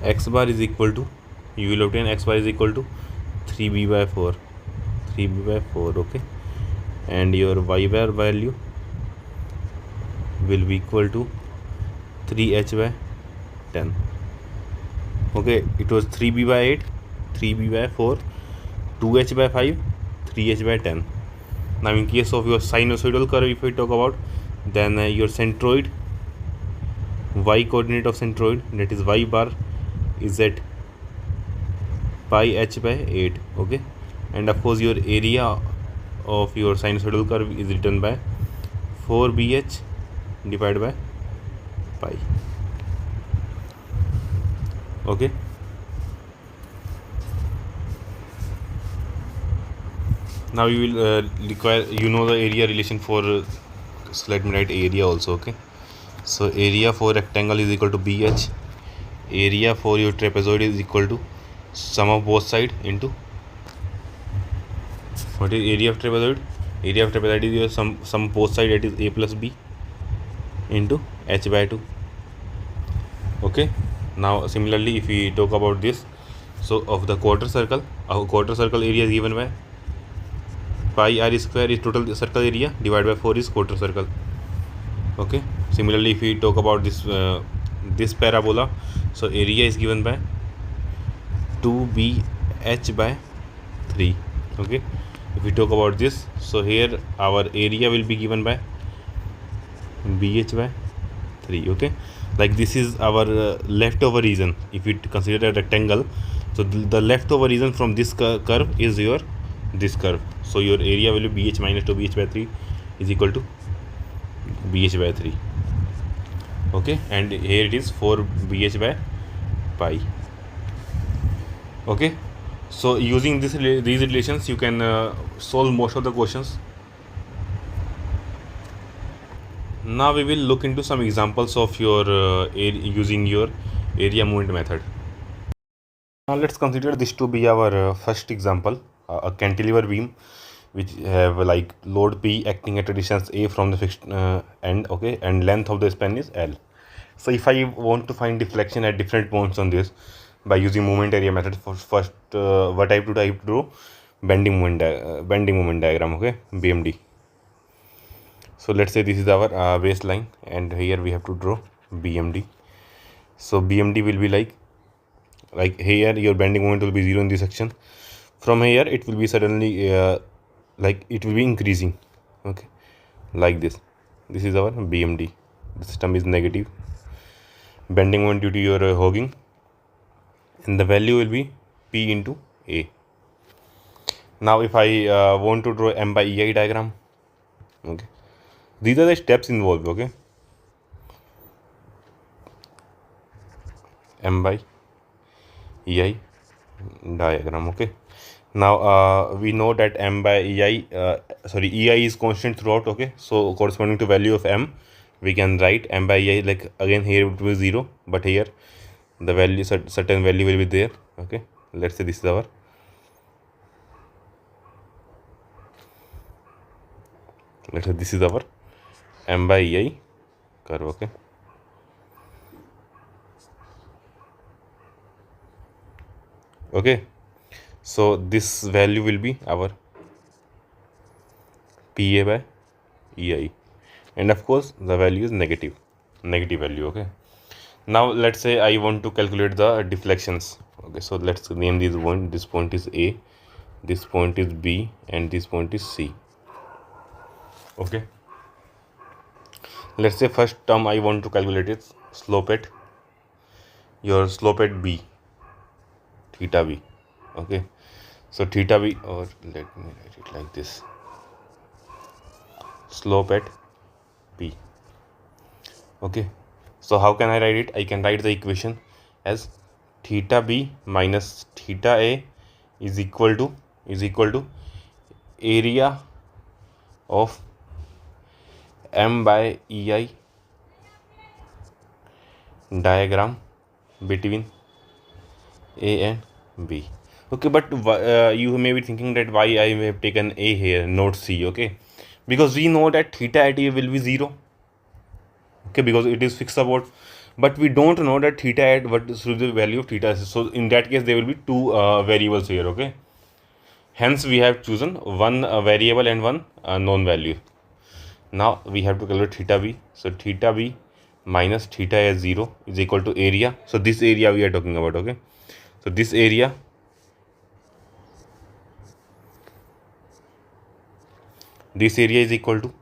x bar is equal to, you will obtain x bar is equal to 3b by 4. Okay, and your y bar value will be equal to 3h by 10. Okay, it was 3b by 8, 3b by 4, 2h by 5, 3h by 10. Now in case of your sinusoidal curve, if we talk about, then your centroid, y coordinate of centroid, that is y bar, is at pi h by 8. Okay, and of course your area of your sinusoidal curve is written by 4bh divided by pi. Okay, now you will require, you know, the area relation for so let me write area also. Okay, so area for rectangle is equal to bh, area for your trapezoid is equal to sum of both side into, what is area of trapezoid? Area of trapezoid is your sum of both side, that is a plus b into h by 2. Okay, now similarly if we talk about this, so of the quarter circle, our quarter circle area is given by pi r square is total circle area divided by 4 is quarter circle. Okay, Similarly, if we talk about this parabola, so area is given by 2bh by 3. Okay, if we talk about this, so here our area will be given by bh by 3. Okay, like this is our leftover region. If we consider a rectangle, so the leftover region from this curve is your this curve. So your area will be bh minus 2bh by 3 is equal to bh by 3. Okay, and here it is 4bh by pi. Okay, so using these relations you can solve most of the questions. Now we will look into some examples of your using your area movement method. Now let's consider this to be our first example, a cantilever beam which have like load P acting at a distance A from the fixed end. Okay, and length of the span is L. So if I want to find deflection at different points on this by using moment area method, first what I have to do, I have to draw bending moment diagram. Okay, BMD. So let's say this is our baseline, and here we have to draw BMD. So BMD will be like here your bending moment will be 0 in this section. From here it will be suddenly like it will be increasing. Okay, like this. This is our BMD. The system is negative bending moment due to your hogging, and the value will be P into A. Now if I want to draw M by EI diagram, okay, these are the steps involved. Okay, M by EI diagram. Okay, now we know that M by EI EI is constant throughout. Okay, so corresponding to value of M, we can write M by EI, like again here it will be 0, but here the value, certain value will be there. Okay, let's say this is our M by EI curve. Okay, okay, so this value will be our PA by EI, and of course the value is negative value. Okay, now let's say I want to calculate the deflections. Okay, so let's name this point. This point is A, this point is B, and this point is C. Okay, let's say first term I want to calculate is slope at B, theta B. Okay, so theta B, or let me write it like this, slope at B. Okay, so how can I write it? I can write the equation as theta B minus theta A is equal to area of M by EI diagram between A and B. Okay, but you may be thinking that why I have taken A here, not C. Okay, because we know that theta at A will be 0. Okay, because it is fixed support, but we don't know that theta at what is the value of theta. So in that case there will be two variables here. Okay, hence we have chosen one variable and one known value. Now we have to calculate theta B. So theta B minus theta A 0 is equal to area. So this area we are talking about. Okay, so this area is equal to,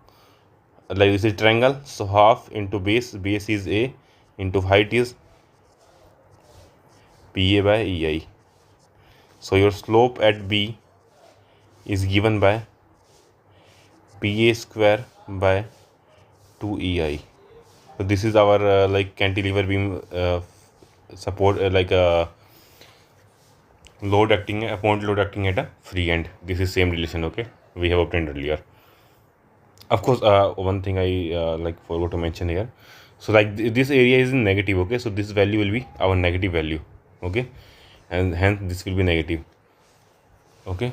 like this is triangle, so half into base is A, into height is PA by EI. So your slope at B is given by PA square by 2 EI. So this is our like cantilever beam support, like a load acting, a point load acting at a free end. This is same relation. Okay, we have obtained earlier. Of course, one thing I like forgot to mention here. So like this area is in negative. Okay, so this value will be our negative value. Okay, and hence this will be negative. Okay,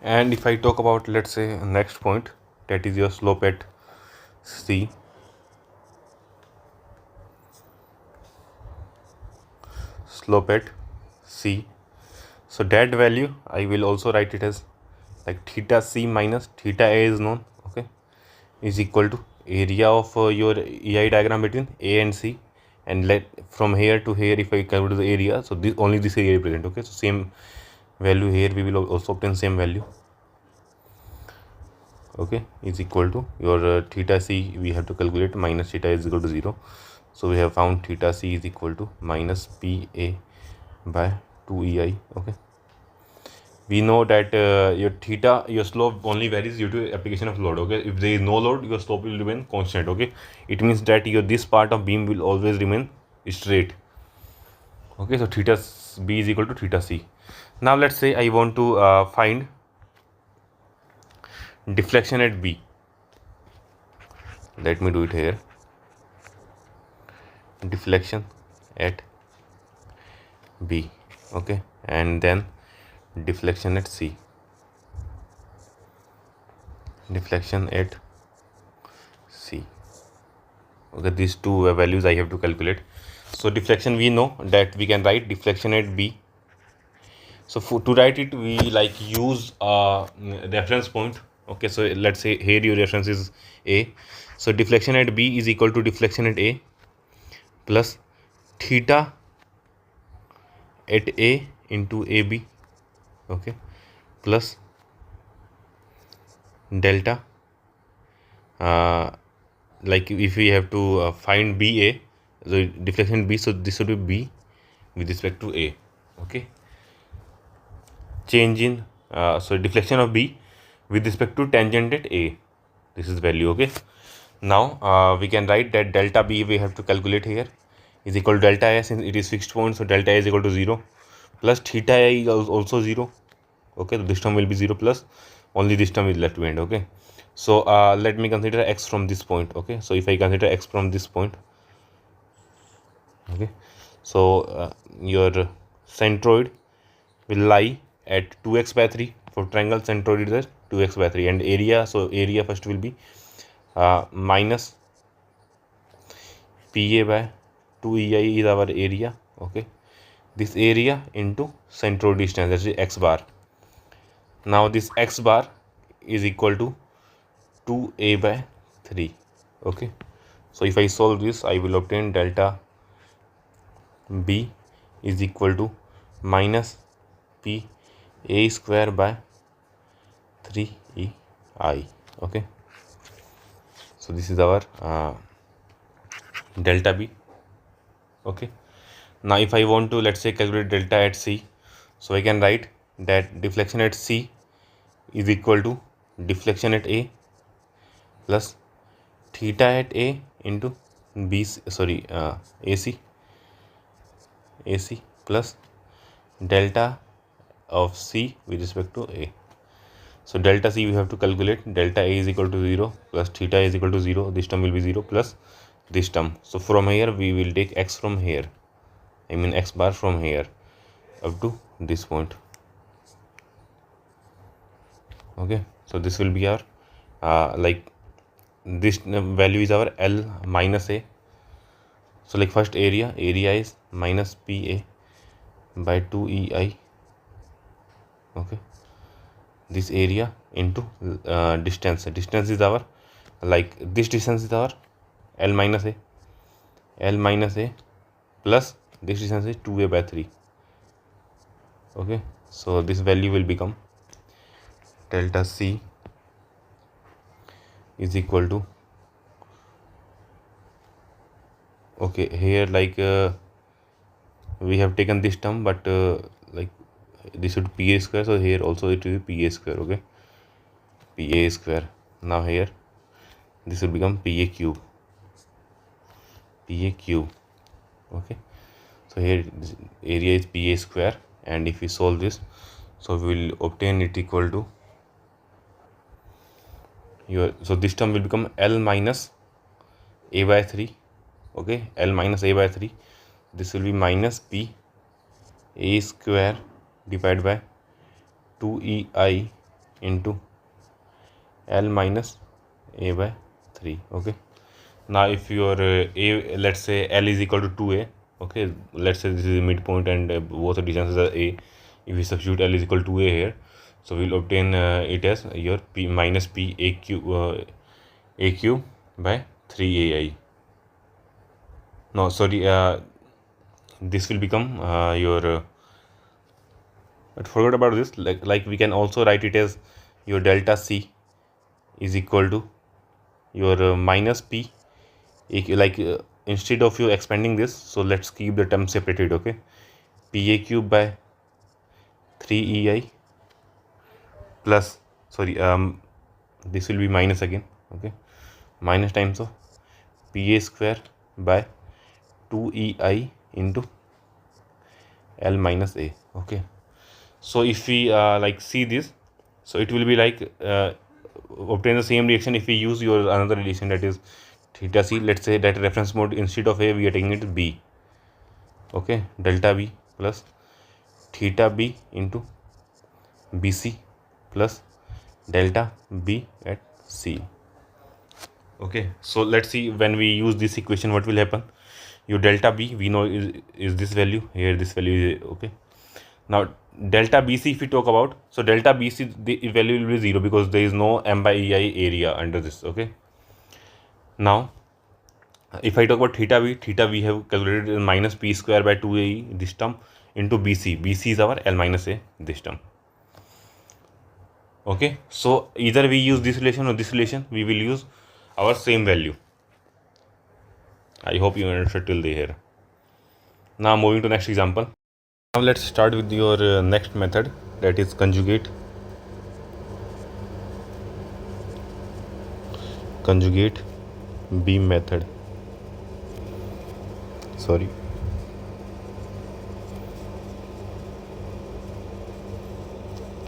and if I talk about, let's say, next point, that is your slope at C. Slope at C. So that value I will also write it as like theta C minus theta A is known. Okay, is equal to area of your EI diagram between A and C, and let from here to here, if I calculate the area, so this only this area present. Okay, so same value here we will also obtain same value. Okay, is equal to your theta C we have to calculate, minus theta is equal to 0. So we have found theta C is equal to minus PA by 2 EI. Okay, we know that your theta, your slope only varies due to application of load. Okay, if there is no load, your slope will remain constant. Okay, it means that your this part of beam will always remain straight. Okay, so theta B is equal to theta C. Now let's say I want to find deflection at B. Let me do it here. Deflection at B. Okay, and then deflection at C. Deflection at C. Okay, these two values I have to calculate. So deflection, we know that we can write deflection at B. So to write it, we like use a reference point. Okay, so let's say here your reference is A. So deflection at B is equal to deflection at A plus theta at A into AB. Okay, plus delta, like if we have to find BA, so deflection B, so this would be B with respect to A. Okay, change in so deflection of B with respect to tangent at A, this is value. Okay, now we can write that delta B we have to calculate here is equal to delta A, since it is fixed point, so delta A is equal to 0 plus theta A is also 0. Okay, so this term will be 0 plus only this term is left behind. Okay, so let me consider x from this point. Okay, so if I consider x from this point, okay, so your centroid will lie at 2x by 3. For triangle, centroid is at 2x by 3, and area, so area first will be minus PA by 2 EI is our area. Okay, this area into centroid distance, that is x bar. Now this x bar is equal to 2a by 3. Okay, so if I solve this, I will obtain delta B is equal to minus P A square by 3 EI. Okay, so this is our delta B. Okay, now if I want to, let's say, calculate delta at C, so I can write that deflection at C is equal to deflection at A plus theta at A into AC plus delta of C with respect to A. So delta C we have to calculate, delta A is equal to 0 plus theta is equal to 0, this term will be 0 plus this term. So from here we will take x from here, I mean x bar from here up to this point. Okay, so this will be our like this value is our L minus A. So like first area is minus PA by 2 EI. Okay, this area into distance is our, like this distance is our L minus A plus this distance is 2a by 3. Okay, so this value will become delta C is equal to, okay, here like we have taken this term, but like this would PA square, so here also it will be PA square. Okay, PA square. Now here this will become PA cube. Okay, so here this area is PA square, and if we solve this, so we will obtain it equal to your, so this term will become L minus A by 3. Okay, L minus A by 3, this will be minus P A square divided by 2 EI into L minus A by 3. Okay, now if your A, let's say L is equal to 2a. Okay, let's say this is a midpoint and both the distances are A. If we substitute L is equal to 2a here, so we'll obtain it as your P minus P A cube by 3ai. No, sorry, this will become your but forget about this, like we can also write it as your delta c is equal to your minus p, like instead of you expanding this, so let's keep the term separated. Okay, pa cube by 3ei plus, sorry, this will be minus again. Okay, minus times of pa square by 2ei into l minus a. Okay, so if we like see this, so it will be like obtain the same reaction if we use your another relation, that is theta c. Let's say that reference mode, instead of a we are taking it b. Okay, delta b plus theta b into bc plus delta b at c. Okay, so let's see, when we use this equation what will happen. Your delta b we know is this value here, this value is okay. Now delta bc, if we talk about, so delta bc, the value will be 0 because there is no m by ei area under this. Okay, now if I talk about theta we have calculated as minus p square by 2a this term into bc is our l minus a this term. Okay, so either we use this relation or this relation, we will use our same value. I hope you understood till here. Now moving to next example. Now let's start with your next method, that is conjugate beam method. Sorry.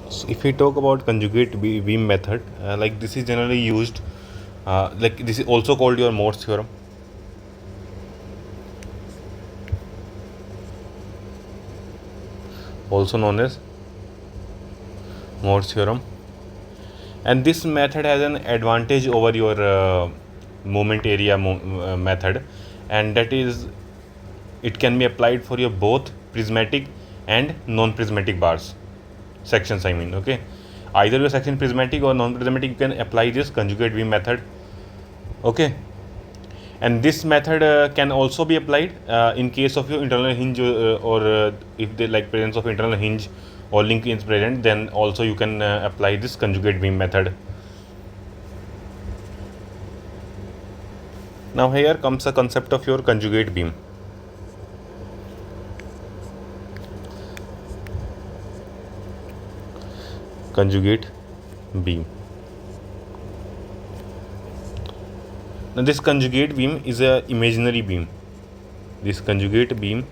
So if we talk about conjugate beam method, like this is generally used, like this is also called your Morse theorem. Also known as Morse theorem, and this method has an advantage over your moment area method, and that is it can be applied for your both prismatic and non-prismatic bars sections, I mean. Okay, either your section prismatic or non-prismatic, you can apply this conjugate beam method. Okay, and this method can also be applied in case of your internal hinge, or if the like presence of internal hinge or link is present, then also you can apply this conjugate beam method. Now here comes the concept of your conjugate beam. Conjugate beam. Now this conjugate beam is a imaginary beam. This conjugate beam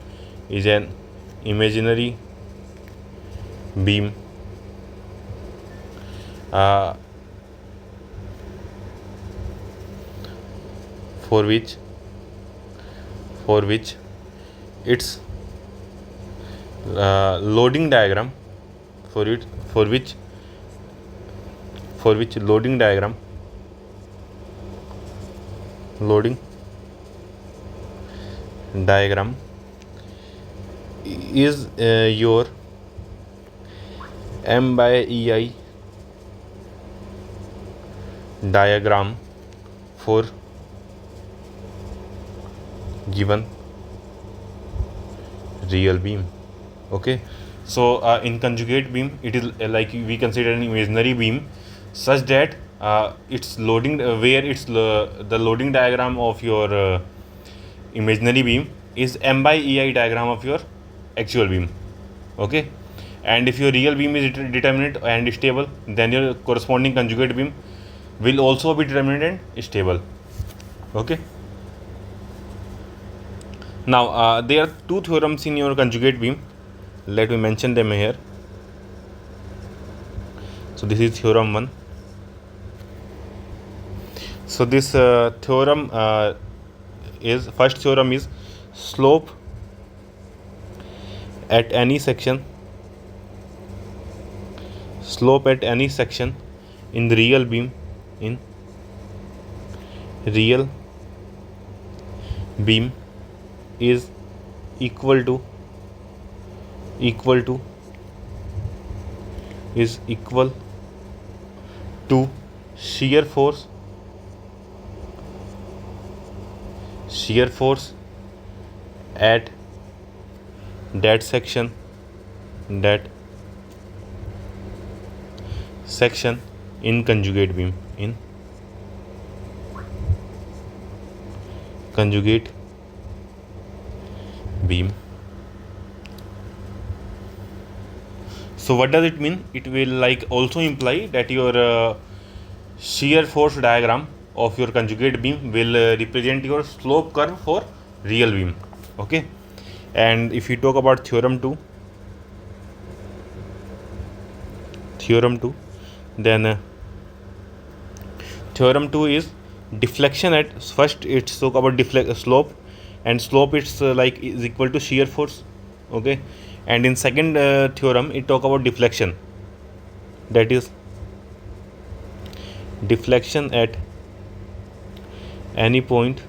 is an imaginary beam for which its loading diagram for which loading diagram is your m by ei diagram for given real beam. Okay, so in conjugate beam it is like we consider an imaginary beam such that its loading where it's the loading diagram of your imaginary beam is m by ei diagram of your actual beam. Okay, and if your real beam is determinate and stable, then your corresponding conjugate beam will also be determinate and stable. Okay, now there are two theorems in your conjugate beam. Let me mention them here. So this is theorem 1. So this theorem is, first theorem is slope at any section in the real beam is equal to shear force shear force at that section in conjugate beam, in conjugate beam. So what does it mean? It will like also imply that your shear force diagram of your conjugate beam will represent your slope curve for real beam. Okay, and if you talk about theorem 2, then theorem 2 is deflection at first. It's talk about slope, and slope it's like is equal to shear force. Okay, and in second theorem it talk about deflection, that is deflection at any point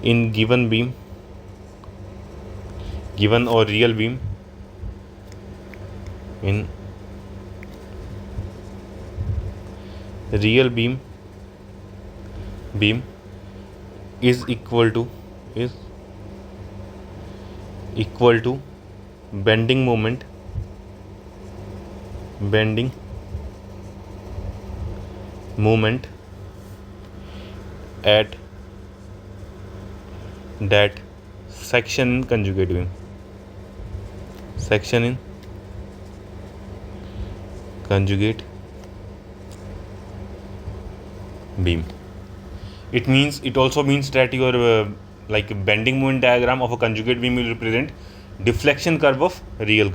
in given beam, given or real beam, in real beam is equal to bending moment at that section in conjugate beam, It also means that your like bending moment diagram of a conjugate beam will represent deflection curve of real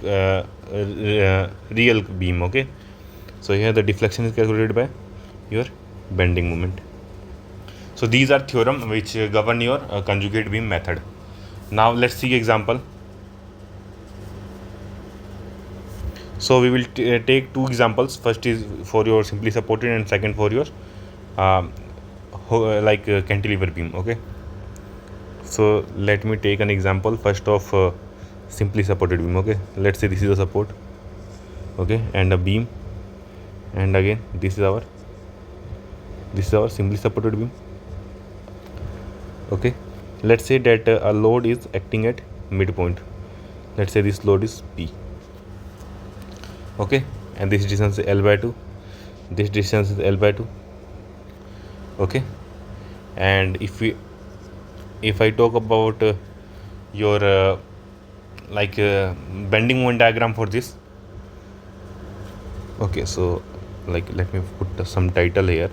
beam. Okay, so here the deflection is calculated by your bending moment. So these are theorem which govern your conjugate beam method. Now let's see example. So we will take two examples. First is for your simply supported and second for your cantilever beam. Okay, so let me take an example first of simply supported beam. Okay, let's say this is a support, okay, and a beam, and again this is our simply supported beam. Okay, let's say that a load is acting at midpoint. Let's say this load is P. Okay, and this distance is L by 2, this distance is L by 2. Okay, and if I talk about your bending moment diagram for this. Okay, so like let me put some title here.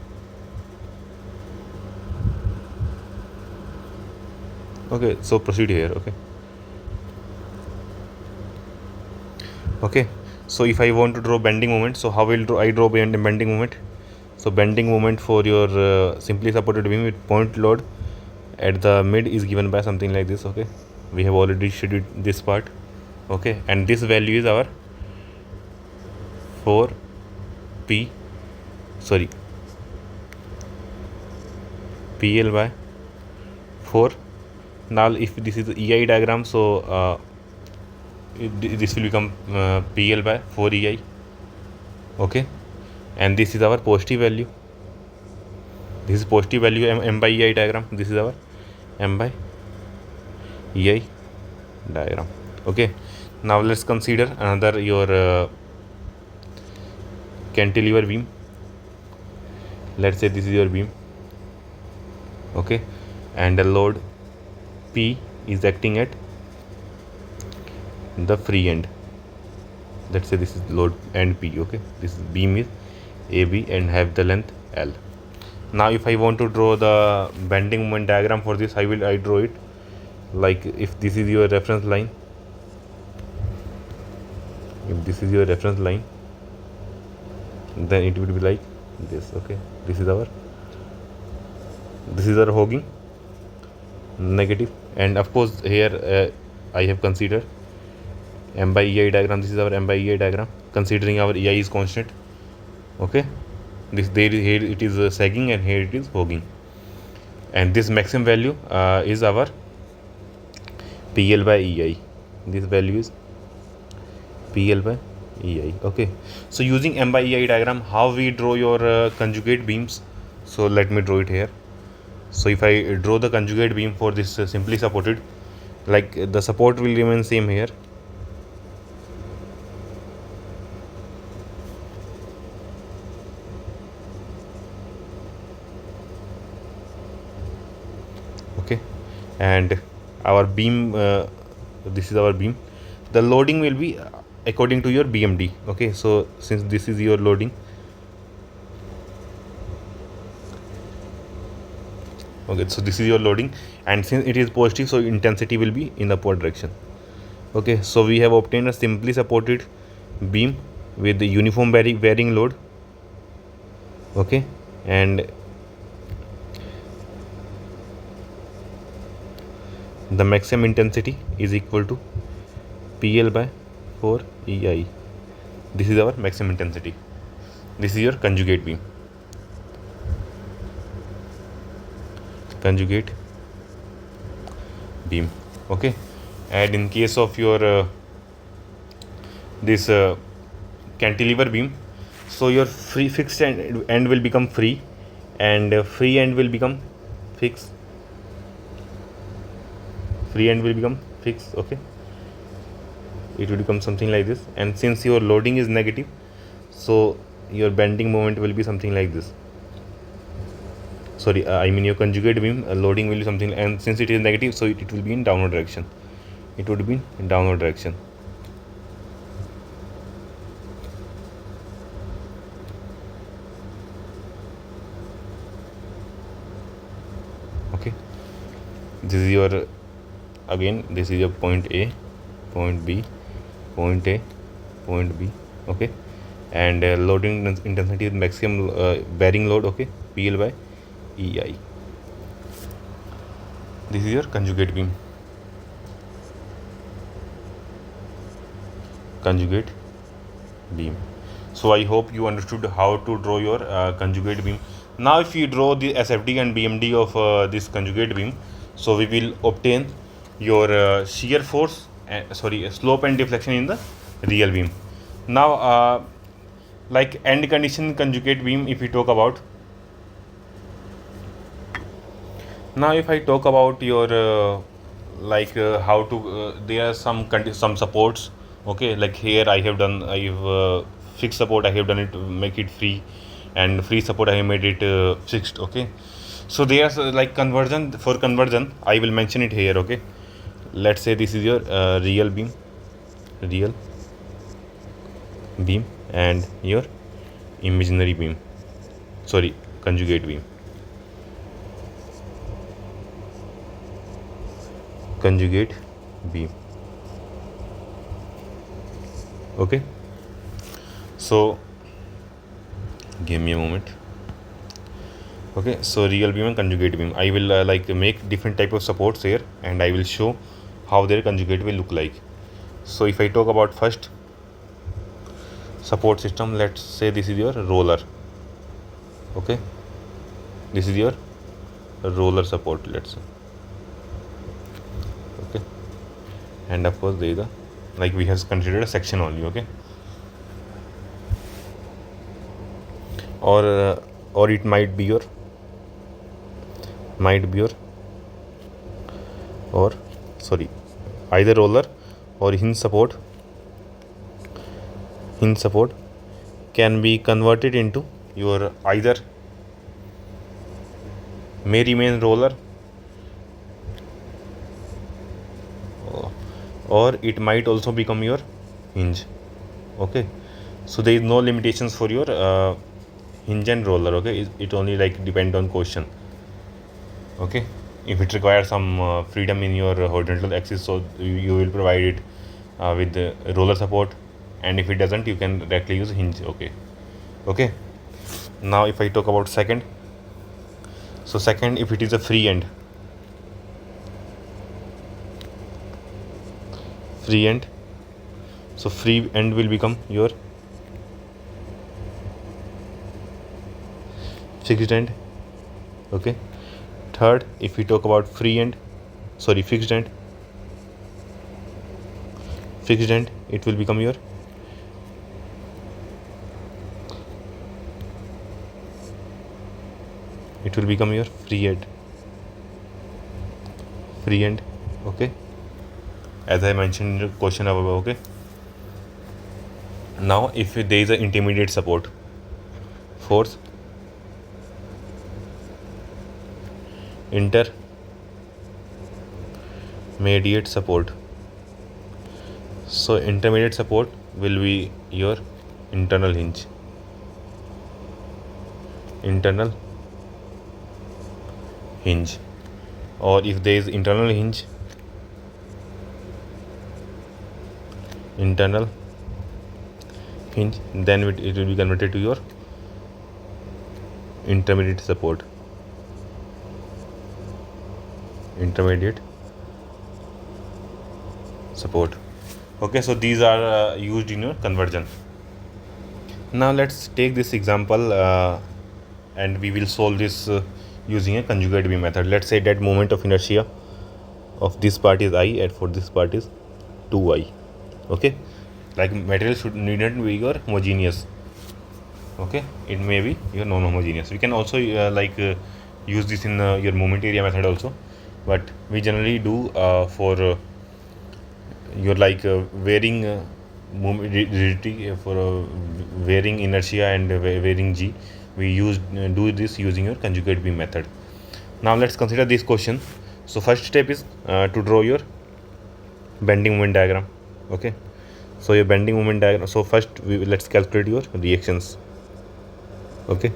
Okay, so proceed here. Okay, so if I want to draw bending moment, so how will I draw bending moment? So bending moment for your simply supported beam with point load at the mid is given by something like this. Okay, we have already scheduled this part. Okay, and this value is our PL by 4. Now if this is the EI diagram, so this will become PL by 4 EI. Okay, and this is our positive value. This is positive value M by EI diagram. This is our M by EI diagram. Okay, now let's consider another your cantilever beam. Let's say this is your beam. Okay, and the load P is acting at the free end. Let's say this is load end P. Okay, this beam is AB and have the length L. Now if I want to draw the bending moment diagram for this, I draw it like if this is your reference line. If this is your reference line, then it will be like this. Okay, this is our hogging negative, and of course here I have considered M by EI diagram. This is our M by EI diagram, considering our EI is constant. Okay, here it is sagging and here it is hogging, and this maximum value is our PL by EI. This value is PL by EI. Okay, so using M by EI diagram, how we draw your conjugate beams? So let me draw it here. So if I draw the conjugate beam for this simply supported, like the support will remain same here. Okay, and our beam, this is our beam. The loading will be according to your BMD. Okay, so since this is your loading, okay, so this is your loading, and since it is positive, so intensity will be in the upward direction. Okay, so we have obtained a simply supported beam with the uniform varying load. Okay, and the maximum intensity is equal to PL by 4 EI. This is our maximum intensity. This is your conjugate beam. Conjugate beam. Okay, and in case of your this cantilever beam, so your fixed end will become free, and free end will become fixed. Free end will become fixed. Okay, it will become something like this, and since your loading is negative, so your bending moment will be something like this. Sorry, I mean your conjugate beam loading will be something, and since it is negative, so it will be in downward direction. It would be in downward direction. Okay, this is your, again this is your point A, point B, point A, point B. Okay, and loading intensity is maximum bearing load. Okay, PL by EI. This is your conjugate beam. Conjugate beam. So I hope you understood how to draw your conjugate beam. Now if you draw the SFD and BMD of this conjugate beam, so we will obtain your shear force, slope and deflection in the real beam. Now like end condition conjugate beam, if we talk about, now if I talk about your how to there are some supports. Okay, like here I've fixed support, I have done it to make it free, and free support I have made it fixed. Okay, so there's like conversion. For conversion I will mention it here. Okay, let's say this is your real beam, and your imaginary beam, conjugate beam. Conjugate beam. Okay, so give me a moment. Okay, so real beam and conjugate beam, I will make different type of supports here, and I will show how their conjugate will look like. So if I talk about first support system, let's say this is your roller. Okay, this is your roller support, let's say. Okay, and of course there is we have considered a section only. Okay, or it might be your either roller or hinge support can be converted into your either may remain roller, or it might also become your hinge. Okay, so there is no limitations for your hinge and roller. Okay, it only depend on question. Okay, if it requires some freedom in your horizontal axis, so you will provide it with the roller support, and if it doesn't, you can directly use hinge. Okay, now if I talk about second, so second, if it is a free end, so free end will become your fixed end. Okay, third, if we talk about fixed end, it will become your free end. free end, okay, as I mentioned in the question above, okay. Now if there is an intermediate support, force intermediate support, so intermediate support will be your internal hinge, or if there is internal hinge, then it will be converted to your intermediate support, okay. So these are used in your conversion. Now let's take this example and we will solve this using a conjugate beam method. Let's say that moment of inertia of this part is I and for this part is 2I, okay. Like material needn't be your homogeneous, okay, it may be your non-homogeneous. We can also use this in your moment area method also, but we generally do for your varying rigidity, for varying inertia and varying g, we do this using your conjugate beam method. Now let's consider this question. So first step is to draw your bending moment diagram, okay. So your bending moment diagram, so first let's calculate your reactions, okay.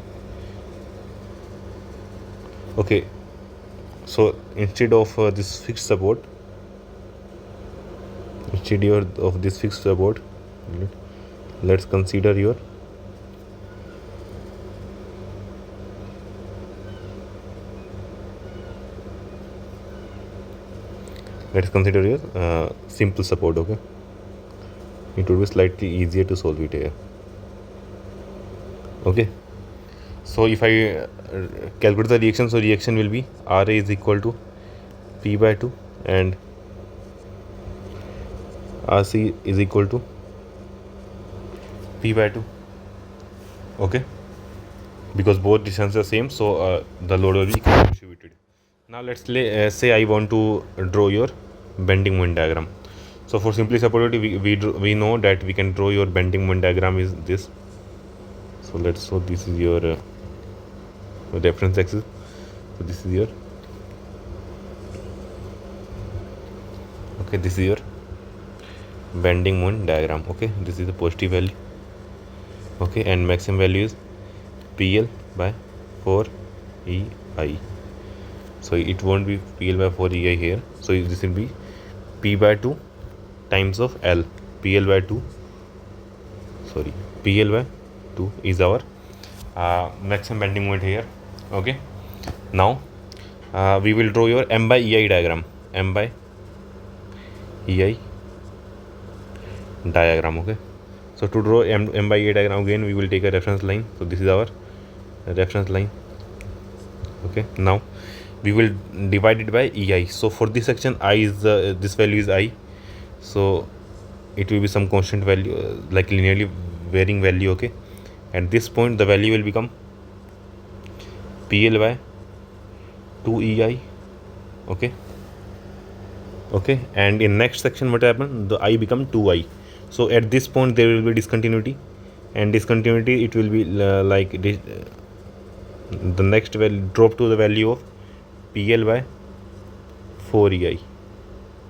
So instead of this fixed support, let's consider your simple support, okay. It would be slightly easier to solve it here, okay. So if I calculate the reaction, so reaction will be Ra is equal to P by 2 and Rc is equal to P by 2, okay, because both distances are same, so the load will be equally distributed. Now let's say I want to draw your bending moment diagram. So for simplicity, we know that we can draw your bending moment diagram is this. So this is your reference axis. So this is your, okay, this is your bending moment diagram, okay. This is the positive value, okay, and maximum value is PL by 4 EI. So it won't be PL by 4 EI here. So this will be P by 2 times of L. PL by 2 is our maximum bending moment here, okay. Now we will draw your M by EI diagram, okay. So to draw M by EI diagram, again we will take a reference line. So this is our reference line, okay. Now we will divide it by EI. So for this section, I is this value is I, so it will be some constant value, like linearly varying value, okay. At this point the value will become PL by 2 EI, okay. And in next section what happened, the I become 2I. So at this point there will be discontinuity, and discontinuity it will be the next value drop to the value of PL by 4 EI,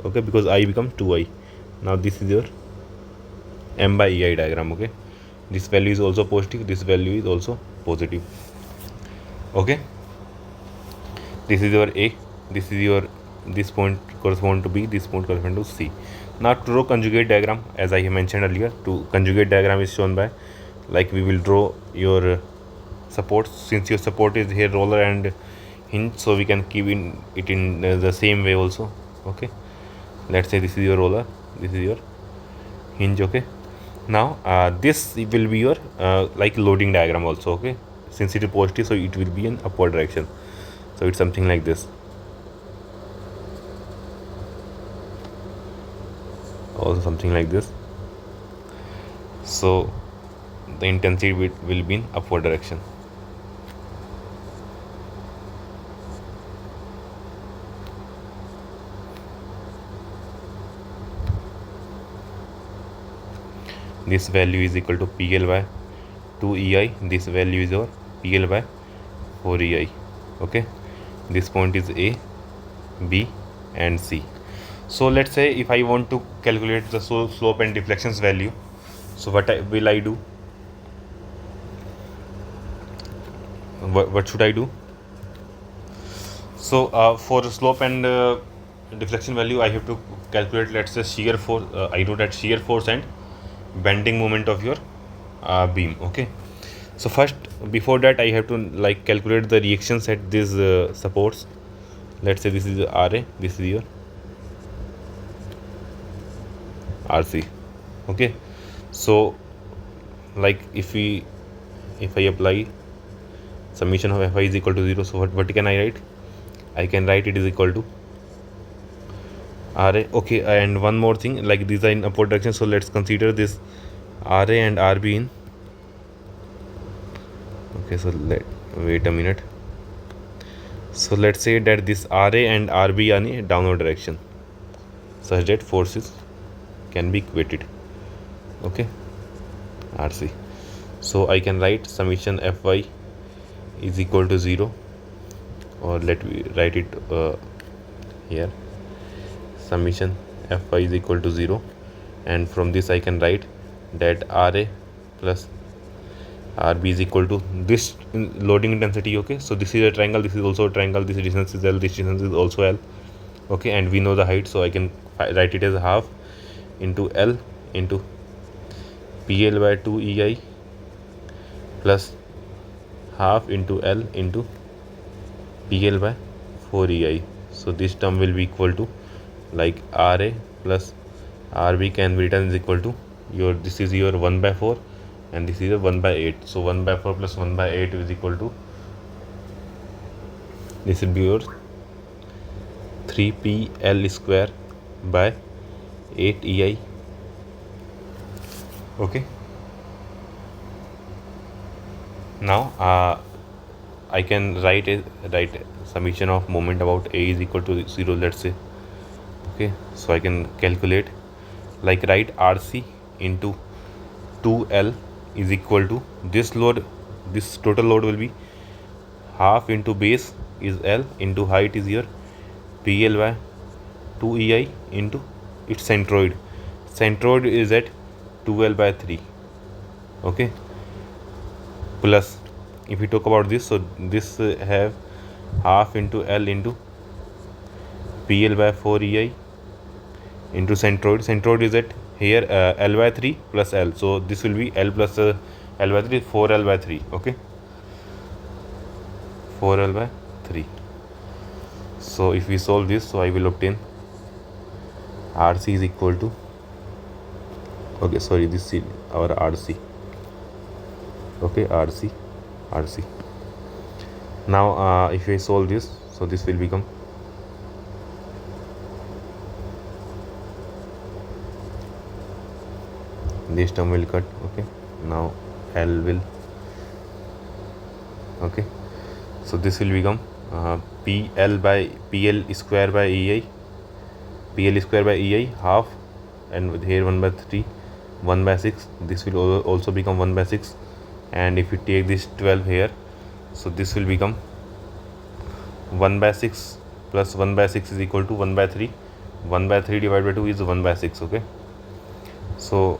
okay, because I become 2I. Now this is your M by EI diagram, okay. This value is also positive, this value is also positive, okay. This is your A, this is your, this point correspond to B, this point correspond to C. Now to draw conjugate diagram, as I have mentioned earlier, to conjugate diagram is shown by, like, we will draw your support. Since your support is here roller and hinge, so we can keep it in the same way also, okay. Let's say this is your roller, this is your hinge, okay. Now this will be your loading diagram also, okay. Since it is positive, so it will be in upward direction, so it's something like this, also something like this. So the intensity will be in upward direction. this value is equal to PL by 2 EI, this value is your PL by 4 EI. Okay, this point is A, B and C. So let's say if I want to calculate the slope and deflections value, so what will I do? What should I do? So for the slope and deflection value, I have to calculate, let's say, shear force. I know that shear force and bending moment of your beam. Okay, so first, before that, I have to like calculate the reactions at these supports. Let's say this is RA, this is your RC. Okay, so like if I apply summation of Fi is equal to 0, so what can I write? I can write it is equal to RA. Okay, and one more thing, like these are in upward direction, so let's consider this RA and RB in. Okay, so wait a minute. So let's say that this RA and RB are in downward direction, such that forces can be equated. Okay, RC. So I can write summation Fy is equal to 0, or let me write it here, summation Fy is equal to 0, and from this I can write that RA plus RB is equal to this loading intensity. Okay, so this is a triangle, this is also a triangle, this distance is L, this distance is also L. Okay, and we know the height, so I can write it as half into L into PL by 2 EI plus half into L into PL by 4 EI. So this term will be equal to like RA plus RB can be written is equal to your, this is your 1 by 4 and this is a 1 by 8. So 1 by 4 plus 1 by 8 is equal to, this will be your 3PL square by 8 EI. Okay, now I can write summation of moment about A is equal to 0, let's say. Okay, so I can calculate, like write RC into 2L is equal to this load, this total load will be half into base is L into height is your PL by 2 EI into its centroid. Centroid is at 2L by 3. Okay, plus if we talk about this, so this have half into L into PL by 4 EI into centroid. Centroid is at here L by 3 plus L, so this will be L plus L by 3, 4L by 3. Okay, 4L by 3. So if we solve this, so I will obtain RC is equal to, okay, sorry, this is our RC. Okay, RC. Now if I solve this, so this will become this term will cut. Okay, now L will, okay, so this will become PL square by EI half, and here 1 by 3, 1 by 6, this will also become 1 by 6, and if we take this 12 here, so this will become 1 by 6 plus 1 by 6 is equal to 1 by 3. 1 by 3 divided by 2 is 1 by 6. Okay, so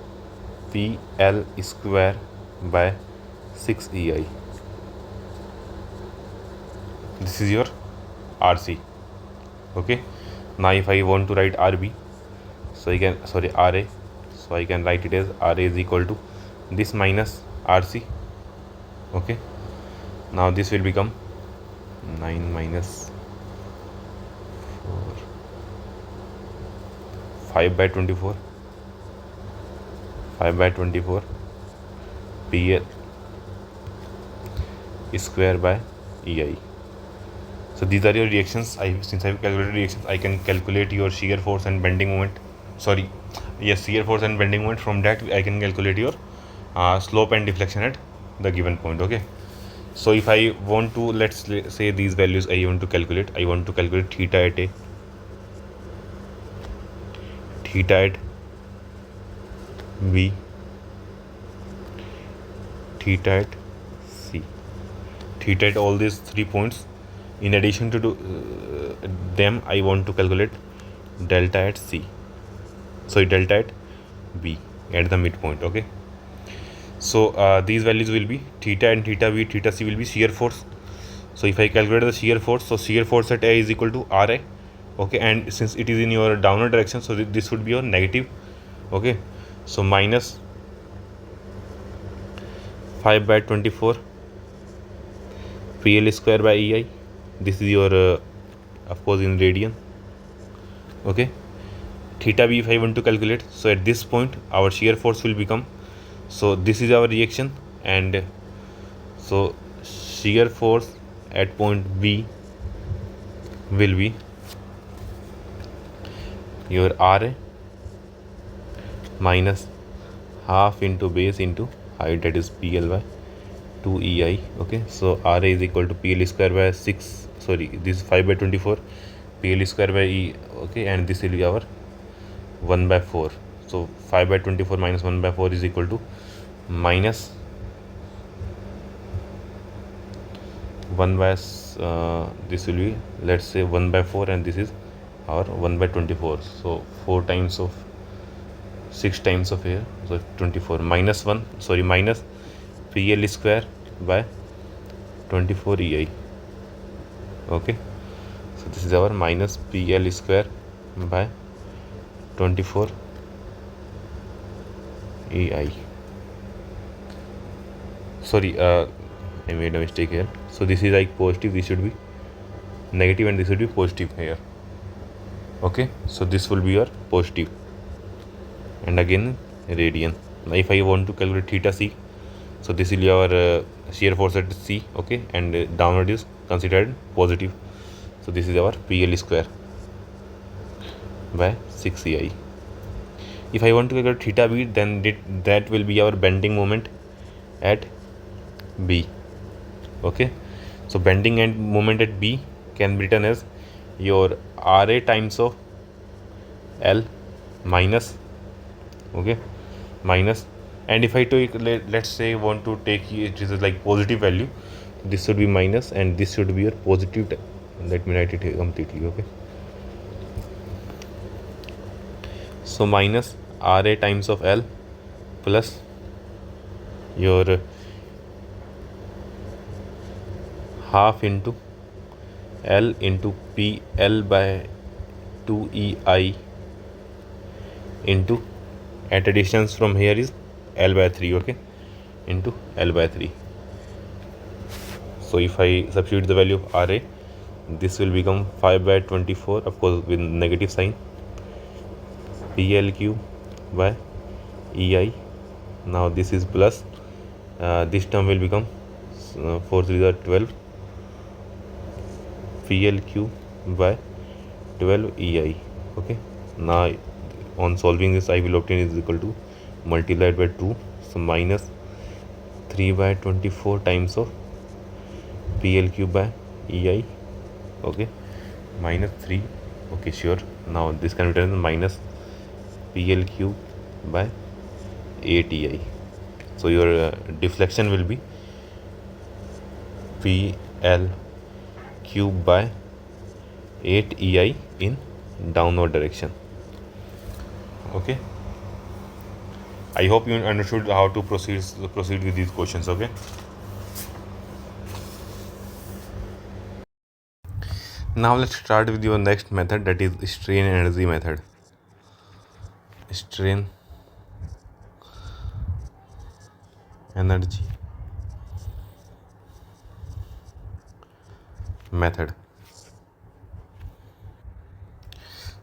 PL square by 6 EI, this is your RC. Okay, now if I want to write RB, so I can, sorry, RA, so I can write it as RA is equal to this minus RC. Okay, now this will become 9 minus 4, 5 by 24 PL square by EI. So these are your reactions. Since I have calculated reactions, I can calculate your shear force and bending moment. Shear force and bending moment. From that I can calculate your slope and deflection at the given point. Okay, so if I want to, let's say these values I want to calculate theta at A, theta at B, theta at C, theta at all these 3 points. In addition to them, I want to calculate delta at C, sorry, delta at B at the midpoint. Okay, so these values will be theta and theta B, theta C will be shear force. So if I calculate the shear force, so shear force at A is equal to Ra. Okay, and since it is in your downward direction, so this would be your negative. Okay, so minus 5 by 24 PL square by EI. This is your of course in radian. Okay, theta B if I want to calculate, so at this point our shear force will become, so this is our reaction, and so shear force at point B will be your Ra minus half into base into height, that is PL by 2 EI. Okay, so Ra is equal to PL square by 6, sorry, this is 5 by 24 PL square by E. Okay, and this will be our 1 by 4. So 5 by 24 minus 1 by 4 is equal to minus 1 by this will be, let's say, 1 by 4, and this is our 1 by 24. So 4 times of 6 times of here, so 24 minus 1, sorry, minus PL square by 24 EI. Okay, so this is our minus PL square by 24 EI. Sorry, I made a mistake here. So this is like positive, this should be negative, and this should be positive here. Okay, so this will be your positive, and again radian. Now if I want to calculate theta C, so this is your shear force at C. Okay, and downward is considered positive, so this is our PL square by 6 EI. If I want to calculate theta B, then that will be our bending moment at B. Okay, so bending and moment at B can be written as your Ra times of L minus, okay, minus, and if I take, let's say, want to take it is like positive value, this should be minus, and this should be your positive. Let me write it here completely. Okay, so minus Ra times of L plus your half into L into PL by 2 EI into, at a distance from here is L by 3. Okay, into L by 3. So if I substitute the value of Ra, this will become 5 by 24, of course with negative sign, PL cube by EI. Now this is plus, this term will become 4 3 are 12 PL cube by 12 EI. Okay, now on solving this, I will obtain is equal to multiplied by 2, so minus 3 by 24 times of PL cube by EI. Okay, minus 3. Okay, sure. Now this can be written as minus PL cube by 8 EI. So your deflection will be PL cube by 8 EI in downward direction. Okay, I hope you understood how to proceed with these questions. Okay, now let's start with your next method, that is strain energy method. Strain energy method.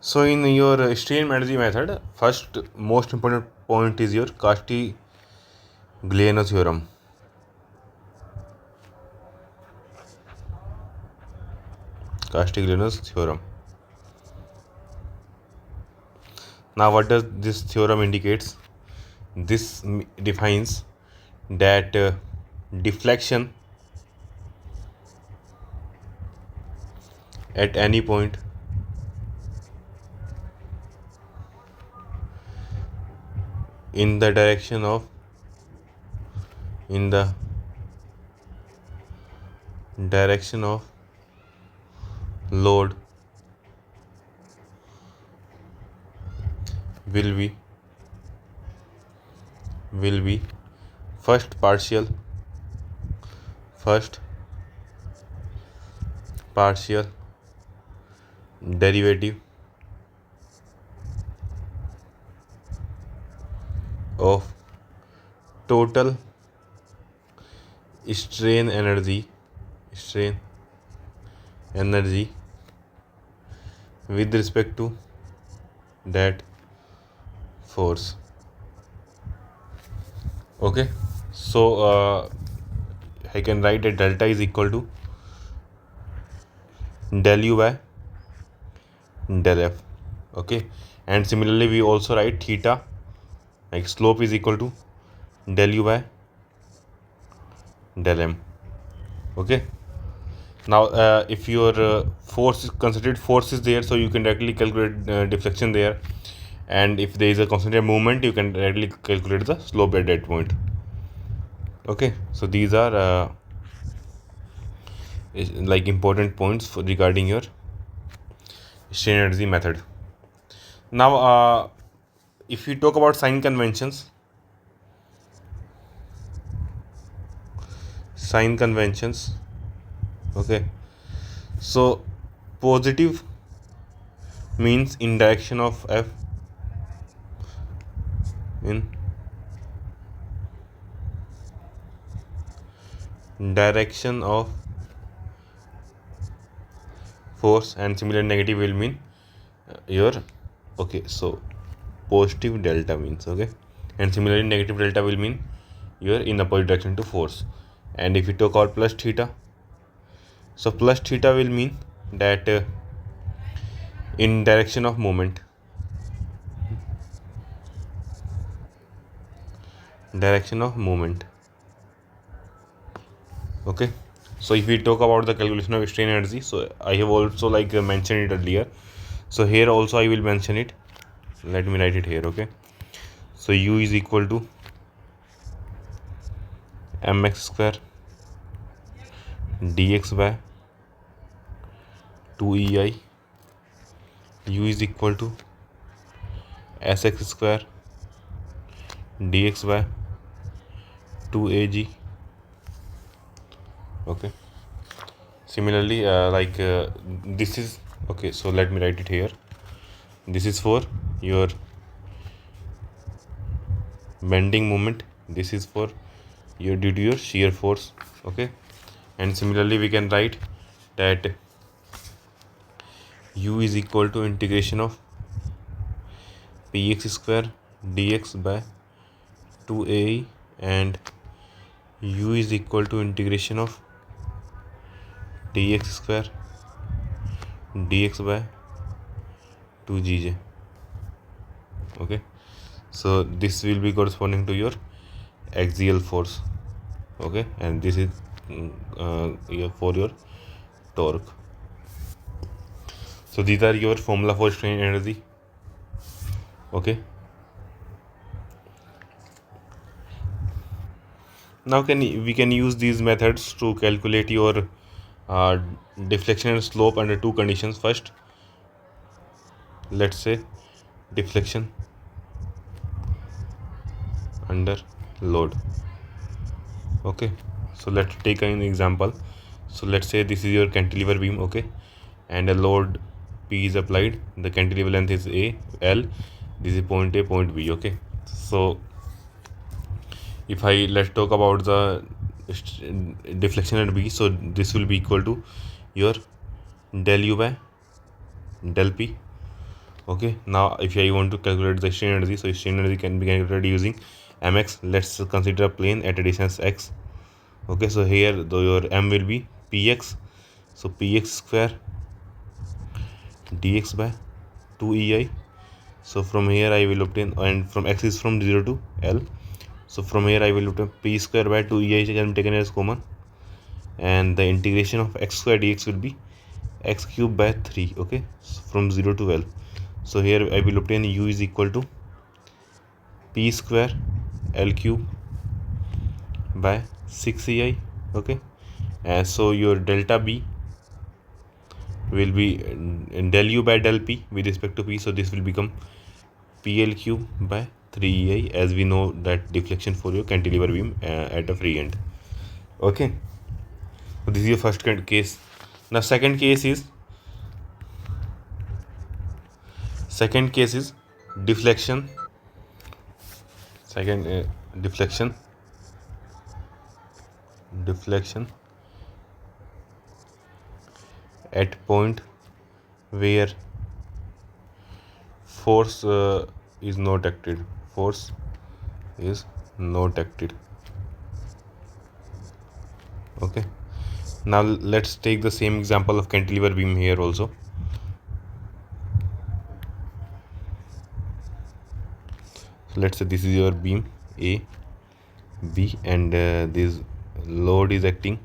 So in your strain energy method, first most important point is your Castigliano theorem. Castigliano's theorem. Now what does this theorem indicates? This defines that deflection at any point in the direction of in the direction of load will be first partial derivative of total strain energy with respect to that force. Okay, so I can write that delta is equal to del u by del f. Okay, and similarly we also write theta, like slope is equal to del u by del m. Okay, now if your considered force is there, so you can directly calculate deflection there, and if there is a concentrated movement, you can directly calculate the slope at that point. Okay, so these are like important points for regarding your strain energy method. Now if we talk about sign conventions, okay, so positive means in direction of f, in direction of force, and similar negative will mean your, okay, so positive delta means, okay, and similarly negative delta will mean you are in opposite direction to force. And if you talk about plus theta, so plus theta will mean that in direction of movement, okay. So if we talk about the calculation of strain energy, so I have also like mentioned it earlier, so here also I will mention it. Let me write it here. Okay, so u is equal to mx square dx by 2ei, u is equal to sx square dx by 2ag. Okay, similarly this is, okay, so let me write it here. This is for your bending moment, this is for your due to your shear force. Okay, and similarly we can write that u is equal to integration of px square dx by 2a, and u is equal to integration of dx square dx by 2gj. Okay, so this will be corresponding to your axial force. Okay, and this is for your torque. So these are your formula for strain energy. Okay, now we can use these methods to calculate your deflection and slope under two conditions. First, let's say deflection under load. Okay, so let's take an example. So let's say this is your cantilever beam. Okay, and a load P is applied. The cantilever length is L. This is point A, point B. Okay, so if let's talk about the deflection at B, so this will be equal to your del U by del P. Okay, now if I want to calculate the strain energy, so strain energy can be calculated using mx. Let's consider a plane at a distance x. Okay, so here your m will be px, so px square dx by 2ei. So from here I will obtain, and from x is from 0 to L, so from here I will obtain p square by 2ei can be taken as common, and the integration of x square dx will be x cube by 3. Okay, so from 0 to L, so here I will obtain u is equal to p square L cube by 6 EI. Okay, and so your delta B will be del U by del P with respect to P, so this will become PL cube by 3 EI, as we know that deflection for your cantilever beam at a free end. Okay, so this is your first case. Now second case is deflection. Deflection at point where force is not acted. Okay, now let's take the same example of cantilever beam here also. So let's say this is your beam A, B, and this load is acting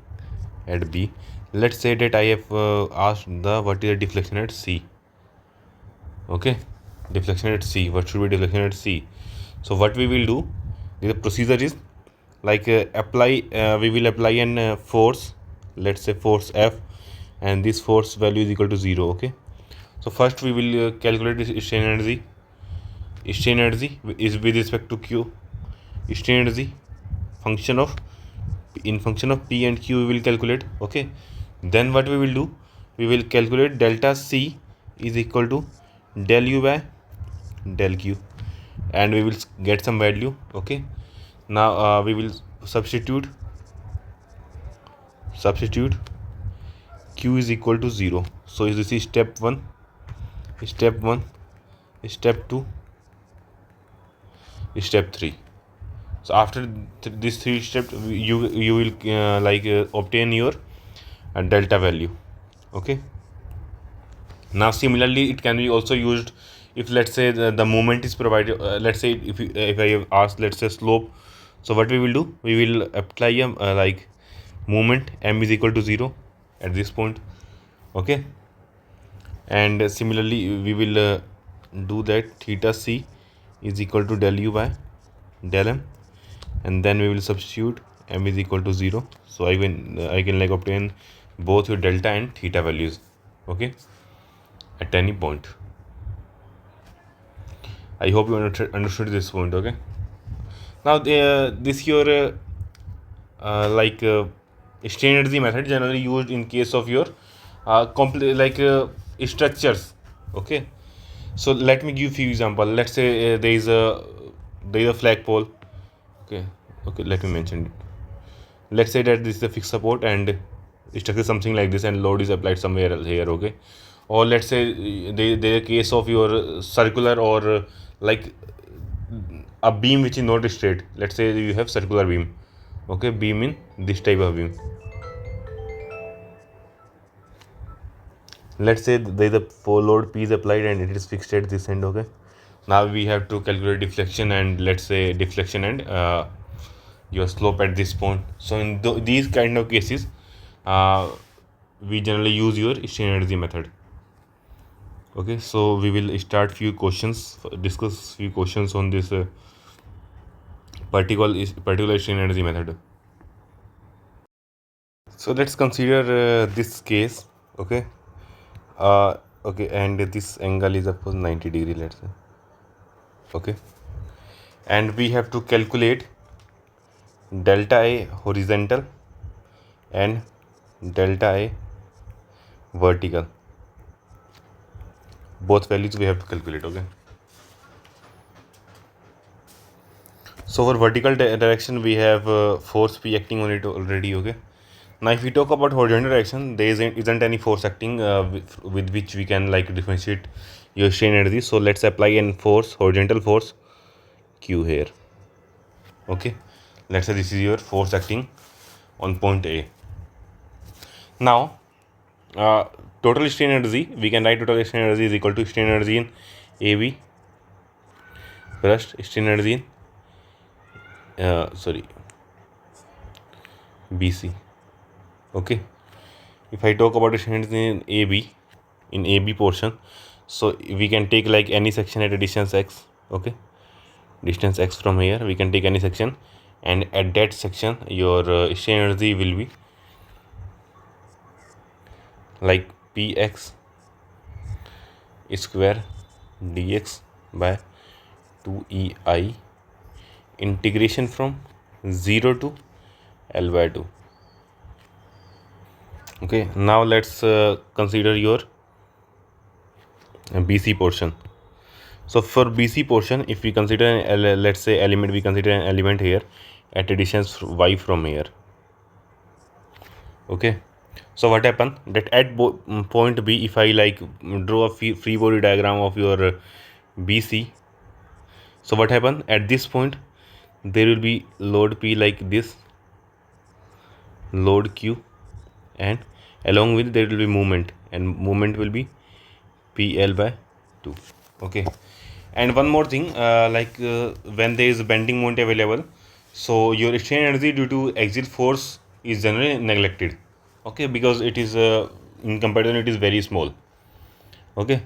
at B. Let's say that I have asked what is the deflection at C. Okay, deflection at C. What should be deflection at C? So what we will do, the procedure is like we will apply an force, let's say force F, and this force value is equal to 0. Okay, so first we will calculate this strain energy. Strain energy is with respect to Q. Strain energy function of P and Q we will calculate. Okay, then what we will do, we will calculate delta C is equal to del U by del Q, and we will get some value. Okay, now we will substitute Q is equal to 0. So this is step 1, step 2, step 3. So after these 3 steps, you will obtain your delta value. Okay, now similarly it can be also used if, let's say, the moment is provided. Let's say if I have asked, let's say, slope. So what we will do, we will apply a moment m is equal to 0 at this point. Okay, and similarly we will do that theta C is equal to del U by del M, and then we will substitute m is equal to 0. So I can obtain both your delta and theta values. Okay, at any point. I hope you understood this point. Okay, now this your strain energy method generally used in case of your structures. Okay, so let me give you example. Let's say there is a flagpole. Okay, let me mention it. Let's say that this is a fixed support and structure something like this, and load is applied somewhere else here. Okay, or let's say there a case of your circular or like a beam which is not straight. Let's say you have circular beam. Okay, beam in this type of beam. Let's say there is a full load P is applied and it is fixed at this end. Okay, now we have to calculate deflection and, let's say, deflection and your slope at this point. So in these kind of cases, we generally use your strain energy method. Okay, so we will start discuss few questions on this particular strain energy method. So let's consider this case. Okay, and this angle is of course 90 degree, let's say. Okay, and we have to calculate delta A horizontal and delta A vertical. Both values we have to calculate. Okay, so for vertical direction we have force P acting on it already. Okay, now if we talk about horizontal direction, there isn't any force acting with which we can differentiate your strain energy. So let's apply an horizontal force Q here. Okay, let's say this is your force acting on point A. Now total strain energy, we can write total strain energy is equal to strain energy in AB plus strain energy in BC. Okay, if I talk about strain energy in AB portion, so we can take any section at a distance x. Okay, distance x from here, we can take any section, and at that section your strain energy will be like px square dx by 2ei integration from 0 to L by 2. Okay, now let's consider your BC portion. So for BC portion, if we consider let's say element, we consider an element here at a distance y from here. Okay, so what happened that at point B, if I like draw a free body diagram of your BC, so what happened at this point, there will be load P like this, load Q, and along with there will be movement, and movement will be PL by 2. Okay, and one more thing, when there is bending moment available, so your strain energy due to axial force is generally neglected. Okay, because it is in comparison it is very small. Okay,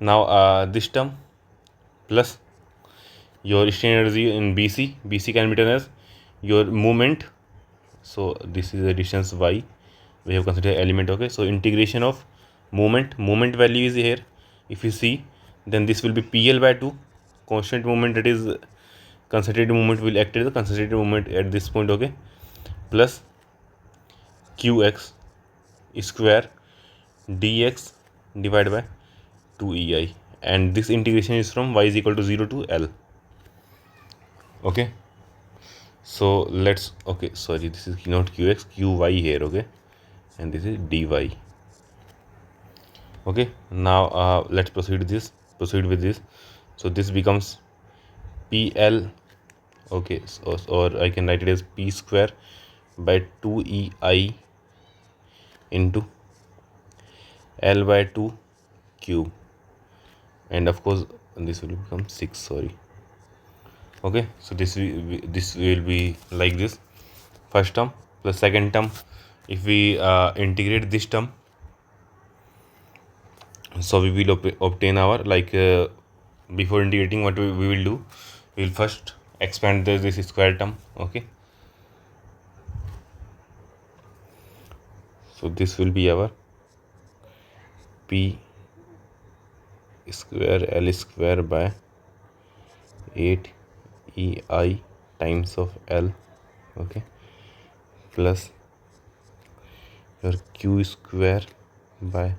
now this term plus your strain energy in BC can be written as your moment. So this is the distance y we have considered element. Okay, so integration of moment value is here. If you see, then this will be PL by 2, constant moment, that is concentrated moment will act as the concentrated moment at this point. Okay, plus qx square dx divided by 2ei, and this integration is from y is equal to 0 to L. Okay, so let's, okay, sorry, this is not qx, qy here. Okay, and this is dy. Okay, now let's proceed with this. So this becomes PL. Okay, so, or I can write it as P square by 2ei into L by 2 cube, and of course this will become 6. Sorry. Okay, so this will be like this, first term plus second term. If we integrate this term, so we will obtain our before integrating, what we will do, we will first expand this square term. Okay, so this will be our P square L square by 8 ei times of L. Okay, plus your q square by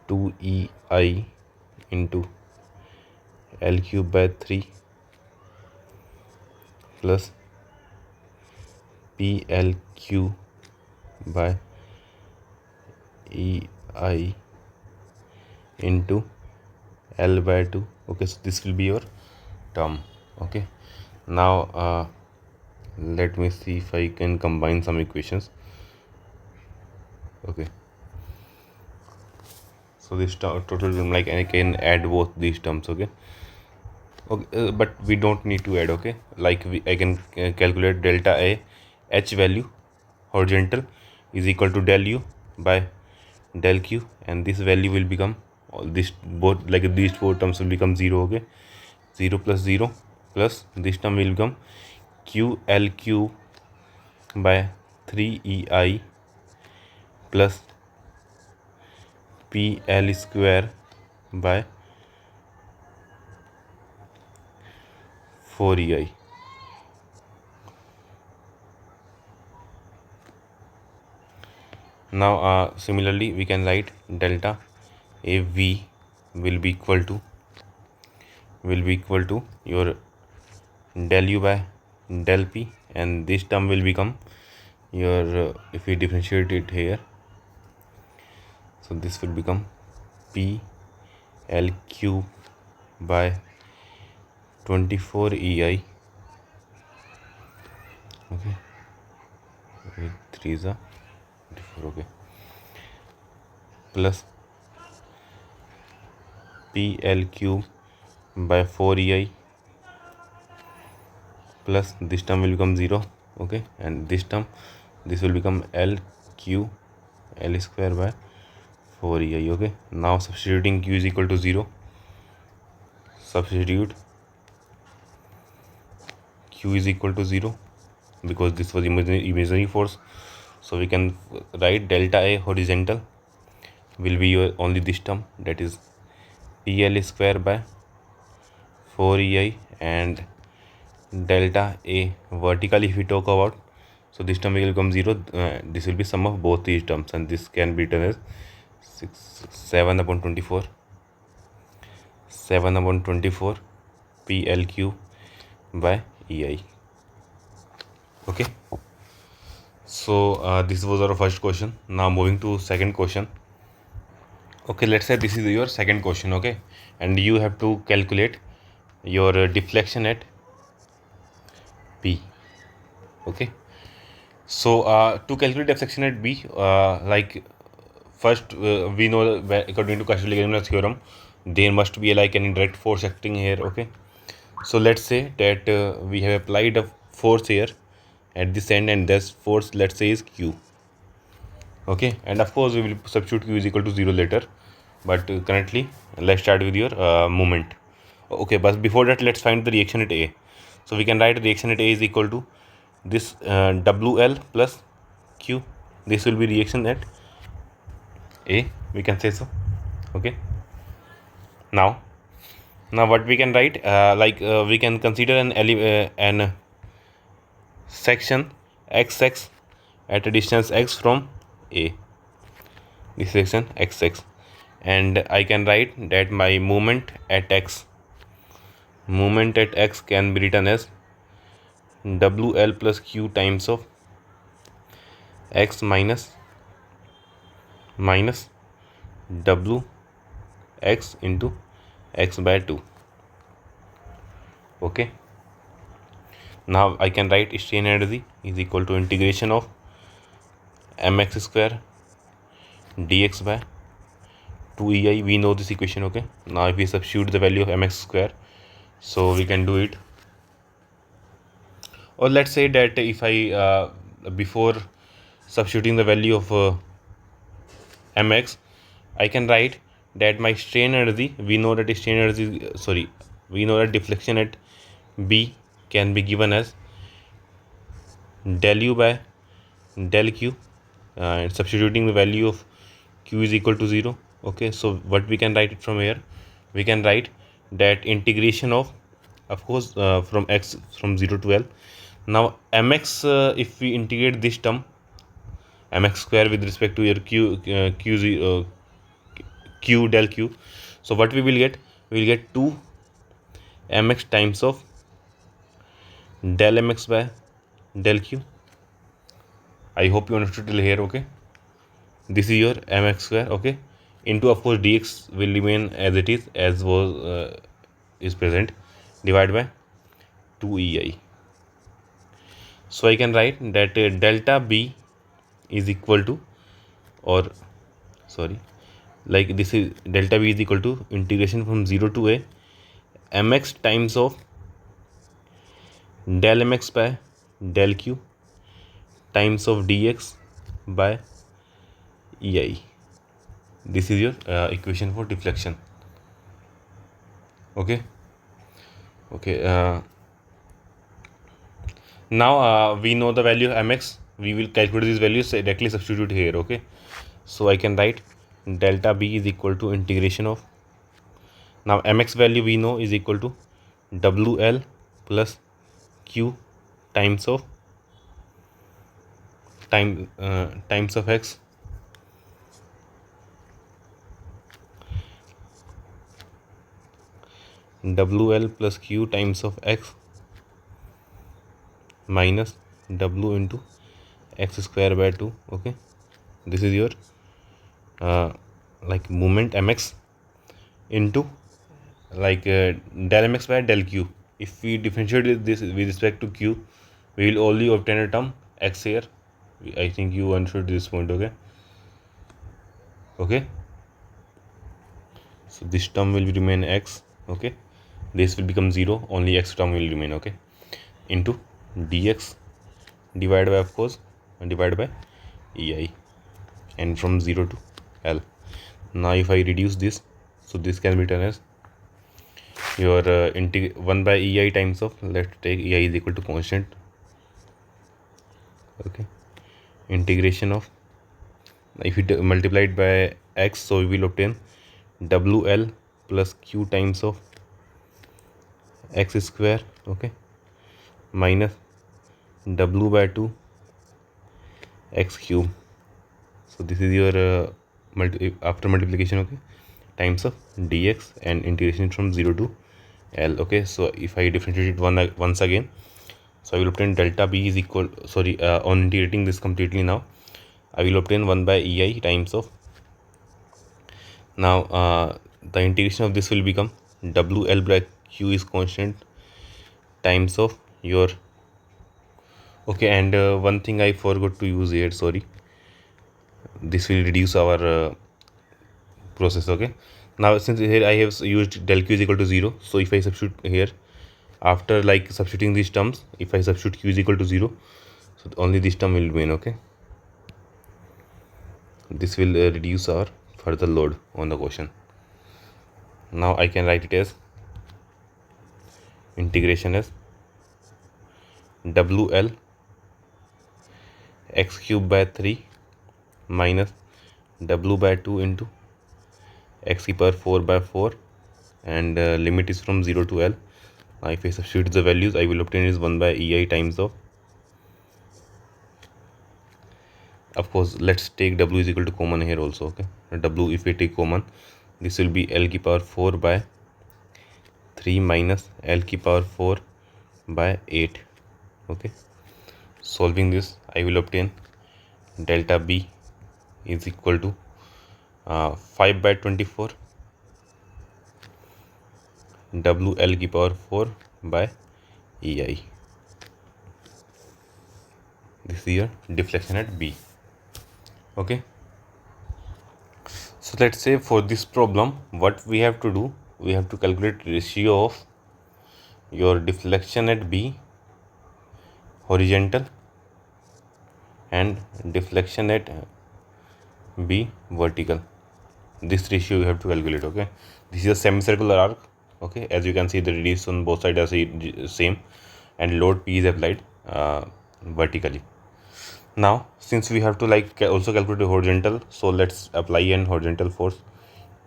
2ei into L cube by 3 plus PLQ by ei into L by 2. Okay, so this will be your term. Okay, now let me see if I can combine some equations. Okay, so this total term, like I can add both these terms. Okay, but we don't need to add. Okay, like I can calculate delta A H value horizontal is equal to del U by del Q, and this value will become all this, both like these four terms will become 0. Okay, 0 plus 0 plus this term will become QLQ by 3ei plus PL square by 4ei. Now similarly we can write delta AV will be equal to your del U by del P, and this term will become your if we differentiate it here, so this will become PLQ by 24 ei. Okay, 3 is a 24. Okay, plus PLQ by 4 ei plus this term will become 0. Okay, and this will become LQ L square by 4 ei. Okay, now substituting Q is equal to 0, substitute q is equal to 0 because this was imaginary force. So we can write delta A horizontal will be your only this term, that is PL square by 4EI, and delta A vertical if we talk about, so this term will become 0. This will be sum of both these terms, and this can be written as 7/24 PLQ by EI. Okay, so this was our first question. Now moving to second question. Okay, let's say this is your second question. Okay, and you have to calculate your deflection at B. Okay, so to calculate deflection at B, like first we know that according to Cauchy-Legumin's theorem there must be like an indirect force acting here. Okay, so let's say that we have applied a force here at this end, and this force, let's say, is Q. Okay, and of course we will substitute Q is equal to 0 later, but currently let's start with your moment. Okay, but before that let's find the reaction at A. So we can write reaction at A is equal to this WL plus Q. This will be reaction at A, we can say so. Okay, now what we can write, we can consider an section XX at a distance x from A, this section XX, and I can write that my moment at x can be written as WL plus Q times of x minus W x into x by 2. Okay, now I can write strain energy is equal to integration of mx square dx by 2EI. We know this equation. Okay, now if we substitute the value of mx square, so we can do it. Or let's say that if I before substituting the value of mx, I can write that my strain energy, we know that deflection at B can be given as del U by del Q, and substituting the value of Q is equal to 0. Okay, so what we can write it from here, we can write that integration of course from x from 0 to L. Now mx, if we integrate this term mx square with respect to your q del q, so what we will get, 2 mx times of del mx by del q. I hope you understood till here. Okay, this is your mx square. Okay, into of course dx will remain as it is, as was is present, divided by 2EI. So I can write that delta B is equal to, this is delta B is equal to integration from 0 to A mx times of del mx by del q times of dx by EI. This is your equation for deflection. Okay, now we know the value of mx. We will calculate these values, directly substitute here. Okay, so I can write delta B is equal to integration of, now mx value we know is equal to WL plus Q times of x WL plus Q times of x minus W into x square by 2. Okay, this is your moment mx into del mx by del q. If we differentiate this with respect to q, we will only obtain a term x here. I think you understood this point. Okay, so this term will remain x. Okay, this will become 0, only x term will remain. Okay, into dx divided by, of course, divided by EI, and from 0 to L. Now if I reduce this, so this can be written as your 1 by ei times of, let's take ei is equal to constant, okay, integration of, if you multiply it by x, so we will obtain wl plus q times of x square, okay, minus w by 2 x cube. So this is your after multiplication, okay, times of dx and integration from 0 to L, okay. So if I differentiate it once again, so I will obtain delta B is equal, sorry, on integrating this completely now, I will obtain 1 by ei times of, now the integration of this will become wl by q is constant times of your, okay, and one thing I forgot to use here, sorry, this will reduce our process, okay. Now since here I have used del q is equal to 0, so if I substitute here, after like substituting these terms, if I substitute q is equal to 0, so only this term will remain, okay. This will reduce our further load on the question. Now I can write it as integration as wl x cube by 3 minus w by 2 into x to the power 4 by 4, and limit is from 0 to L. Now if I substitute the values, I will obtain is 1 by ei times of course let's take w is equal to common here also, okay. W if we take common, this will be L to the power 4 by 3 minus L to the power 4 by 8, okay. Solving this, I will obtain delta B is equal to 5 by 24 wl to the power 4 by ei. This is your deflection at B, okay. So let's say for this problem, what we have to do, we have to calculate ratio of your deflection at B horizontal and deflection at B vertical. This ratio you have to calculate, okay. This is a semicircular arc, okay. As you can see, the radius on both sides are same, and load P is applied vertically. Now since we have to like also calculate the horizontal, so let's apply an horizontal force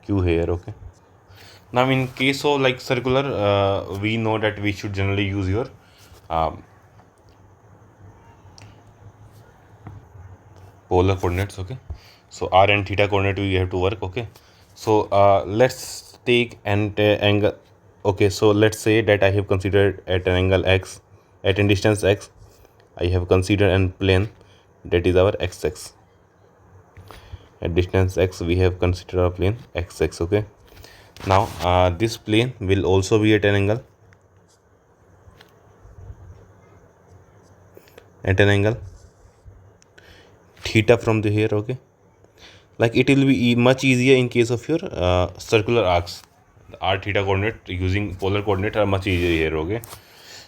Q here, okay. Now in case of like circular, we know that we should generally use your polar coordinates, okay. So r and theta coordinate we have to work, okay. So let's take an angle, okay. So let's say that I have considered at an angle x, at a distance x, I have considered an plane that is our x-axis. At distance x we have considered a plane x-axis, okay. Now this plane will also be at an angle theta from the here, okay. Like it will be much easier in case of your circular arcs. The r theta coordinate using polar coordinate are much easier here, okay.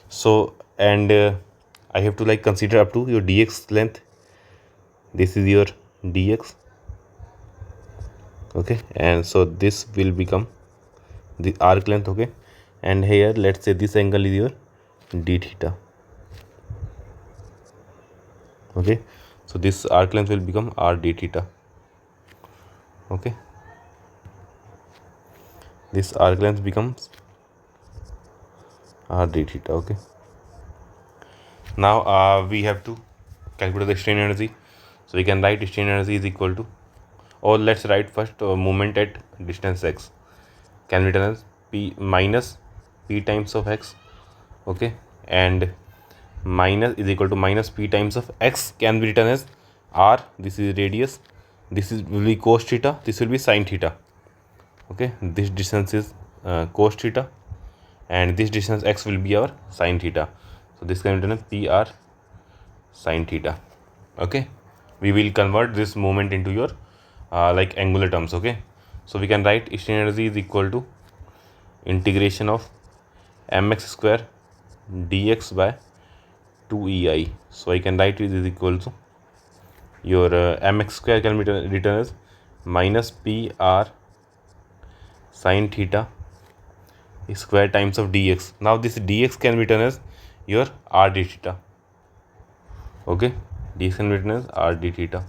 So and I have to like consider up to your dx length. This is your dx, okay, and so this will become the arc length, okay. And here let's say this angle is your d theta, okay. So this arc length will become r d theta, okay. This arc length becomes r d theta, okay. Now we have to calculate the strain energy, so we can write strain energy is equal to, or let's write first moment at distance x can be written as p minus p times of x, okay, and minus is equal to minus p times of x can be written as r, this is radius, this is will be cos theta, this will be sin theta, okay. This distance is cos theta, and this distance x will be our sin theta, so this can be written as pr sin theta, okay. We will convert this moment into your like angular terms, okay. So we can write strain energy is equal to integration of mx square dx by 2ei. So I can write it is equal to your mx square can be written as minus pr sin theta square times of dx. Now this dx can be written as your r d theta. Okay, dx can be written as r d theta.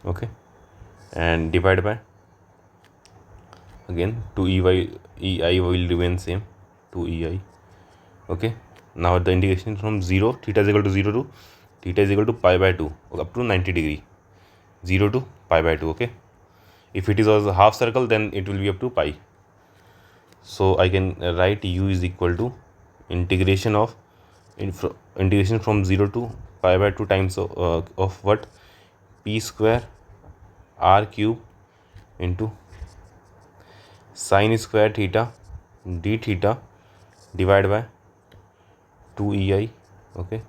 Okay, and divide by, again 2 ei will remain same, 2 ei. Okay, now the integration from 0, theta is equal to 0 to theta is equal to pi by 2 up to 90 degree, 0 to pi by 2. Okay, if it is a half circle, then it will be up to pi. So I can write u is equal to integration of integration from 0 to pi by 2 times of what, p square r cube into sin square theta d theta divided by 2 ei. Okay,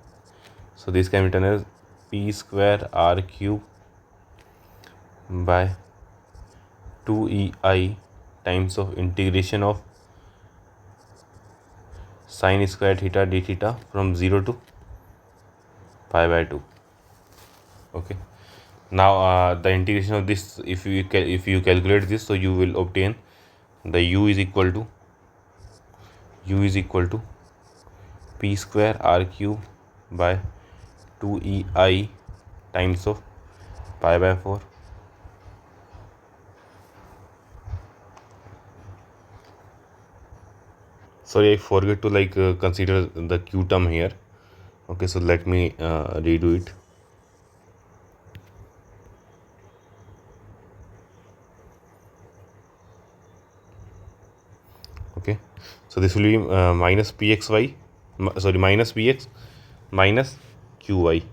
so this can be written as p square r cube by 2 ei times of integration of sin square theta d theta from 0 to pi by 2. Okay, now the integration of this, if you calculate this, so you will obtain the u is equal to p square r cube by 2 ei times of pi by 4. Sorry, I forget to consider the q term here. Okay, so let me redo it. Okay, so this will be minus pxy, minus px minus qy.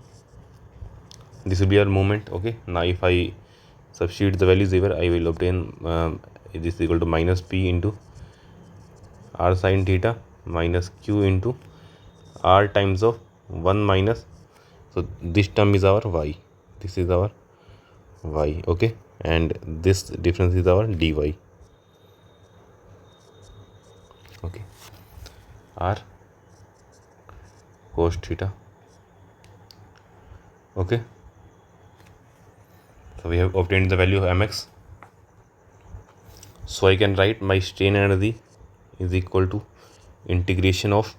This will be our moment. Okay, now if I substitute the values here, I will obtain this is equal to minus p into r sin theta minus q into r times of 1 minus, so this term is our y, this is our y. Okay, and this difference is our dy. Okay, r cos theta. Okay, so we have obtained the value of mx. So I can write my strain energy is equal to integration of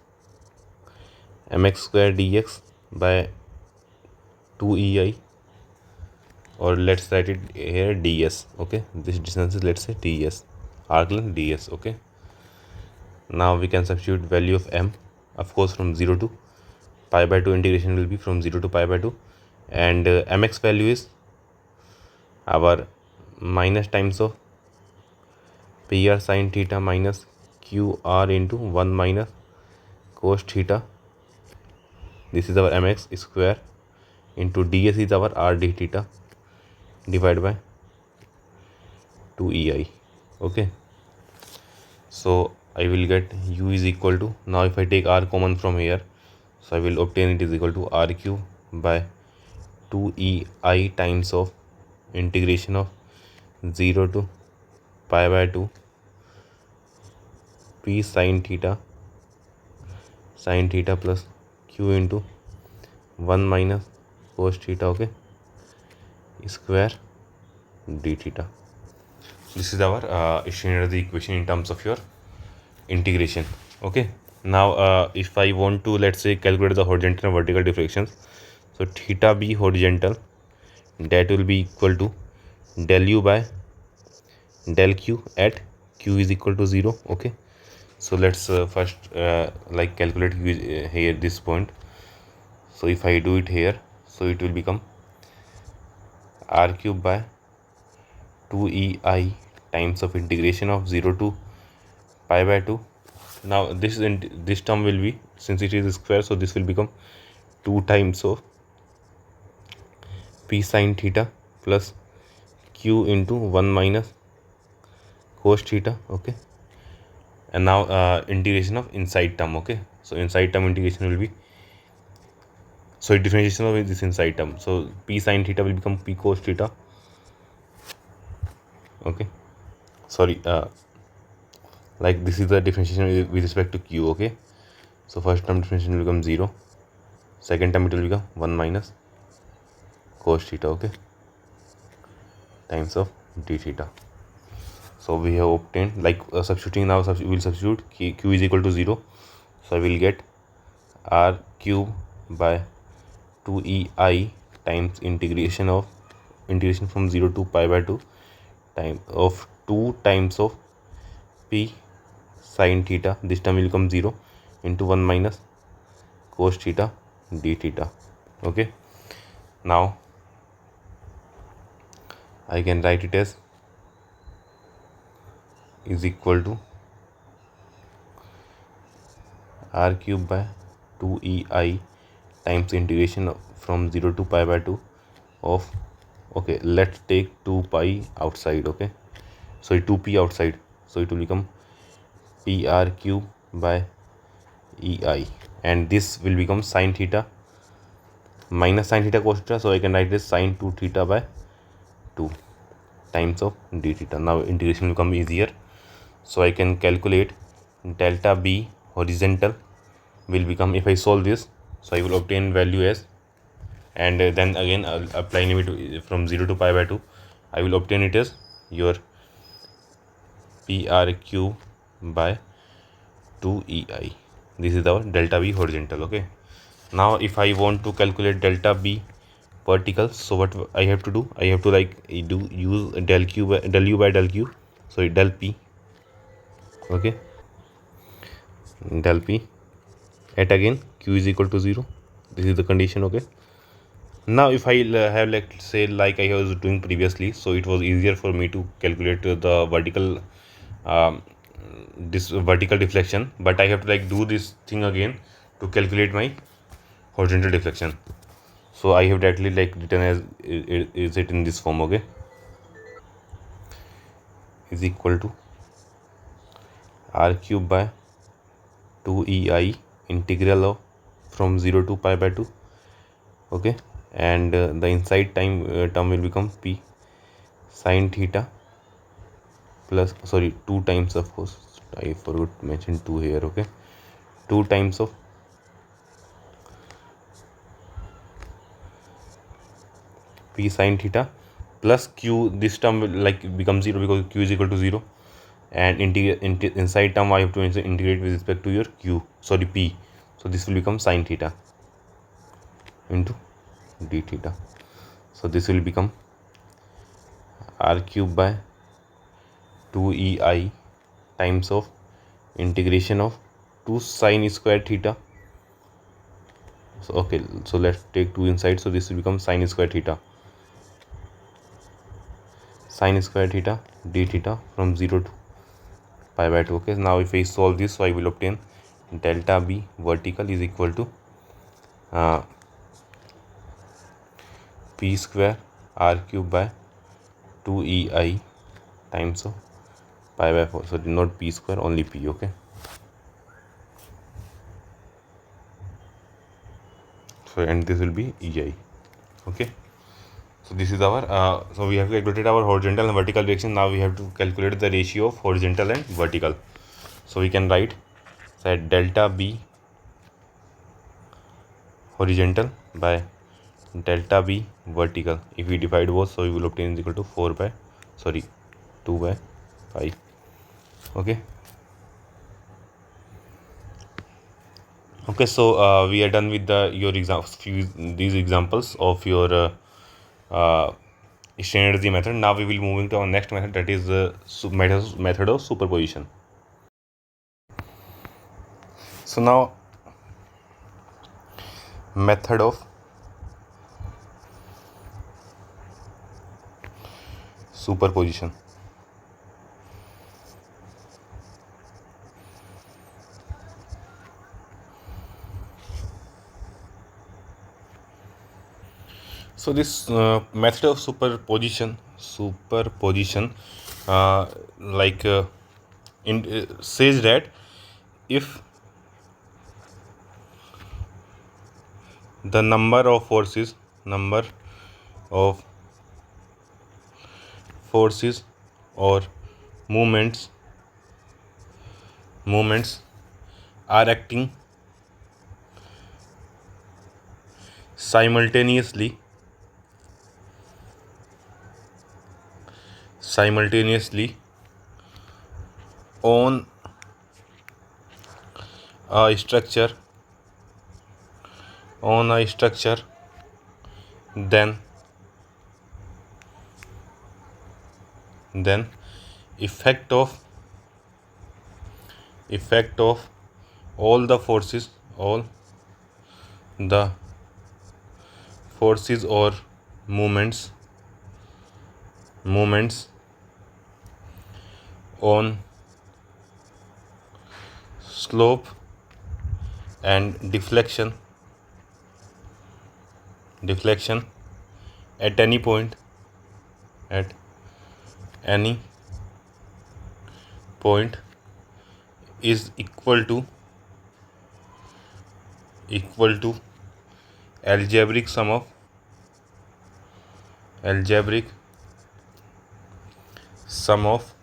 mx square dx by 2 ei, or let's write it here ds. Okay, this distance is, let's say, ds, arc length ds. Okay, now we can substitute value of m, of course, from 0 to pi by 2. Integration will be from 0 to pi by 2, and mx value is our minus times of pr sin theta minus qr into 1 minus cos theta. This is our mx square into ds is our r d theta divided by 2 ei. Okay, so I will get u is equal to, now if I take r common from here, so I will obtain it is equal to r cube by 2 ei times of integration of 0 to pi by 2 p sin theta plus q into 1 minus cos theta. Okay, square d theta. This is our standard equation in terms of your integration. Okay, now if I want to, let's say, calculate the horizontal and vertical deflections, so theta b horizontal, that will be equal to del u by del q at q is equal to 0. Okay, so let's first calculate here this point. So if I do it here, so it will become r cube by 2 ei times of integration of 0 to pi by 2. Now this term will be, since it is a square, so this will become 2 times of p sin theta plus q into 1 minus cos theta. Okay, and now integration of inside term. Okay, so inside term integration will be, so differentiation of this inside term, so p sin theta will become p cos theta. Okay, sorry, this is the differentiation with respect to q. Okay, so first term differentiation will become 0, second term it will become 1 minus cos theta. Okay, times of d theta. So we have obtained, like substituting now, we'll substitute q is equal to 0. So I will get r cube by 2ei times integration from 0 to pi by 2 time of 2 times of p sin theta. This term will become 0 into 1 minus cos theta d theta. Okay, now I can write it as is equal to r cube by 2ei times integration from 0 to pi by 2 of, okay, let's take 2 pi outside, okay, so 2p outside, so it will become pr cube by ei, and this will become sin theta minus sin theta cos theta, so I can write this sin 2 theta by 2 times of d theta. Now integration will become easier, so I can calculate delta b horizontal will become, if I solve this, so I will obtain value as, and then again I'll apply limit from 0 to pi by 2, I will obtain it as your pr cube by 2ei. This is our delta b horizontal. Okay, now if I want to calculate delta b vertical, so what I have to do, I have to use del u by del q, so del p, okay, del p at again q is equal to 0. This is the condition. Okay, now if I have, like, say, like I was doing previously, so it was easier for me to calculate the vertical this vertical deflection, but I have to like do this thing again to calculate my horizontal deflection. So I have directly like written as is it in this form. Okay, is equal to r cube by 2ei integral of from 0 to pi by 2. Okay, and the inside term will become p sin theta plus, sorry, 2 times, of course I forgot to mention 2 here. Okay, 2 times of p sin theta plus q. This term will like become 0 because q is equal to 0, and inside term I have to integrate with respect to your q, sorry, p, so this will become sin theta into d theta. So this will become r cube by 2ei times of integration of 2 sin square theta. So okay, so let's take 2 inside, so this will become sin square theta d theta from 0 to pi by 2. Okay, now if I solve this, so I will obtain delta b vertical is equal to p square r cube by 2ei times of pi by 4, so not p square, only p. Okay, so and this will be ei. Okay, so this is our so we have calculated our horizontal and vertical direction. Now we have to calculate the ratio of horizontal and vertical. So we can write that delta b horizontal by delta b vertical, if we divide both, so we will obtain is equal to 2 by 5. Okay, okay, so we are done with your these examples of your strain energy method. Now we will moving to our next method, that is method of superposition. So now method of superposition. So this method of superposition like says that if the number of forces or movements are acting simultaneously on a structure then effect of all the forces or movements on slope and deflection at any point is equal to algebraic sum of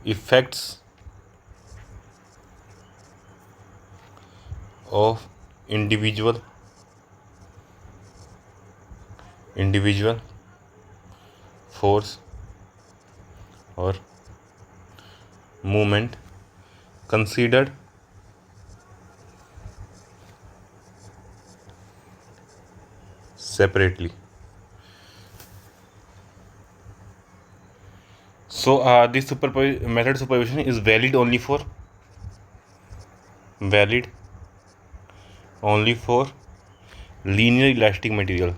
effects of individual force or movement considered separately. So this method superposition is valid only for linear elastic material.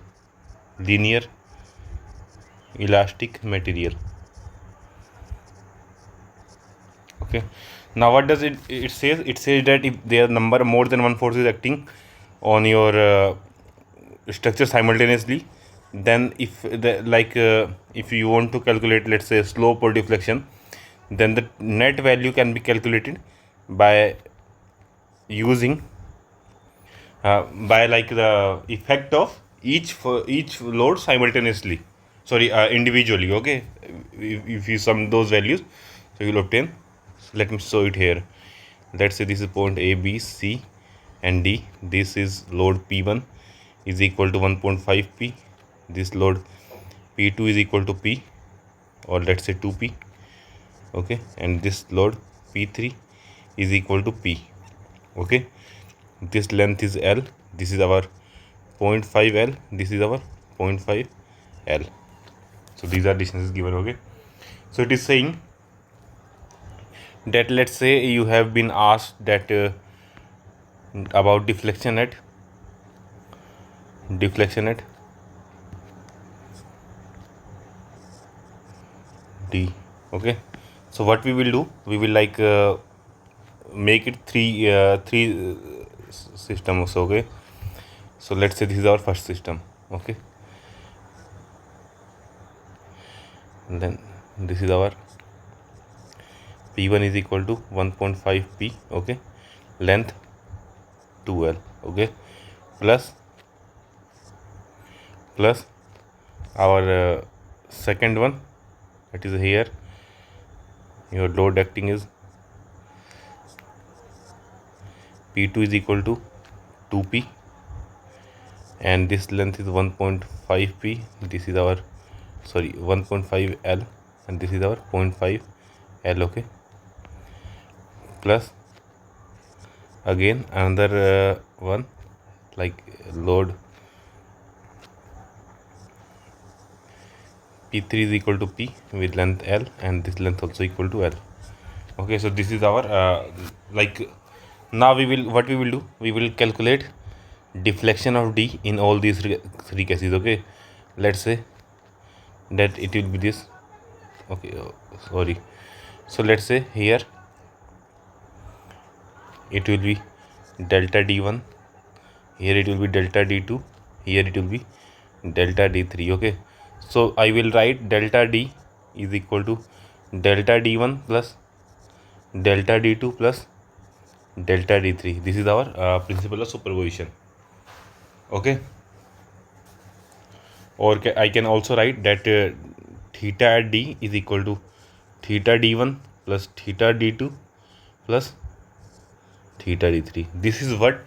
Okay, now what does it says? It says that if there are more than one force is acting on your structure simultaneously, then if you want to calculate, let's say, slope or deflection, then the net value can be calculated by using by the effect of each load simultaneously, individually. Okay, if you sum those values, so you will obtain. So let me show it here. Let's say this is point A, B, C and D. This is load P1 is equal to 1.5 P. This load P2 is equal to P, or let's say 2P. Okay, and this load P3 is equal to P. Okay, this length is L. This is our 0.5 L. This is our 0.5 L. So these are distances given. Okay, so it is saying that, let's say you have been asked that about deflection at D. Okay, so what we will do, we will make it three systems. Okay, so let's say this is our first system. Okay, and then this is our P1 is equal to 1.5 P. Okay, length 2L. Okay, plus our second one, that is here your load acting is P2 is equal to 2P, and this length is 1.5 P. This is our 1.5 L, and this is our 0.5 L. Okay, plus again another one, like load P3 is equal to P with length L, and this length also equal to L. Okay, so this is our now we will calculate deflection of D in all these three cases. Okay, let's say that it will be this. Okay, so let's say here it will be delta D1, here it will be delta D2, here it will be delta D3. Okay, so I will write delta D is equal to delta D1 plus delta D2 plus delta D3. This is our principle of superposition. Okay, or I can also write that theta at D is equal to theta D1 plus theta D2 plus theta D3. This is what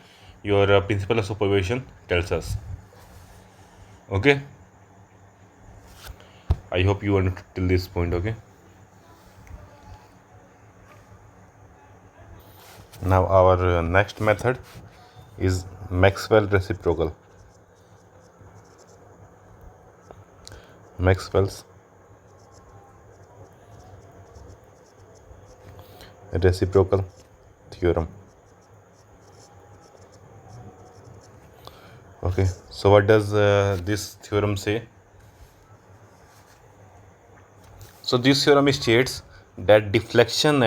your principle of superposition tells us. Okay, I hope you understood till this point. Okay. Now our next method is Maxwell reciprocal. Maxwell's reciprocal theorem. Okay, so what does this theorem say? So this theorem states that deflection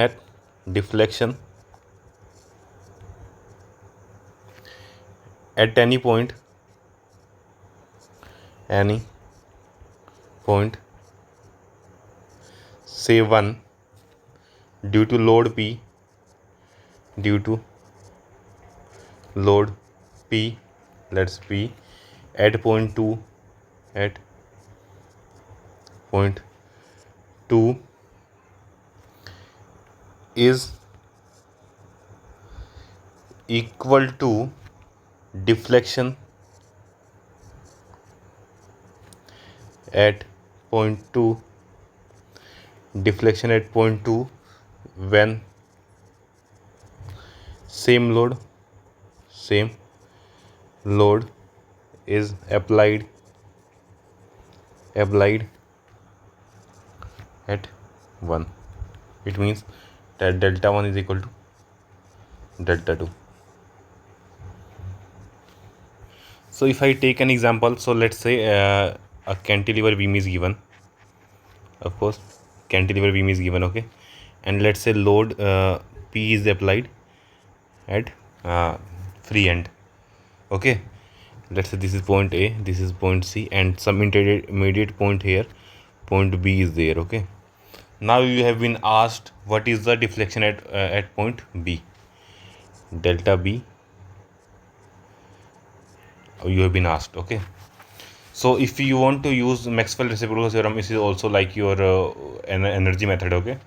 at any point say 1 due to load P, let's P at point 2 is equal to deflection at point 2 when same load is applied at 1. It means that delta 1 is equal to delta 2. So if I take an example, so let's say a cantilever beam is given. Of course, cantilever beam is given, okay, and let's say load P is applied at free end, okay. Let's say this is point A, this is point C, and some intermediate point here, point B is there, okay. Now you have been asked what is the deflection at point B, delta B. You have been asked, okay. So if you want to use Maxwell reciprocal theorem, this is also like your energy method, okay.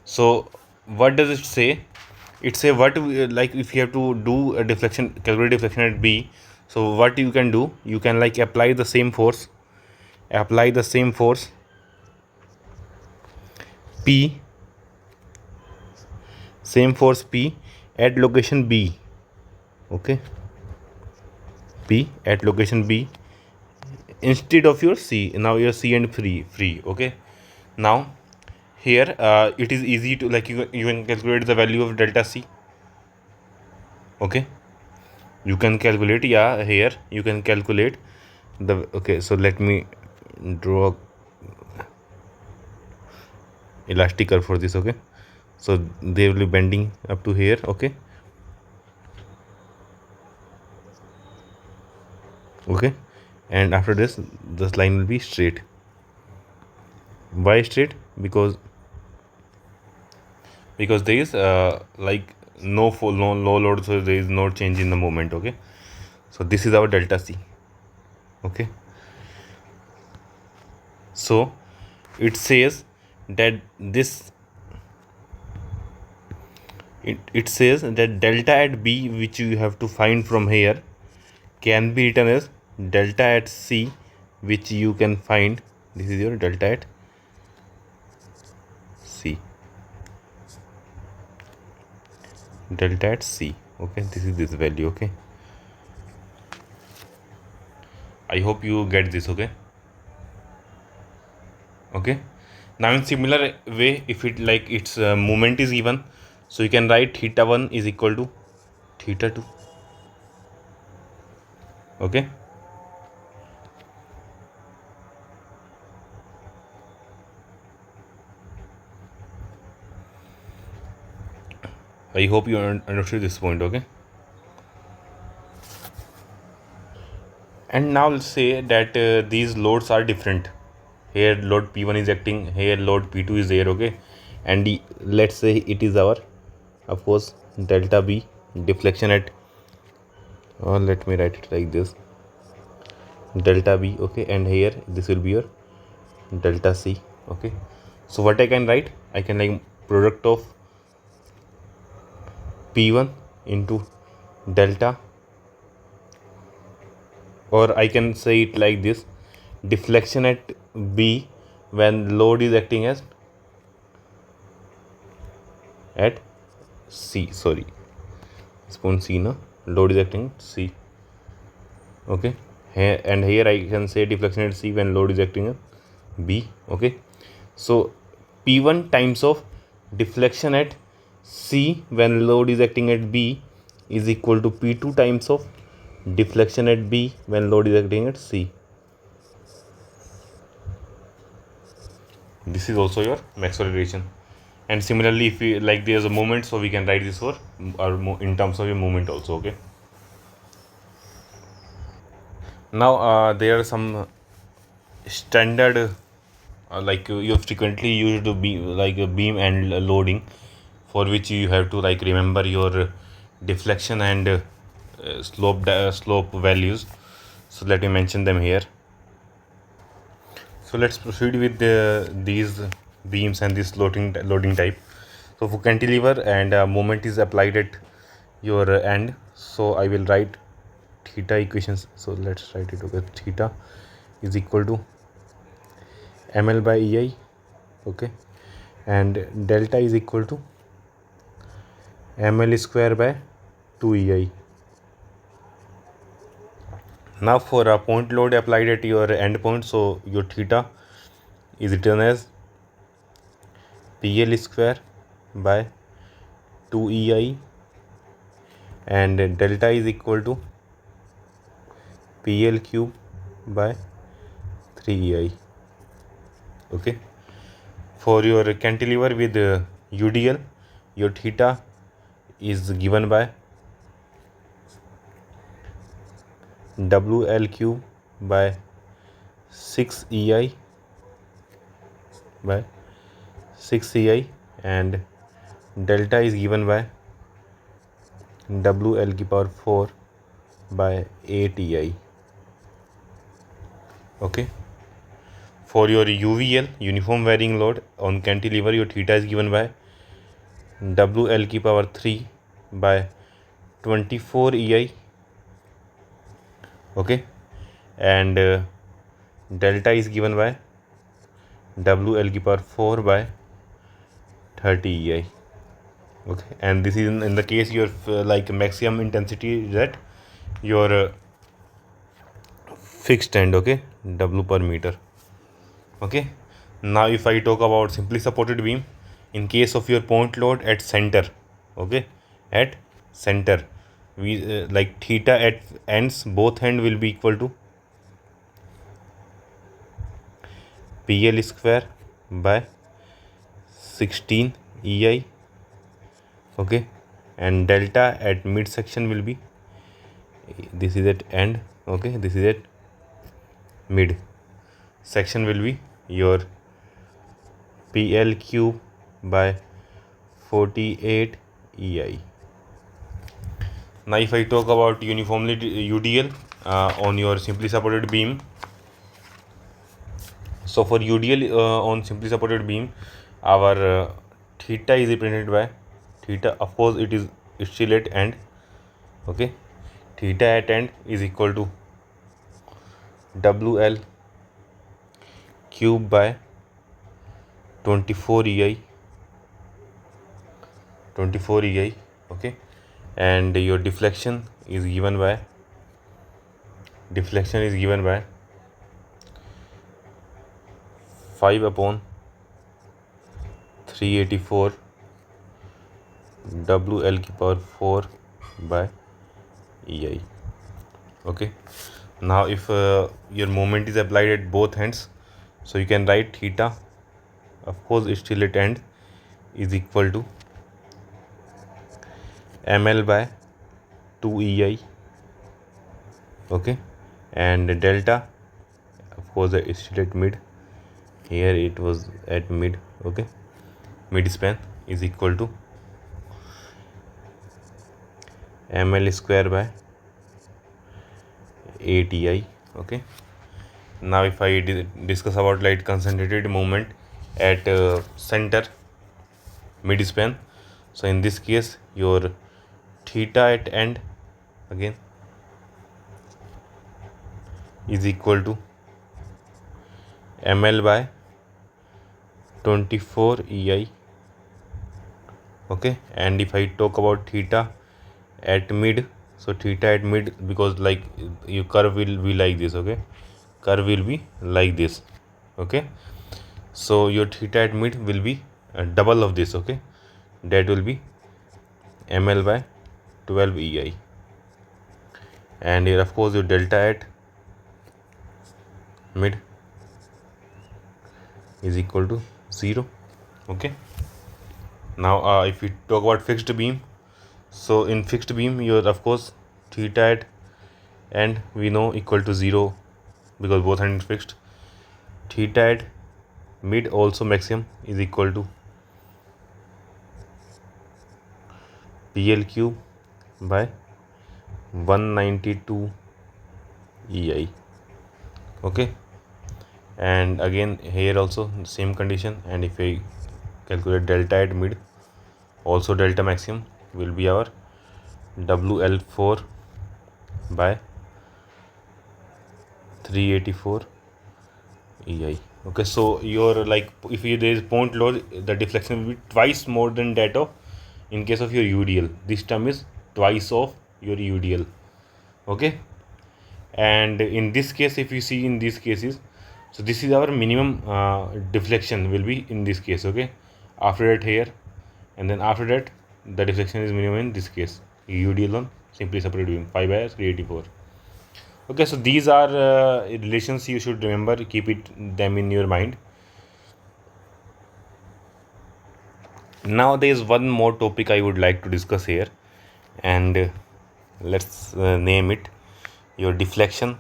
So what does it say? It say what like if you have to do a deflection, calculate deflection at B. So what you can do, you can like apply the same force P, at location B, okay. P at location B instead of your C. Now your C and free, okay. Now here it is easy to like you can calculate the value of delta C, okay. You can calculate, yeah, here you can calculate the, okay. So let me draw elastic curve for this, okay. So they will be bending up to here, okay. And after this line will be straight. Why straight? Because there is like no low load, so there is no change in the moment, okay. So this is our delta C, okay. So it says that it says that delta at B, which you have to find from here, can be written as delta at C, which you can find, this is your delta at C, okay. This is this value, okay. I hope you get this, okay. Now in similar way, if it like its moment is given, so you can write theta 1 is equal to theta 2, okay. I hope you understood this point, okay. And now let's say that these loads are different. Here load P1 is acting, here load P2 is there, okay. And let's say it is our, of course, delta B, deflection at, let me write it like this, delta B, okay. And here this will be your delta C, okay. So what I can write, I can like product of P1 into delta, or I can say it like this, deflection at B when load is acting as at C, sorry, This point C, no? Load is acting at C. Okay. Here, and here I can say deflection at C when load is acting at B. Okay. So P1 times of deflection at C when load is acting at B is equal to P2 times of deflection at B when load is acting at C. This is also your Maxwell relation. And similarly, if we like there's a moment, so we can write this for in terms of a moment also. Okay. Now there are some standard like you have frequently used beam, like a beam and loading, for which you have to like remember your deflection and slope values. So let me mention them here. So let's proceed with these beams and this loading type. So for cantilever and moment is applied at your end, so I will write theta equations. So let's write it. Okay, theta is equal to ml by ei. Okay, and delta is equal to ml square by 2 ei. Now for a point load applied at your end point, so your theta is written as PL square by 2 ei, and delta is equal to PL cube by 3 ei. Okay. For your cantilever with UDL, your theta is given by WL cube by 6 ei by 6 ei, and delta is given by WL की power 4 by 8 ei. Okay. For your UVL, uniform varying load on cantilever, your theta is given by WL की power 3 by 24 ei. Okay, and delta is given by WL की power 4 by 30 ei. Okay, and this is in the case your like maximum intensity is at your fixed end. Okay, W per meter. Okay, now if I talk about simply supported beam, in case of your point load at center, okay, at center, we like theta at ends, both end will be equal to PL square by 16 ei. Okay, and delta at midsection will be, this is at end, okay, this is at mid section, will be your PL cube by 48 ei. Now if I talk about uniformly UDL on your simply supported beam, so for UDL on simply supported beam, our theta is represented by theta, of course it is still at end. Okay, theta at end is equal to WL cube by 24 ei. Okay, and your deflection is given by 5 upon 384 WL की power 4 by ei. Okay, now if your moment is applied at both ends, so you can write theta, of course still at end, is equal to ml by 2 ei. Okay, and delta, of course is still at mid, here it was at mid. Okay, mid span is equal to ml square by 8 ei. Okay, now if I discuss about like concentrated moment at center mid span, so in this case your theta at end again is equal to ml by 24 ei. Okay, and if I talk about theta at mid, so theta at mid, because like your curve will be like this, okay, curve will be like this, okay. So your theta at mid will be double of this, okay, that will be ml by 12 ei, and here of course your delta at mid is equal to 0, okay. Now if we talk about fixed beam, so in fixed beam your of course theta at end we know equal to 0 because both are fixed. Theta at mid also maximum is equal to PL cube by 192 EI, okay. And again here also same condition, and if we calculate delta at mid, also delta maximum will be our WL4 by 384 EI, okay. So your like if you, there is point load, the deflection will be twice more than that of in case of your UDL. This term is twice of your UDL, okay. And in this case, if you see in these cases, so this is our minimum deflection will be in this case, okay. After that here, and then after that the deflection is minimum in this case, UDL on simply separate beam 5 by 384, okay. So these are relations you should remember, keep them in your mind. Now there is one more topic I would like to discuss here, and let's name it your deflection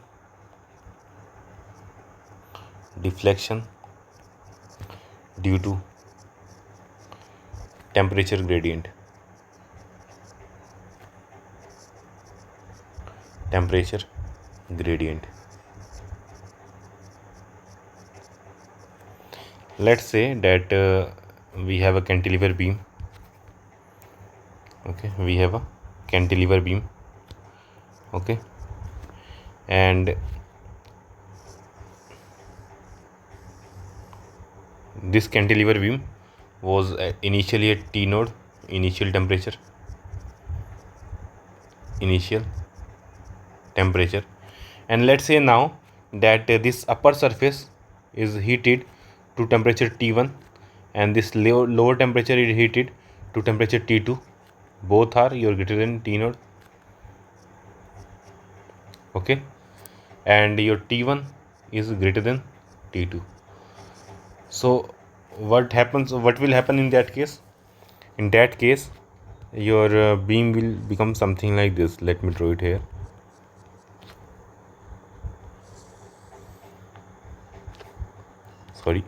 due to temperature gradient. Let's say that we have a cantilever beam, okay, okay, and this cantilever beam was initially at T node, initial temperature, and let's say now that this upper surface is heated to temperature T1, and this lower temperature is heated to temperature T2. Both are your greater than T node, okay, and your T1 is greater than T2. So what will happen in that case? In that case your beam will become something like this. Let me draw it here. Sorry.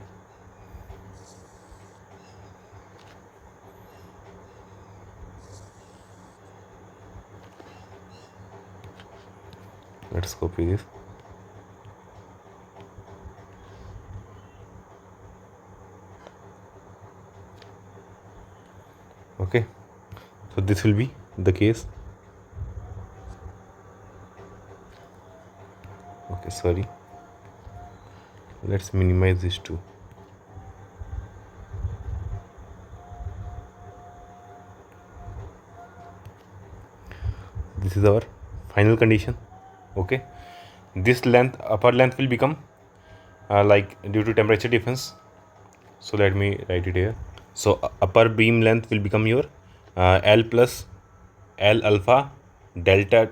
Let's copy this. Okay, so this will be the case. Okay, sorry, let's minimize this too. This is our final condition, okay. This length, upper length will become like due to temperature difference, so let me write it here. So upper beam length will become your L plus L alpha delta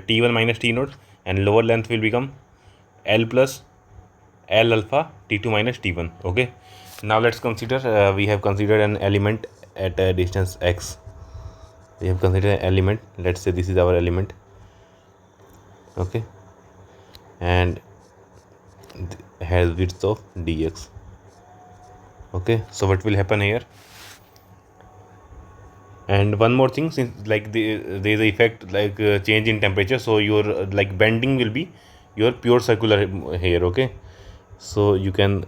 T1 minus T naught, and lower length will become L plus L alpha T2 minus T1, okay. Now let's consider we have considered an element at a distance x. We have considered an element, let's say this is our element, okay, and has width of dx, okay. So what will happen here? And one more thing, since like there is a effect like change in temperature, so your like bending will be your pure circular here, okay. So you can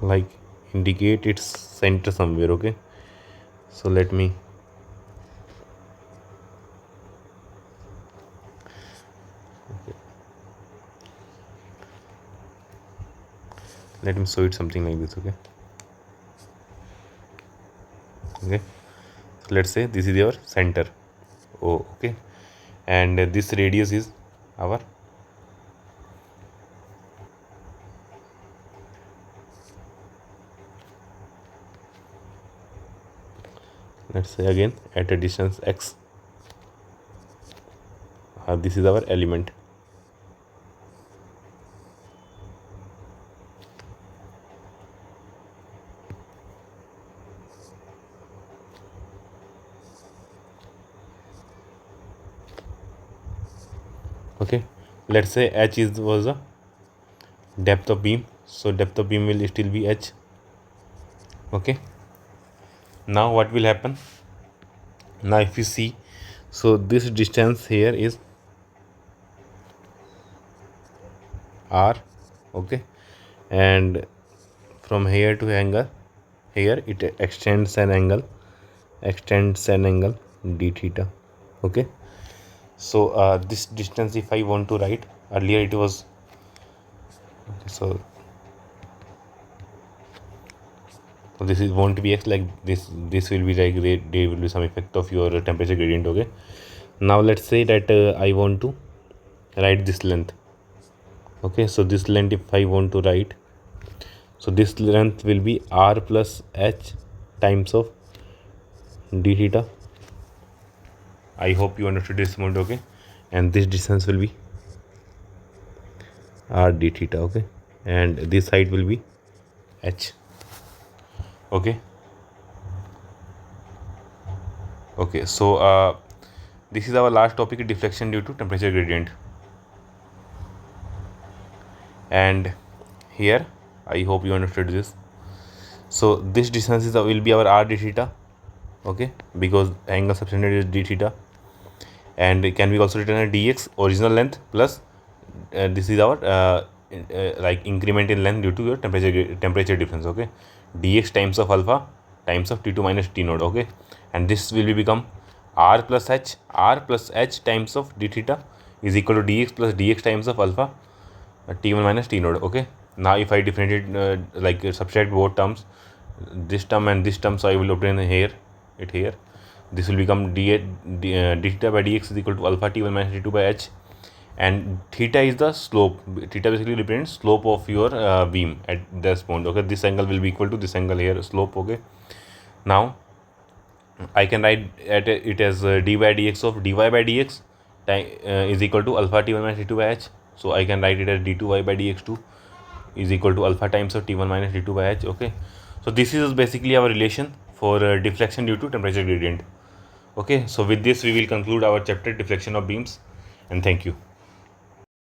like indicate its center somewhere, okay. So let me show it something like this, okay. Okay, so let's say this is your center, O, okay, and this radius is our, let's say again at a distance x, this is our element. Okay, let's say h is was the depth of beam, so depth of beam will still be h. Okay, now what will happen, now if you see, so this distance here is r, okay, and from here to angle here it extends an angle d theta. Okay, so this distance, if I want to write, earlier it was, okay, so this is won't be x, like this will be like there will be some effect of your temperature gradient. Okay, now let's say that I want to write this length. Okay, so this length, if I want to write, so this length will be r plus h times of d theta. I hope you understood this point. Okay, and this distance will be r d theta. Okay, and this side will be h. Okay, okay, so this is our last topic, deflection due to temperature gradient. And here I hope you understood this. So this distance is will be our r d theta. Okay, because angle subtended is d theta, and it can be also written as dx, original length, plus this is our like increment in length due to your temperature difference. Okay, dx times of alpha times of t2 minus t naught. Okay, and this will be become r plus h times of d theta is equal to dx plus dx times of alpha t1 minus t naught. Okay, now if I differentiate like subtract both terms, this term and this term, so I will obtain here this will become d theta by dx is equal to alpha t1 minus t2 by h, and theta is the slope. Theta basically represents slope of your beam at this point. Okay, this angle will be equal to this angle here, slope. Okay, now I can write it as d by dx of dy by dx is equal to alpha t1 minus t2 by h. So I can write it as d2y by dx2 is equal to alpha times of t1 minus t2 by h. Okay, so this is basically our relation for deflection due to temperature gradient. Okay, so with this we will conclude our chapter deflection of beams, and thank you.